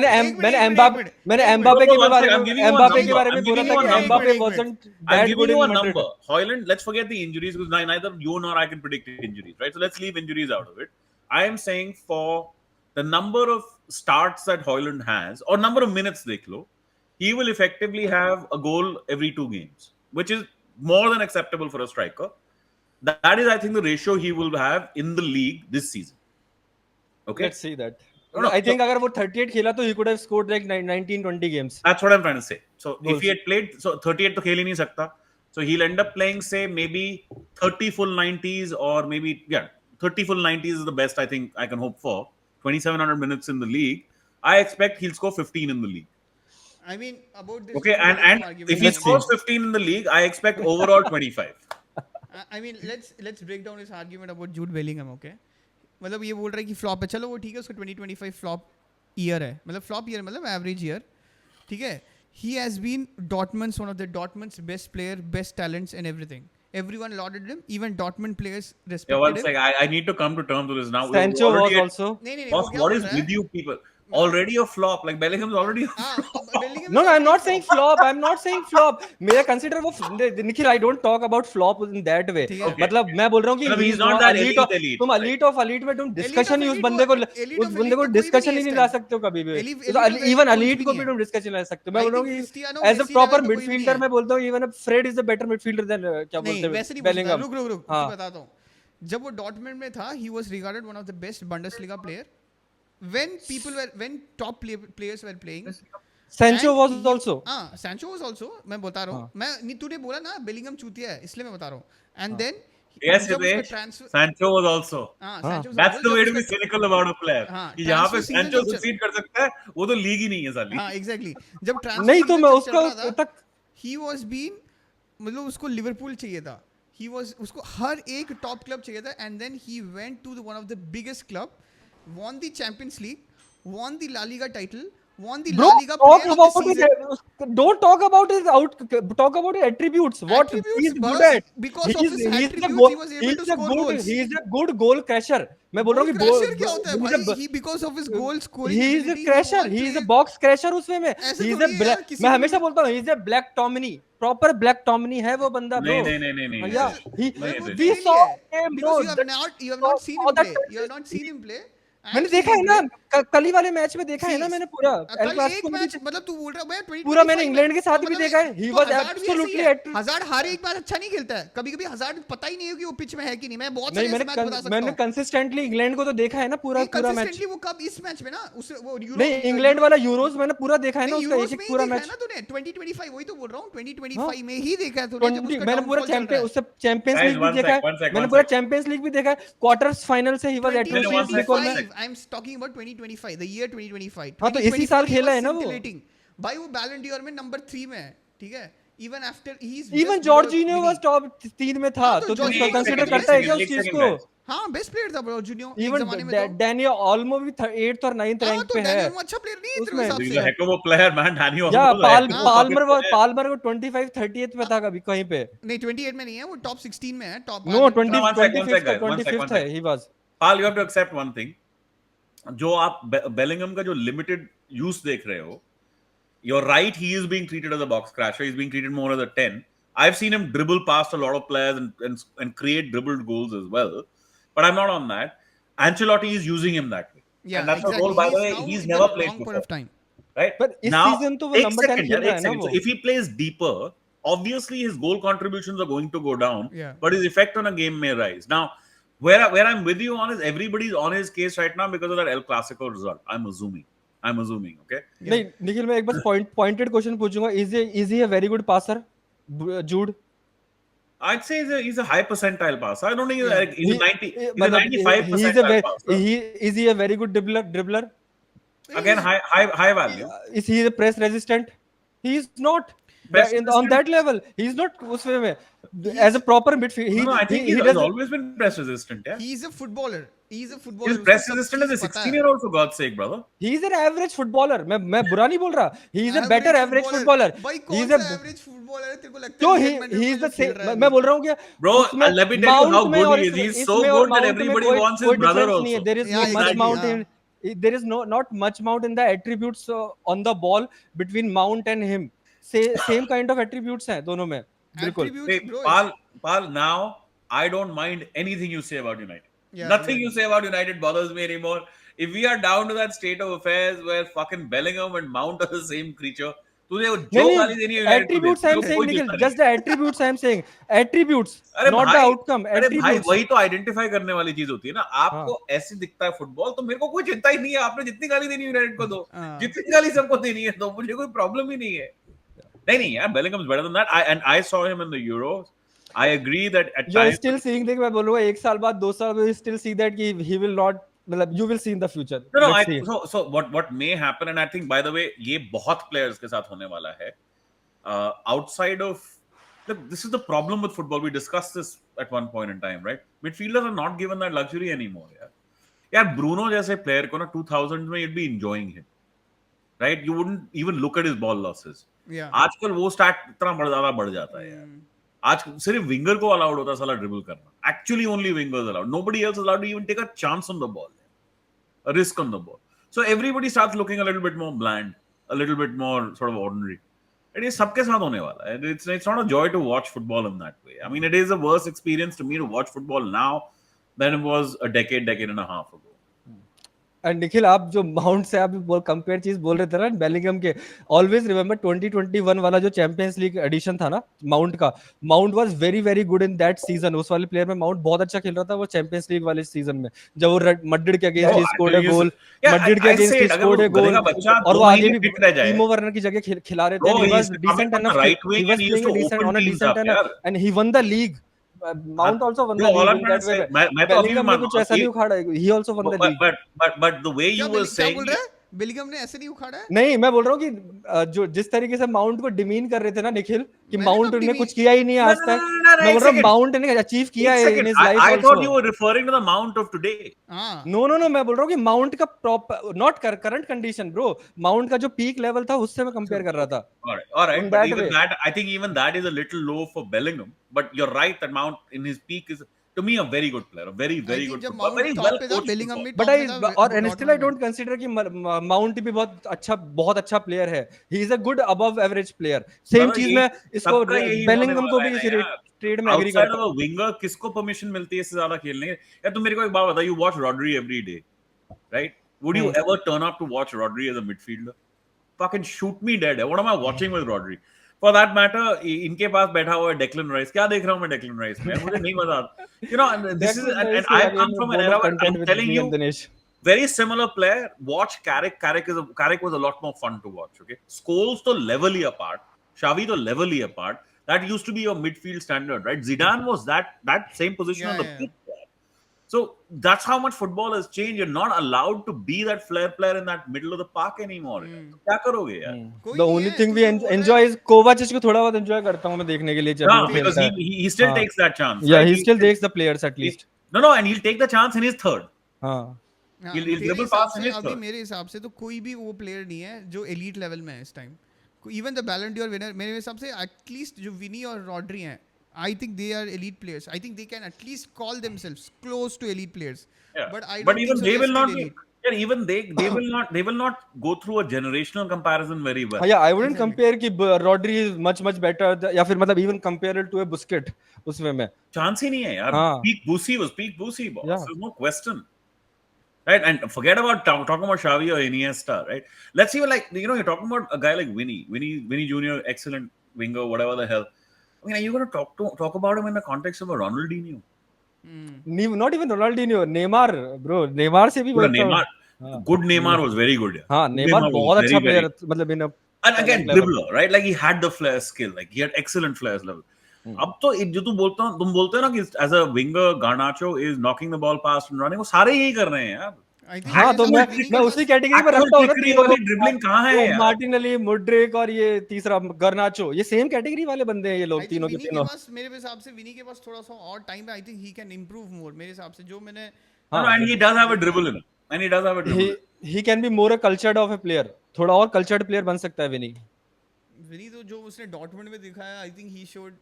मैंने एम्बापे के बारे में बोला था कि Mbappe wasn't that good in
number. Hoyland, let's forget the injuries because neither you nor I can predict injuries, right? So let's leave injuries out of it. I am saying for the number of starts that Hoyland has, or number of minutes dekh lo, he will effectively have a goal every 2 games, which is more than acceptable for a striker. That is, I think, the ratio he will have in the league this season. Okay?
Let's see that. I think अगर वो 38 खेला तो he could have scored like 19-20 games.
That's what I'm trying to say. So if he had played, so 38 तो खेल ही नहीं सकता. So he'll end up playing, say, maybe 30 full 90s, or maybe 30 full 90s is the best I think I can hope for. 2,700 minutes in the league. I expect he'll score 15 in the league.
I mean, about this.
Okay, and if he scores 15 in the league, I expect overall 25.
I mean, let's break down his argument about Jude Bellingham. Okay, मतलब ये बोल रहा है कि flop है, चलो वो ठीक है, उसका 2025 फ्लॉप ईयर है, मतलब फ्लॉप ईयर मतलब एवरेज ईयर, ठीक है. He has been one of the Dortmund's best player, best talents and everything. Everyone lauded him. Even Dortmund players respected him.
Yeah, one second. I need to come to terms with this now.
Sancho was also.
What is with you people? Already a flop. Like Bellingham's already a flop.
No, I'm not saying flop. मेरा consider वो Nikhil, I don't talk about flop in that way. मतलब मैं बोल रहा हूँ कि
he's not that elite.
तुम elite में तुम discussion ही उस बंदे को discussion ही नहीं ला सकते हो कभी भी. Even elite को भी तुम discussion ला सकते हो. मैं बोल रहा हूँ कि as a proper midfielder मैं बोलता हूँ even Fred is a better midfielder than क्या बोलते हैं Bellingham.
रुक बताता हूँ. जब वो डॉर्टमंड में था, he was regarded one of the best Bundesliga player. When top players were playing,
Sancho was also.
Sancho was also. मैं बता रहा हूँ. मैं तूने बोला ना Bellingham चूतिया है, इसलिए मैं बता रहा हूँ. And then
yes, Sancho was also. That's the way to be cynical about a player. कि यहाँ पे Sancho succeed कर सकता है, वो तो लीग ही नहीं है साली.
हाँ, exactly. जब transfer
नहीं तो मैं उसका तक
he was been, मतलब उसको लिवरपूल चाहिए था. उसको हर एक टॉप क्लब चाहिए था. And then he went to one of the biggest club. Won the Champions League, won the La Liga title, won the La Liga player of the season.
Don't talk about his attributes. What he's good at.
Because of his attributes, he was able to score goals.
He is a good goal crasher. मैं बोल रहा हूँ कि
crasher क्या होता है भाई? He because of his goal scoring.
He is a crasher. He is a box crasher उसमें में. मैं हमेशा बोलता हूँ he is a black Tomini. Proper black Tomini है वो बंदा bro.
नहीं.
Yeah. We saw him bro.
You have not seen him play. You have not seen him play.
मैंने देखा है ना. कल वाले मैच में देखा है ना मैंने पूरा एल
कल एक मैच मतलब तू बोल रहा है भाई
पूरा मैंने इंग्लैंड के साथ भी देखा है, ही वाज एब्सोल्युटली
हजार्ड हर एक बार अच्छा नहीं खेलता है, कभी-कभी हजार्ड पता ही नहीं है कि वो पिच में है कि नहीं। मैं बहुत सारे मैच बता सकता हूं,
मैंने कंसिस्टेंटली इंग्लैंड को तो देखा है ना पूरा मैच।
कंसिस्टेंटली वो कब इस मैच में ना उस वो यूरो
नहीं इंग्लैंड वाला यूरोस मैंने पूरा देखा है ना, उसका एक पूरा मैच
ना तूने 2025 वही तो बोल रहा हूं 2025 में ही देखा है तूने जब उसका
मैंने पूरा चैंपियंस लीग भी देखा है, मैंने पूरा चैंपियंस लीग भी देखा है, क्वार्टर्स फाइनल से ही वाज एट्रोसियस बिकॉज़ मैं
I am talking about 2025 the year 2025।
हां तो इसी साल खेला है ना वो
भाई, वो बैलन डी'ओर में नंबर 3 में है, ठीक है। Even after he is
even Jorginho was top 3 में था, तो तू कंसीडर करता है क्या उस चीज को?
हां बेस्ट प्लेयर था जॉर्जिनियो एक
इवन
जमाने में तो
डैनियो ऑल्मो भी 8th और 9th रैंक पे है,
तो अच्छा प्लेयर नहीं है तेरे हिसाब
He's
से।
a heck of a player, man. Danny
या
Olmo.
पाल्मर को 25 30th पे था कभी कहीं पे,
नहीं 28 में नहीं है वो, टॉप 16 में है, टॉप
नो
25th
25th है he was.
Pal, you have to accept one thing. जो आप बेलिंगम का जो लिमिटेड यूज देख रहे हो, you're right, he is being treated as a box crasher, he's being treated more as a 10. I've seen him dribble past a lot of players and create dribbled goals as well, but I'm not on that. Ancelotti is using him that way.
Yeah,
And that's
exactly.
the role, by the way, he's never played
point
before.
of time.
Right?
But इस
now,
season तो वो number 10 खेल रहा है ना वो।
So if he plays deeper, obviously his goal contributions are going to go down,
Yeah.
but his effect on a game may rise. Now, where I'm with you on is everybody's on his case right now because of that El Clasico result. I'm assuming, okay?
नहीं निखिल, मैं एक बस pointed question पूछूंगा, is he a very good passer Jude?
I'd say he's a high percentile passer. I don't think he's a 90, he's a
मतलब
95
he's a
percentile passer.
is he a very good dribbler?
Again, high value.
Is he a press resistant? He is not on that level. He's not उस वे में as a proper midfield.
No, I think he's always been press resistant. Yeah,
he's a footballer. He's
He's press resistant as a 16-year-old, for God's sake, brother.
He's an average footballer. मैं बुरा नहीं बोल रहा. He's a better average footballer.
He's a average footballer है तेरे को लगता
क्यों
है?
he is the same. मैं बोल रहा हूँ क्या?
Bro, let me tell you how good he is. He's so good that everybody wants his brother also.
There is no much Mount in. There is not much Mount in the attributes on the ball between Mount and him. Same kind of attributes हैं दोनों में. बिल्कुल.
Hey, Pal, now I don't mind anything you say about United.
Yeah,
Nothing you say about United bothers me anymore. If we are down to that state of affairs where fucking Bellingham and Mount are the same creature, तुझे जो गाली देनी है United को
attributes I am saying, Nikhil, just the attributes I am saying, attributes, not the outcome.
अरे भाई वही तो आइडेंटिफाई करने वाली चीज होती है ना, आपको ऐसे दिखता है फुटबॉल तो मेरे को कोई चिंता ही नहीं है, आपने जितनी गाली देनी है यूनाइटेड को दो, जितनी गाली सबको देनी है तो मुझे कोई प्रॉब्लम ही नहीं है। नहीं यार, Bellingham is better than that. I saw him in the Euros. I agree that at
you are
times
still seeing, देख मैं बोलूँगा एक साल बाद 2 साल बाद still see that कि he will not, मतलब you will see in the future.
No, so what may happen, and I think by the way ये बहुत players के साथ होने वाला है, outside of, look, this is the problem with football. We discussed this at one point in time, right? Midfielders are not given that luxury anymore. यार Bruno जैसे player को ना 2000 में you'd be enjoying him, right? You wouldn't even look at his ball losses. आजकल वो stat इतना ज्यादा बढ़ जाता है यार। आज सिर्फ विंगर को अलाउड होता है साला ड्रिबल करना, actually only wingers allowed, nobody else allowed to even take a chance on the ball, a risk on the ball. So everybody starts looking a little bit more bland, a little bit more sort of ordinary. It is सबके साथ होने वाला है. It's not a joy to watch football in that way. I mean, it is a worse experience to me to watch football now than it was a decade and a half ago.
And Nikhil, आप जो mount से आप compare चीज बोल रहे थे ना Bellingham के, ऑलवेज रिमेंबर 2021 वाला जो चैंपियंस लीग एडिशन था ना माउंट का, mount was very very good in that season. उस वाले प्लेयर में माउंट बहुत अच्छा खेल रहा था वो चैंपियंस लीग वाले सीजन में, जब वो मैड्रिड के against he scored a goal, Madrid के अगेंस्ट ही स्कोर्ड अ गोल, और वो आगे भी टीमो वर्नर की जगह खिला रहे थे. He was decent enough, he was playing decent on a decent and he won the league. Mount also won the league in that way. Bellingham ने कुछ ऐसा नहीं उखाड़ा, he also won the league.
But the way you were saying,
Bellingham ने ऐसे नहीं उखाड़ा है?
नहीं, मैं बोल रहा हूँ कि जो जिस तरीके से माउंट को डिमीन कर रहे थे ना निखिल, कि माउंट ने कुछ किया ही नहीं आज तक, मैं बोल रहा हूँ माउंट ने अचीव किया है in his life also.
I thought you were referring to the Mount of today.
No, मैं बोल रहा हूँ कि माउंट का proper, not current condition bro, mount का जो पीक लेवल था उससे मैं कंपेयर कर रहा था.
All right, but even that, I think even that is a little low for Bellingham. But you're right that Mount in his peak is, to me, a very good player, a very good footballer, very well coached.
But and still I don't consider कि mount भी बहुत अच्छा player है. He is a good above average player. Same चीज मैं इसको Bellingham को भी इस ट्रेड में एग्री करता हूं.
विंगर किसको परमिशन मिलती है इससे ज्यादा खेलने? या तुम मेरे को एक बात बता, you watch Rodri every day, right? would you ever turn up to watch Rodri as a midfielder? Fucking shoot me dead. What am I watching with Rodri? For that matter, इनके पास बैठा हुआ है Declan Rice. क्या देख रहा हूँ मैं Declan Rice में? मुझे नहीं मजा आता. You know, and this is, and I've come from an era where I'm telling you, very similar player. Watch Carrick. Carrick was a lot more fun to watch. Okay, Scholes to level he apart. Xavi to level he apart. That used to be your midfield standard, right? Zidane was that same position on the pitch. So that's how much football has changed. You're not allowed to be that flair player in that middle of the park anymore. क्या करोगे यार?
The only thing we enjoy is Kovacic को थोड़ा बहुत enjoy करता हूँ मैं देखने के लिए जब वो
because
खेलता है.
he still takes that chance.
Yeah,
right?
he still takes the players at least.
No, and he'll take the chance in his third.
हाँ.
He'll dribble past in his
अभी
third.
मेरे हिसाब से तो कोई भी वो प्लेयर नहीं है जो एलीट लेवल में है इस टाइम. इवन द बैलन डॉर विनर मेरे हिसाब से एटलीस्ट जो विनी और रॉड्री हैं, I think they are elite players. I think they can at least call themselves close to elite players.
Yeah.
But I don't
but
think
even
so
they will
still
not.
elite.
Yeah, even they will not go through a generational comparison very well.
Yeah, I wouldn't compare कि Rodri is much better या फिर मतलब even compare it to a Busquets उसमें में.
Chance ही नहीं है यार.
हाँ.
Peak Busi was peak Busi, boss.
Yeah.
There's no question. Right, and forget about talking about Xavi or Iniesta, right? Let's see, like, you know, you're talking about a guy like Vinny Junior, excellent winger, whatever the hell. I mean, are you going to talk about him in the context of a Ronaldinho?
Not even Ronaldinho, Neymar, bro. Neymar से भी बहुत
Neymar, good Neymar was very good.
हाँ, Neymar बहुत अच्छा player मतलब in a.
And again, dribbler, right? Like he had the flair skill, like he had excellent flair level. अब तो जो तुम बोलते हो ना कि as a winger Garnacho is knocking the ball past and running, वो सारे यही कर रहे हैं यार.
हाँ तो मैं उसी कैटेगरी में रखता हूँ ना तीनों को.
ड्रिबलिंग कहाँ है यार?
मार्टिनेली, मुड्रिक और ये तीसरा गर्नाचो, ये सेम कैटेगरी वाले बंदे हैं ये लोग तीनों के तीनों.
मेरे हिसाब से विनी के पास थोड़ा सा और टाइम है. I think he can improve more मेरे हिसाब से जो मैंने.
And he does have a dribble in him. And he does have a dribble.
He can be more a cultured of a player. थोड़ा और cultured player बन सकता है विनी.
विनी तो जो उसने डॉर्टमुंड में दिखाया, आई थिंक ही शोड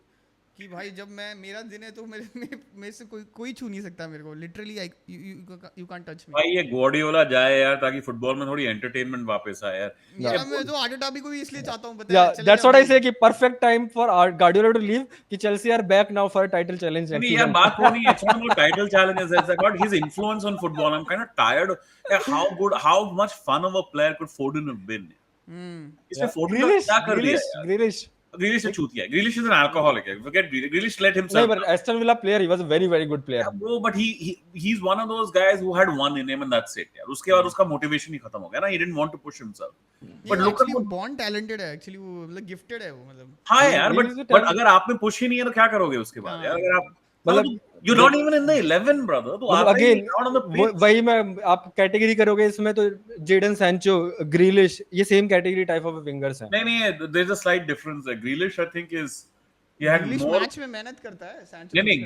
कि भाई जब मेरा दिन है तो मेरे से कोई छू नहीं सकता मेरे को. Literally you can't touch me.
भाई ये गुआर्डियोला जाए यार ताकि फुटबॉल में थोड़ी एंटरटेनमेंट वापस आए यार.
मैं तो आर्टेटा भी को भी इसलिए चाहता हूं, पता है.
That's what I say कि perfect time for Guardiola to leave कि Chelsea are back now for a title challenge.
नहीं यार बात वो नहीं है. It's not about title challenges. It's about his influence on football. I'm kind of tired of how much fun of a player could Foden have been. इसमें Foden ने क्या कर दिया? Grealish ने छूट किया. Grealish is an alcoholic. Forget Grealish. Grealish let himself.
No, but Aston Villa player, he was a very good player.
Yeah, bro, but he's one of those guys who had one in him and that's it. यार उसके बाद उसका motivation ही खत्म हो गया ना. He didn't want to push himself.
But look at वो born talented है actually. वो मतलब gifted है वो मतलब.
हाँ यार, but अगर आप में push ही नहीं है तो क्या करोगे उसके बाद यार? अगर आप मतलब you're not even in the 11 brother. तो आप
again
not on the pitch.
वही मैं आप कैटेगरी करोगे इसमें तो जेडन सैंचो, ग्रीलिश, ये same category type of wingers हैं.
नहीं, there's a slight difference there. Grealish I think is he had more
match में मेहनत करता है. सैंचो
नहीं,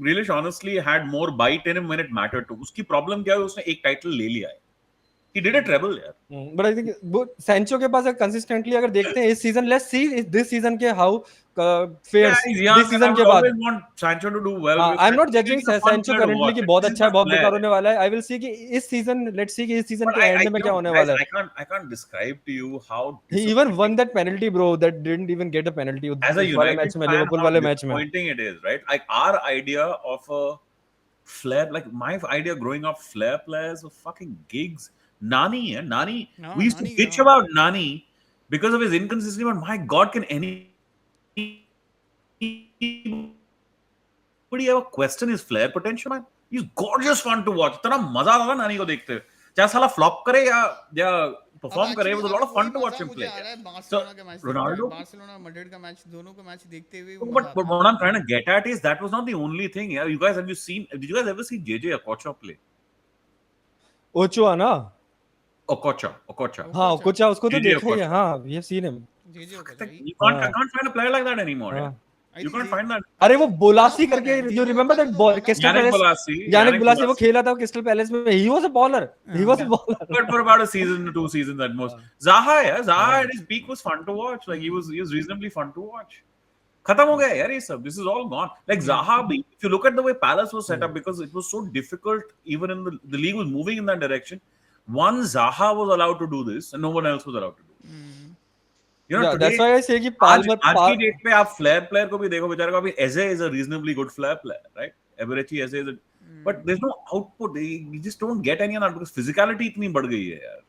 Grealish honestly had more bite in him when it mattered to. उसकी problem क्या है? उसने एक टाइटल ले लिया है. He did a treble यार.
But I think वो सैंचो के पास कंसिस्टेंटली अगर देखते हैं इस season, let's see this season के how fares this season के बाद.
I want Sancho to do well.
I'm not judging Sancho currently कि बहुत अच्छा है, बहुत बेकार होने वाला है. I will see कि इस सीजन, let's see कि इस सीजन के एंड में क्या होने वाला है.
I can't describe to you how
he even won that penalty, bro. That didn't even get a penalty
as a United
match में,
fan,
Liverpool वाले मैच में.
Disappointing it is, right? Like our idea of a flair, like my idea growing up, flair players were fucking gigs. Nani. We used to bitch about Nani because of his inconsistency, but my God, can anybody ever question his flair potential, man? He's gorgeous fun to watch. इतना मजा आता था नानी को देखते हुए. चाहे साला फ्लॉप करे या परफॉर्म करे, it was a lot of fun to watch him play. So Ronaldo,
Barcelona, Madrid का मैच, दोनों का मैच देखते हुए.
But what I'm trying to get at is that was not the only thing. Yeah, you guys, did you guys ever see JJ Okocha play?
Ochoa ना?
Okocha.
हाँ, Okocha उसको तो देखा ही है. हाँ, we have seen him.
You can't find a player like that anymore. Yeah. You can't find that.
अरे वो बोलासी करके, you remember that ball? Yannick Bolasie वो खेला था क्रिस्टल पैलेस में. He was a baller.
But for about a season, 2 seasons at most. Zaha at his peak was fun to watch. Like he was reasonably fun to watch. खत्म हो गया यार ये सब. This is all gone. Like Zaha, if you look at the way Palace was set up, because it was so difficult, even in the league was moving in that direction. One Zaha was allowed to do this, and no one else was allowed to do. You know, today,
that's why I say कि Palmer
आज की date पे आप flare player को भी देखो बेचारे को. अभी Eze is a reasonably good flair player, right? Eberechi Eze is a, but there's no output. You just don't get any of that because physicality इतनी बढ़ गई है यार.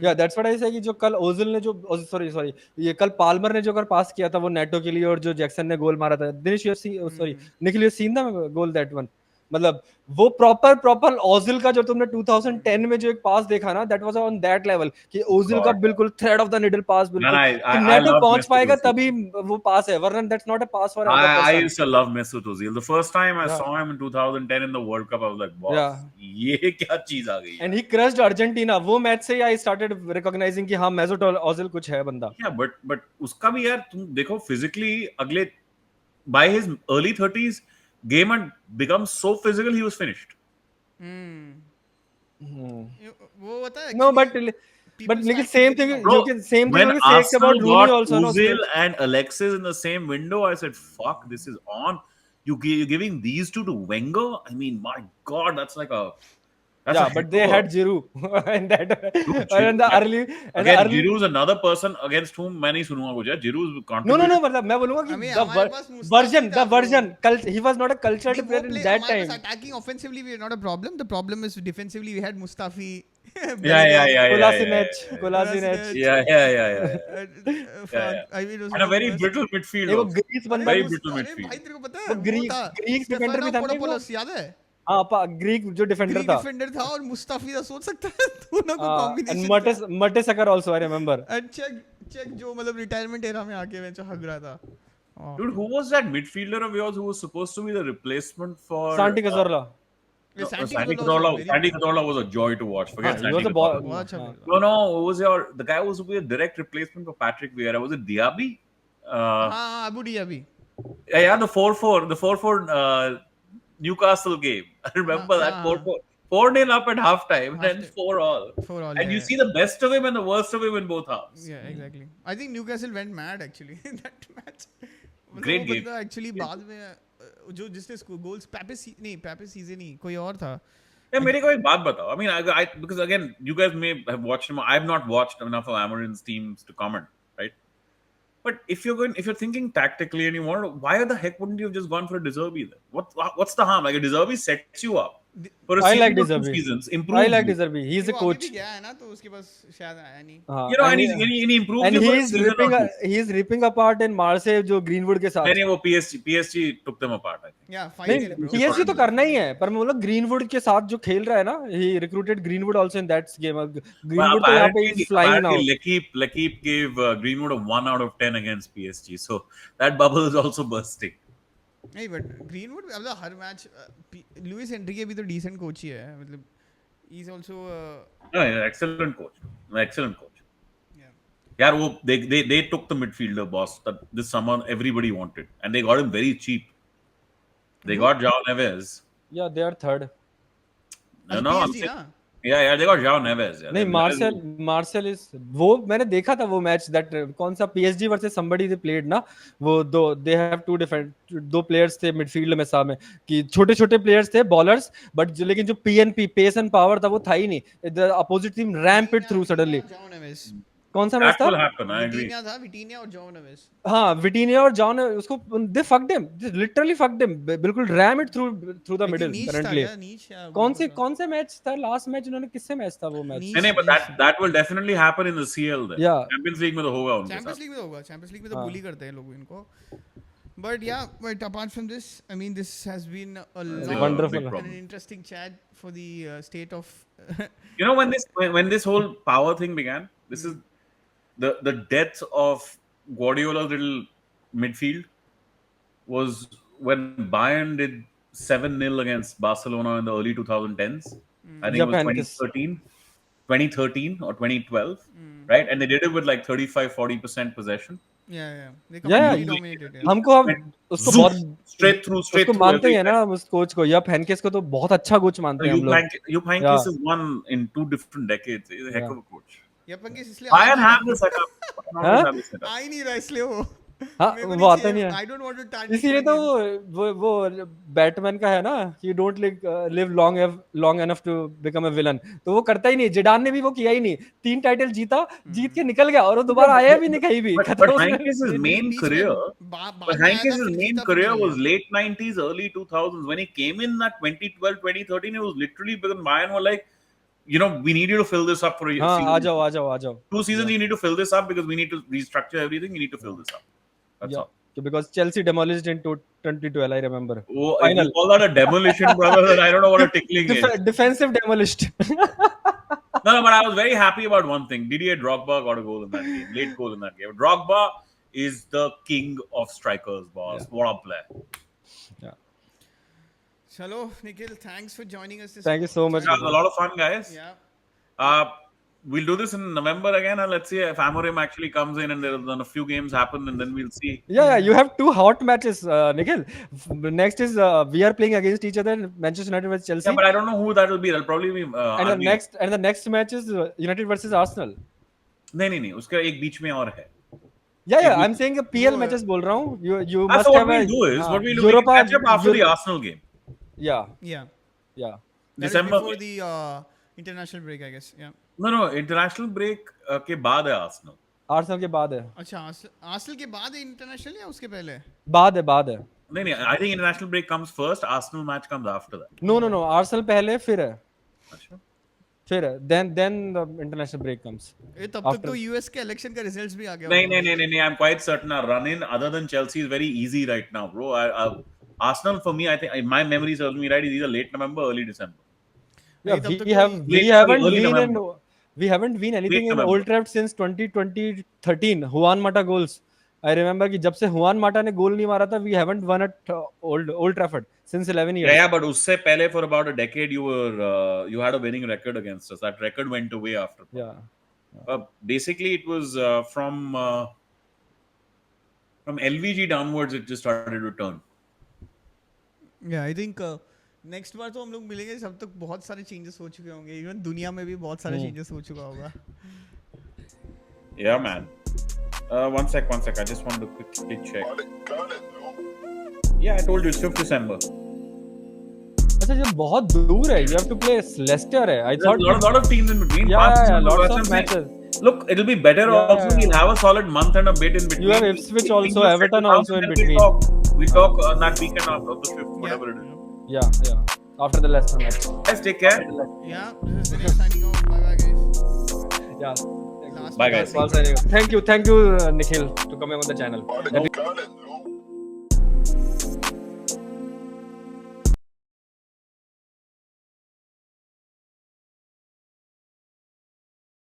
Yeah, that's what I say कि जो कल ओजिल ने जो sorry ये कल पाल्मर ने जो अगर पास किया था वो नेटो के लिए और जो जैक्सन ने गोल मारा था, Dinesh you sorry Nikhil, you seen the goal that one, मतलब वो प्रॉपर ओजिल का जो तुमने 2010 में जो एक पास देखा ना, that was on that level कि ओजिल का बिल्कुल थ्रेड ऑफ द निडल पास, बिल्कुल कि
I
नेटो
love
पहुंच
Mesut
पाएगा
Ozil.
तभी वो पास है, वरना that's not a pass for other
I
person.
used to love Mesut Ozil. The first time I
Yeah.
saw him in 2010 in the World Cup, I was like, wow,
Yeah.
ये क्या चीज आ गई है.
And he crushed Argentina. वो match से ही I started recognizing कि हाँ मेसुट Ozil कुछ है बंदा.
Yeah, but उसका भी यार तुम देखो physically अगले by his early 30s game had become so physical he was finished.
वो होता है
No, but लेकिन same thing,
Bro,
you can same thing
when
you can say
Arsenal
about Rooney
got
also. No,
Ozil and Alexis in the same window, I said, "Fuck, this is on." You're giving these two to Wenger? I mean, my God, that's like a that's
yeah,
a
but they had Giroud and that
Dude,
and the
yeah.
early
Again, Giroud's another person against whom मैं नहीं सुनूंगा कुछ. Giroud's
no
contributed.
मतलब मैं बोलूंगा कि
I mean, हमारे पास
the
Mustafi था,
version he was not a cultured
नहीं, वो
player in
play
that
हमारे पास
time.
attacking offensively we are not a problem. The problem is defensively we had Mustafi.
Yeah.
Kolasinac.
Yeah.
Fuck. I mean, it was
And a
one of
very
the worst.
brittle midfield
एक वो
also.
Greece
अरे
बंदा
Very
भी,
brittle
अरे
midfield.
भाई तेरे को पता
वो
है वो था
ग्रीक डिफेंडर भी था ना वो.
पोडोपोलोस, याद है?
हाँ ग्रीक जो डिफेंडर
ग्रीक
था.
डिफेंडर था और मुस्ताफी था, सोच सकता है दोनों को
and
combination.
Mertesacker also I remember.
And Cech जो मतलब रिटायरमेंट एरा में आके मैं जो हग रहा था.
Dude, who was that midfielder of yours who was supposed to be the replacement for
Santi Cazorla.
no,
Santi
Santi
Cazorla
Cazorla? Santi Cazorla was a joy to watch. Forget
he
Santi
was a
Cazorla.
बहुत अच्छा
हाँ.
player था.
No, who was the guy who was to be a direct replacement for Patrick Vieira? Was it Diaby?
हाँ Abu डियाबी.
Yeah, the 4-4 Newcastle game. I remember that 4-4. 4-0 up at halftime, and then 4-all.
4-all,
And you
yeah.
see the best of him and the worst of him in both halves.
Yeah, exactly. I think Newcastle went mad actually in that match. मतलब
Great
वो
game.
बंदा actually बाद में जो जिसने goals पैपे season नहीं कोई और था.
Yeah, मेरे को एक बात बताओ. I mean, I because again, you guys may have watched him. I've not watched enough of Amorim's teams to comment, right? But if you're thinking tactically and you want, why the heck wouldn't you have just gone for a De Zerbi then? What's the harm? Like a De Zerbi sets you up for a
I
season
like De
or two
Zerbi.
seasons.
I
Improves
like
you.
De Zerbi. He is a
वो अभी
coach.
भी गया है ना तो उसके पास शायद आया नहीं.
You know,
and
and he improves
and
you for a
he's
season or two.
ripping apart in Marseille जो Greenwood के साथ.
नहीं वो PSG took them apart. I think.
Yeah,
नहीं
finally bro.
PSG तो करना ही है, पर मैं बोला ग्रीनवुड के साथ जो खेल रहा है ना, he recruited Greenwood also in that game.
Well,
Greenwood तो यहाँ पे is flying now.
L'Equipe gave Greenwood a 1 out of 10 against PSG, so that bubble is also bursting.
नहीं बट ग्रीनवुड मतलब हर मैच लुइस एंड्रिके भी तो डिसेंट कोच ही है, मतलब he is also
No, excellent coach. Yeah, वो they took the midfielder boss that this summer everybody wanted, and they got him very cheap. They got João Neves.
Yeah, they are third.
No, I'm saying, yeah, they got João Neves. Yeah,
नहीं martial is वो मैंने देखा था वो match that कौन सा PSG versus somebody they played ना, वो they have दो प्लेयर्स थे मिडफील्ड में सामने कि छोटे प्लेयर्स थे बॉलर्स, बट लेकिन जो PNP पेस एंड पावर था वो था ही नहीं. The opposite team ramp it through suddenly. कौन सा मैच
that
था?
will happen. I agree.
विटीनिया और जॉन नेवेस.
हाँ विटीनिया और जॉन उसको they fucked him. They literally fucked him. बिल्कुल ram it through the middle currently. कौन से मैच था लास्ट मैच उन्होंने किससे मैच था वो मैच?
नहीं but that will definitely happen in the CL then.
Yeah.
Champions League में तो होगा उनके साथ.
चैंपियंस लीग में तो बुली करते हैं लोग इनको. But yeah, but apart from this, I mean, this has been a
wonderful
and an interesting chat for the state of.
You know, when this whole power thing began, this is the death of Guardiola's little midfield was when Bayern did 7-0 against Barcelona in the early 2010s. I think it was 2013 or 2012, right? And they did it with like 35-40% possession.
Yeah. They completely dominated.
हमको अब उसको बहुत
straight through.
उसको मानते हैं ना उस coach को, यप हेनकेस को तो बहुत अच्छा कोच मानते हैं हम लोग.
Jupp Heynckes is one in 2 different decades. He's a heck of a coach.
Yup Heynckes इसलिए
Bayern have the setup.
आ ही नहीं रहा इसलिए वो.
हाँ
मेरे को
वो
नहीं
आता
चाहिए,
नहीं है,
I don't want to touch
इसीलिए
Nikhil
तो
again.
वो बैटमैन का है ना, you don't live long enough to become a villain, तो वो करता ही नहीं, जिडान ने भी वो किया ही नहीं, 3 टाइटल जीत के निकल गया और वो दोबारा आया भी नहीं कहीं भी,
But
खत्म उसने
Heinkes'
नहीं,
main
बीच
career,
में
but
बाद में आया था,
Heinkes'
फिर
main
जीता, फिर
career
निकल
was
गया.
late 90s, early 2000s. When he came in that 2012, 2013, it was literally because Bayern were like, we need you to fill this up for a
हाँ
season.
आ जाओ
2 seasons, you need to fill this up because we need to restructure everything. You need to fill this up. That's all.
because Chelsea demolished in 2012, I remember.
Oh, if you
Final.
call that a demolition, brother, then I don't know what a tickling is.
Defensive demolished.
No, but I was very happy about one thing. Didier Drogba got a goal in that game, late goal in that game. Drogba is the king of strikers, boss. What a player.
Yeah.
Chalo, Nikhil, thanks for joining us this
Thank you so much.
That was a lot of fun, guys.
Yeah.
We'll do this in November again, and let's see if Amorim actually comes in and then a few games happen, and then we'll see.
Yeah, you have 2 hot matches, Nikhil. Next is we are playing against each other, Manchester United versus Chelsea.
Yeah, but I don't know who that will be. That'll probably be.
And the next match is United versus Arsenal.
नहीं उसका एक बीच में और है.
Yeah, I'm saying PL matches बोल रहा हूँ. You must
So what
have
we'll do is what we'll do. We can catch up after the Arsenal game.
Yeah.
That
December
is before the international break, I guess. Yeah.
No, international break के बाद है Arsenal.
Arsenal के बाद है.
अच्छा, Arsenal के बाद है international या उसके पहले?
बाद है.
नहीं, I think international break comes first. Arsenal match comes after that.
No. Arsenal पहले फिर है.
अच्छा.
फिर है. Then the international break comes.
तब तक तो US के election का results भी आ गया.
नहीं. I'm quite certain our run in other than Chelsea is very easy right now, bro. Arsenal for me, I think my memory serves me right, is either late November, early December.
Yeah, we haven't won anything in Old Trafford since 2013. Juan Mata goals. I remember कि जब से Juan Mata ने गोल नहीं मारा था, we haven't won at Old Trafford since 11 years.
Yeah, but उससे पहले for about a decade you had a winning record against us. That record went away after.
Yeah.
Basically, it was from LVG downwards. It just started to turn.
Yeah, I think next बार तो हम लोग मिलेंगे, सब तक बहुत सारे changes हो चुके होंगे, इवन दुनिया में भी बहुत सारे चेंजेस हो चुका होगा.
Yeah, man. One sec. I just want to quickly check. Yeah, I told you it's 5th December.
अच्छा, ये बहुत दूर है. You have to play Leicester है. I thought
lot of teams in between.
Yeah, lots of matches.
Look, it'll be better also. We'll have a solid month and a bit in between.
You have Ipswich also, Everton also in between.
We talk on that weekend of the 5th, whatever it is.
Yeah. After the Leicester match.
Guys, take care.
Yeah, this is Dinesh signing off. Bye, guys.
Yeah.
Bye, guys.
Thank you, Nikhil, to coming on the channel.